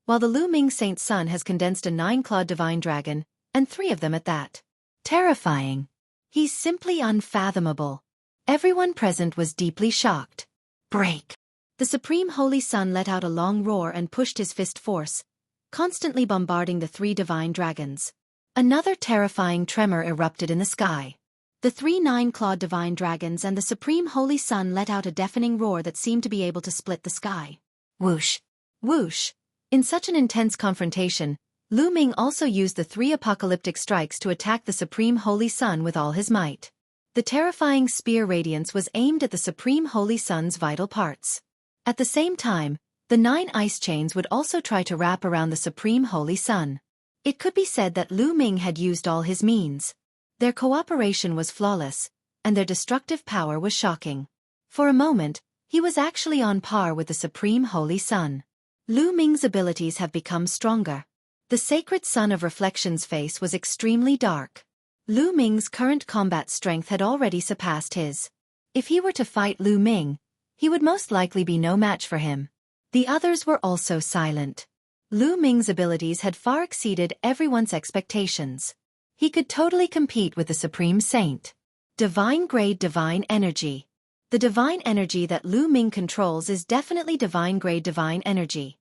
while the Lu Ming Saint Sun has condensed a 9-clawed divine dragon, and 3 of them at that. Terrifying. He's simply unfathomable. Everyone present was deeply shocked. Break! The Supreme Holy Sun let out a long roar and pushed his fist force, constantly bombarding the 3 divine dragons. Another terrifying tremor erupted in the sky. The 3 9-clawed divine dragons and the Supreme Holy Sun let out a deafening roar that seemed to be able to split the sky. Whoosh! Whoosh! In such an intense confrontation, Lu Ming also used the 3 apocalyptic strikes to attack the Supreme Holy Sun with all his might. The terrifying spear radiance was aimed at the Supreme Holy Sun's vital parts. At the same time, the 9 ice chains would also try to wrap around the Supreme Holy Sun. It could be said that Lu Ming had used all his means. Their cooperation was flawless, and their destructive power was shocking. For a moment, he was actually on par with the Supreme Holy Sun. Lu Ming's abilities have become stronger. The sacred Sun of Reflection's face was extremely dark. Lu Ming's current combat strength had already surpassed his. If he were to fight Lu Ming, he would most likely be no match for him. The others were also silent. Lu Ming's abilities had far exceeded everyone's expectations. He could totally compete with the Supreme Saint. Divine-grade divine energy. The divine energy that Lu Ming controls is definitely divine-grade divine energy.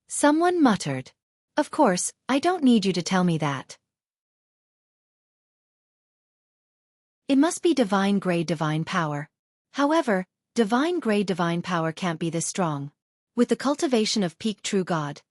Someone muttered. Of course, I don't need you to tell me that. It must be divine-grade divine power. However, divine-grade divine power can't be this strong. With the cultivation of peak true God,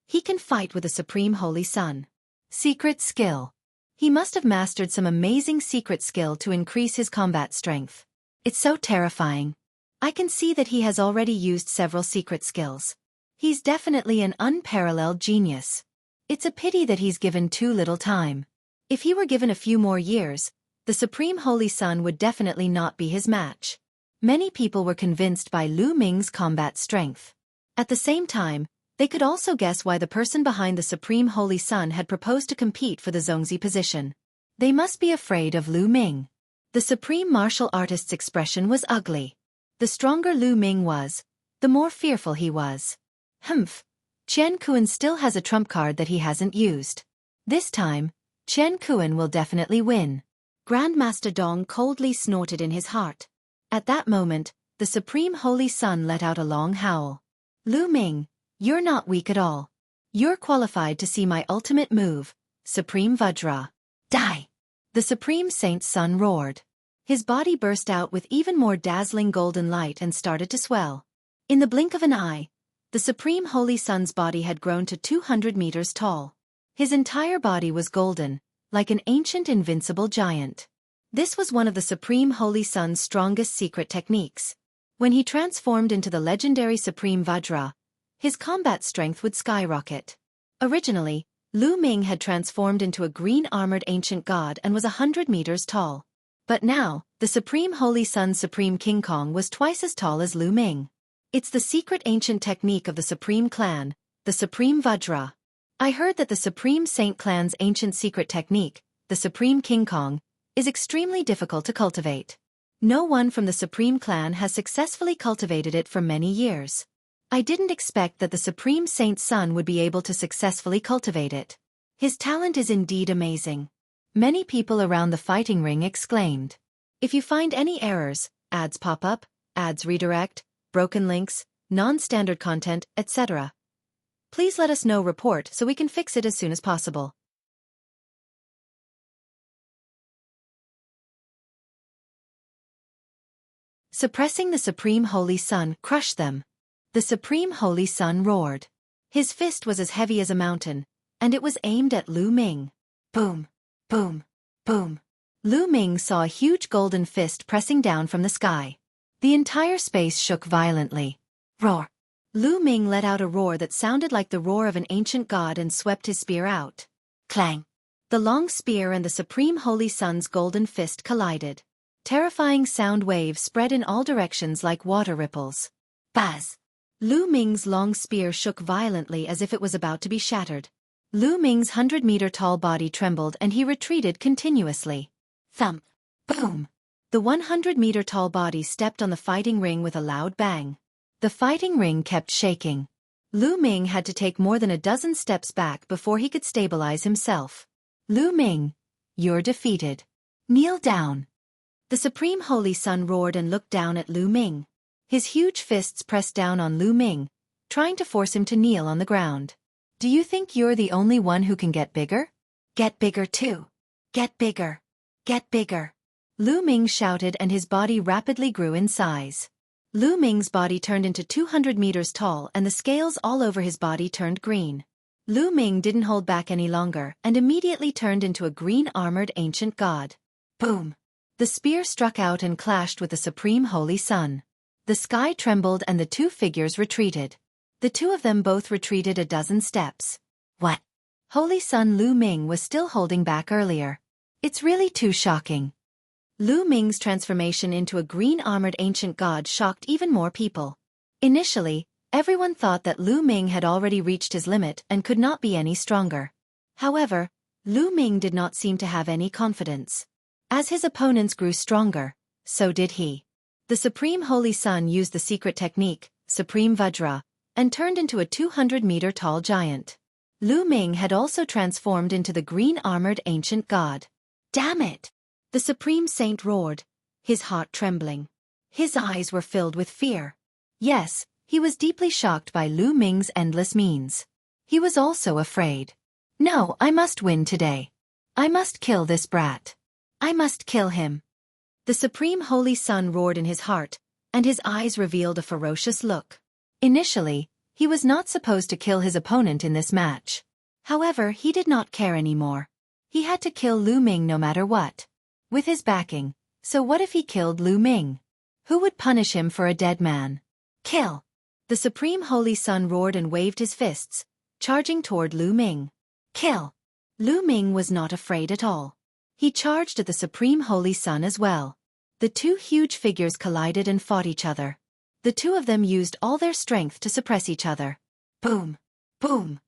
he can fight with the Supreme Holy Sun. Secret skill. He must have mastered some amazing secret skill to increase his combat strength. It's so terrifying. I can see that he has already used several secret skills. He's definitely an unparalleled genius. It's a pity that he's given too little time. If he were given a few more years, the Supreme Holy Sun would definitely not be his match. Many people were convinced by Lu Ming's combat strength. At the same time, they could also guess why the person behind the Supreme Holy Sun had proposed to compete for the Zongzi position. They must be afraid of Lu Ming. The Supreme Martial Artist's expression was ugly. The stronger Lu Ming was, the more fearful he was. Humph. Chen Kuan still has a trump card that he hasn't used. This time, Chen Kuan will definitely win. Grandmaster Dong coldly snorted in his heart. At that moment, the Supreme Holy Sun let out a long howl. Lu Ming, you're not weak at all. You're qualified to see my ultimate move, Supreme Vajra. Die! The Supreme Saint's Sun roared. His body burst out with even more dazzling golden light and started to swell. In the blink of an eye, the Supreme Holy Sun's body had grown to 200 meters tall. His entire body was golden, like an ancient invincible giant. This was one of the Supreme Holy Sun's strongest secret techniques. When he transformed into the legendary Supreme Vajra, his combat strength would skyrocket. Originally, Lu Ming had transformed into a green-armored ancient god and was 100 meters tall. But now, the Supreme Holy Sun's Supreme King Kong was twice as tall as Lu Ming. It's the secret ancient technique of the Supreme Clan, the Supreme Vajra. I heard that the Supreme Saint Clan's ancient secret technique, the Supreme King Kong, is extremely difficult to cultivate. No one from the Supreme Clan has successfully cultivated it for many years. I didn't expect that the Supreme Saint's son would be able to successfully cultivate it. His talent is indeed amazing. Many people around the fighting ring exclaimed. If you find any errors, ads pop up, ads redirect, broken links, non-standard content, etc., please let us know report so we can fix it as soon as possible. Suppressing the Supreme Holy Sun crushed them. The Supreme Holy Sun roared. His fist was as heavy as a mountain, and it was aimed at Lu Ming. Boom, boom, boom. Lu Ming saw a huge golden fist pressing down from the sky. The entire space shook violently. Roar. Lu Ming let out a roar that sounded like the roar of an ancient god and swept his spear out. Clang. The long spear and the Supreme Holy Sun's golden fist collided. Terrifying sound waves spread in all directions like water ripples. Buzz. Lu Ming's long spear shook violently as if it was about to be shattered. Lu Ming's 100-meter-tall body trembled and he retreated continuously. Thump. Boom. The 100-meter-tall body stepped on the fighting ring with a loud bang. The fighting ring kept shaking. Lu Ming had to take more than a dozen steps back before he could stabilize himself. Lu Ming, you're defeated. Kneel down. The Supreme Holy Sun roared and looked down at Lu Ming. His huge fists pressed down on Lu Ming, trying to force him to kneel on the ground. Do you think you're the only one who can get bigger? Get bigger too. Get bigger. Get bigger. Lu Ming shouted and his body rapidly grew in size. Lu Ming's body turned into 200 meters tall and the scales all over his body turned green. Lu Ming didn't hold back any longer and immediately turned into a green-armored ancient god. Boom. The spear struck out and clashed with the Supreme Holy Sun. The sky trembled and the two figures retreated. The two of them both retreated a dozen steps. What? Holy Sun Lu Ming was still holding back earlier. It's really too shocking. Lu Ming's transformation into a green-armored ancient god shocked even more people. Initially, everyone thought that Lu Ming had already reached his limit and could not be any stronger. However, Lu Ming did not seem to have any confidence. As his opponents grew stronger, so did he. The Supreme Holy Sun used the secret technique, Supreme Vajra, and turned into a 200-meter-tall giant. Lu Ming had also transformed into the green-armored ancient god. Damn it! The Supreme Saint roared, his heart trembling. His eyes were filled with fear. Yes, he was deeply shocked by Lu Ming's endless means. He was also afraid. No, I must win today. I must kill this brat. I must kill him. The Supreme Holy Sun roared in his heart, and his eyes revealed a ferocious look. Initially, he was not supposed to kill his opponent in this match. However, he did not care anymore. He had to kill Lu Ming no matter what. With his backing, so what if he killed Lu Ming? Who would punish him for a dead man? Kill! The Supreme Holy Sun roared and waved his fists, charging toward Lu Ming. Kill! Lu Ming was not afraid at all. He charged at the Supreme Holy Sun as well. The two huge figures collided and fought each other. The two of them used all their strength to suppress each other. Boom! Boom!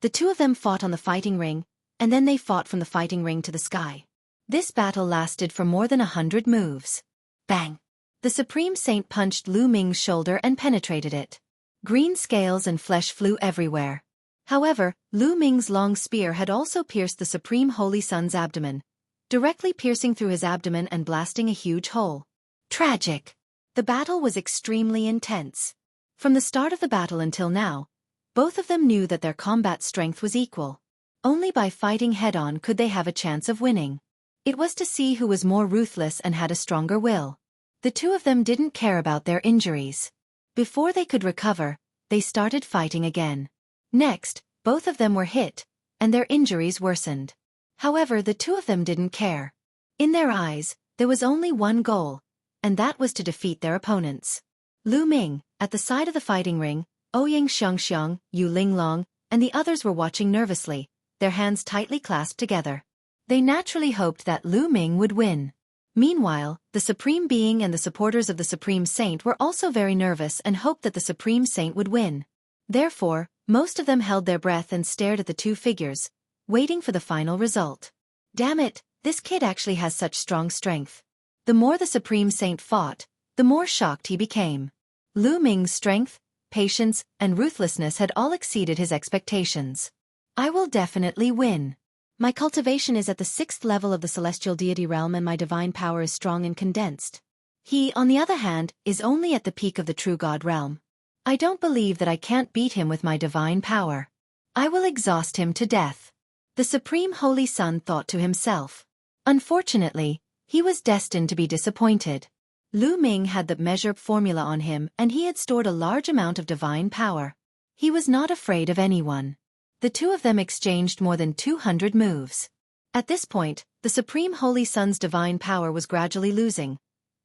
The two of them fought on the fighting ring, and then they fought from the fighting ring to the sky. This battle lasted for more than 100 moves. Bang! The Supreme Saint punched Lu Ming's shoulder and penetrated it. Green scales and flesh flew everywhere. However, Lu Ming's long spear had also pierced the Supreme Holy Sun's abdomen, directly piercing through his abdomen and blasting a huge hole. Tragic! The battle was extremely intense. From the start of the battle until now, both of them knew that their combat strength was equal. Only by fighting head-on could they have a chance of winning. It was to see who was more ruthless and had a stronger will. The two of them didn't care about their injuries. Before they could recover, they started fighting again. Next, both of them were hit, and their injuries worsened. However, the two of them didn't care. In their eyes, there was only one goal, and that was to defeat their opponents. Lu Ming, at the side of the fighting ring, Ouyang Xiangxiang, Yu Linglong, and the others were watching nervously, their hands tightly clasped together. They naturally hoped that Lu Ming would win. Meanwhile, the Supreme Being and the supporters of the Supreme Saint were also very nervous and hoped that the Supreme Saint would win. Therefore, most of them held their breath and stared at the two figures, waiting for the final result. Damn it, this kid actually has such strong strength. The more the Supreme Saint fought, the more shocked he became. Lu Ming's strength, patience, and ruthlessness had all exceeded his expectations. I will definitely win. My cultivation is at the 6th level of the celestial deity realm and my divine power is strong and condensed. He, on the other hand, is only at the peak of the true god realm. I don't believe that I can't beat him with my divine power. I will exhaust him to death. The Supreme Holy Sun thought to himself. Unfortunately, he was destined to be disappointed. Lu Ming had the measure formula on him and he had stored a large amount of divine power. He was not afraid of anyone. The two of them exchanged more than 200 moves. At this point, the Supreme Holy Sun's divine power was gradually losing,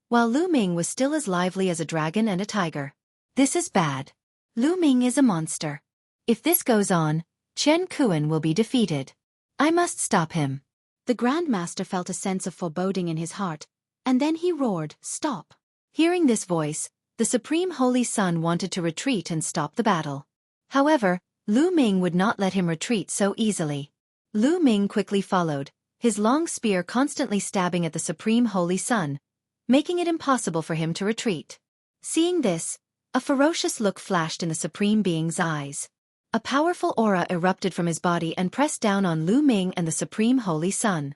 while Lu Ming was still as lively as a dragon and a tiger. This is bad. Lu Ming is a monster. If this goes on, Chen Kuan will be defeated. I must stop him. The Grand Master felt a sense of foreboding in his heart, and then he roared, "Stop!" Hearing this voice, the Supreme Holy Sun wanted to retreat and stop the battle. However, Lu Ming would not let him retreat so easily. Lu Ming quickly followed, his long spear constantly stabbing at the Supreme Holy Sun, making it impossible for him to retreat. Seeing this, a ferocious look flashed in the Supreme Being's eyes. A powerful aura erupted from his body and pressed down on Lu Ming and the Supreme Holy Sun.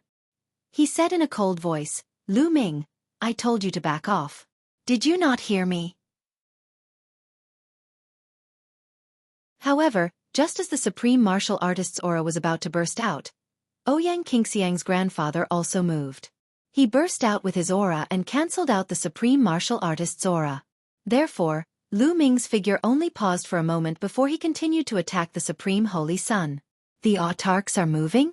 He said in a cold voice, "Lu Ming, I told you to back off. Did you not hear me?" However, just as the Supreme Martial Artist's aura was about to burst out, Ouyang Qingxiang's grandfather also moved. He burst out with his aura and cancelled out the Supreme Martial Artist's aura. Therefore, Lu Ming's figure only paused for a moment before he continued to attack the Supreme Holy Sun. The autarchs are moving?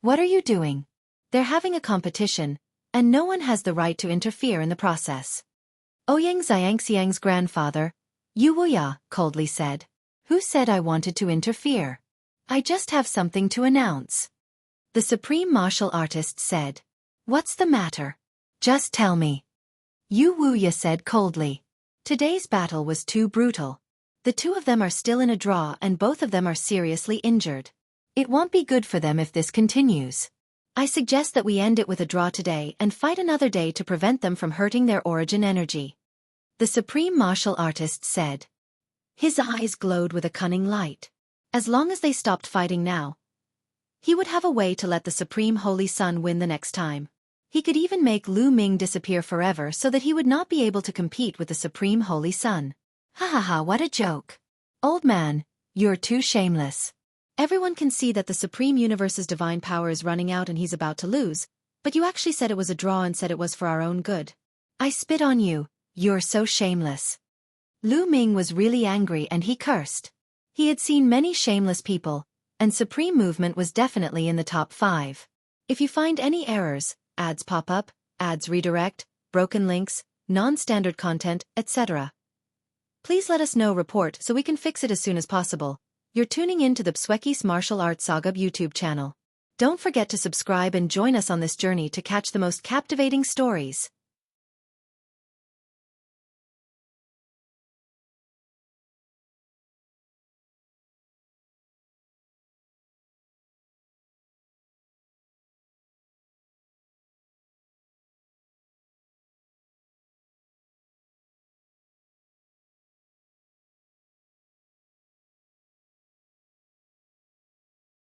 What are you doing? They're having a competition, and no one has the right to interfere in the process. Ouyang Xiangxiang's grandfather, Yu Wuya, coldly said. Who said I wanted to interfere? I just have something to announce. The supreme martial artist said. What's the matter? Just tell me. Yu Wuya said coldly. Today's battle was too brutal. The two of them are still in a draw and both of them are seriously injured. It won't be good for them if this continues. I suggest that we end it with a draw today and fight another day to prevent them from hurting their origin energy. The supreme martial artist said. His eyes glowed with a cunning light. As long as they stopped fighting now, he would have a way to let the Supreme Holy Sun win the next time. He could even make Lu Ming disappear forever so that he would not be able to compete with the Supreme Holy Sun. Ha ha ha, what a joke. Old man, you're too shameless. Everyone can see that the Supreme Universe's divine power is running out and he's about to lose, but you actually said it was a draw and said it was for our own good. I spit on you, you're so shameless. Lu Ming was really angry and he cursed. He had seen many shameless people, and Supreme Movement was definitely in the top 5. If you find any errors, ads pop up, ads redirect, broken links, non-standard content, etc., please let us know report so we can fix it as soon as possible. You're tuning in to the Xueqi's Martial Arts Saga YouTube channel. Don't forget to subscribe and join us on this journey to catch the most captivating stories.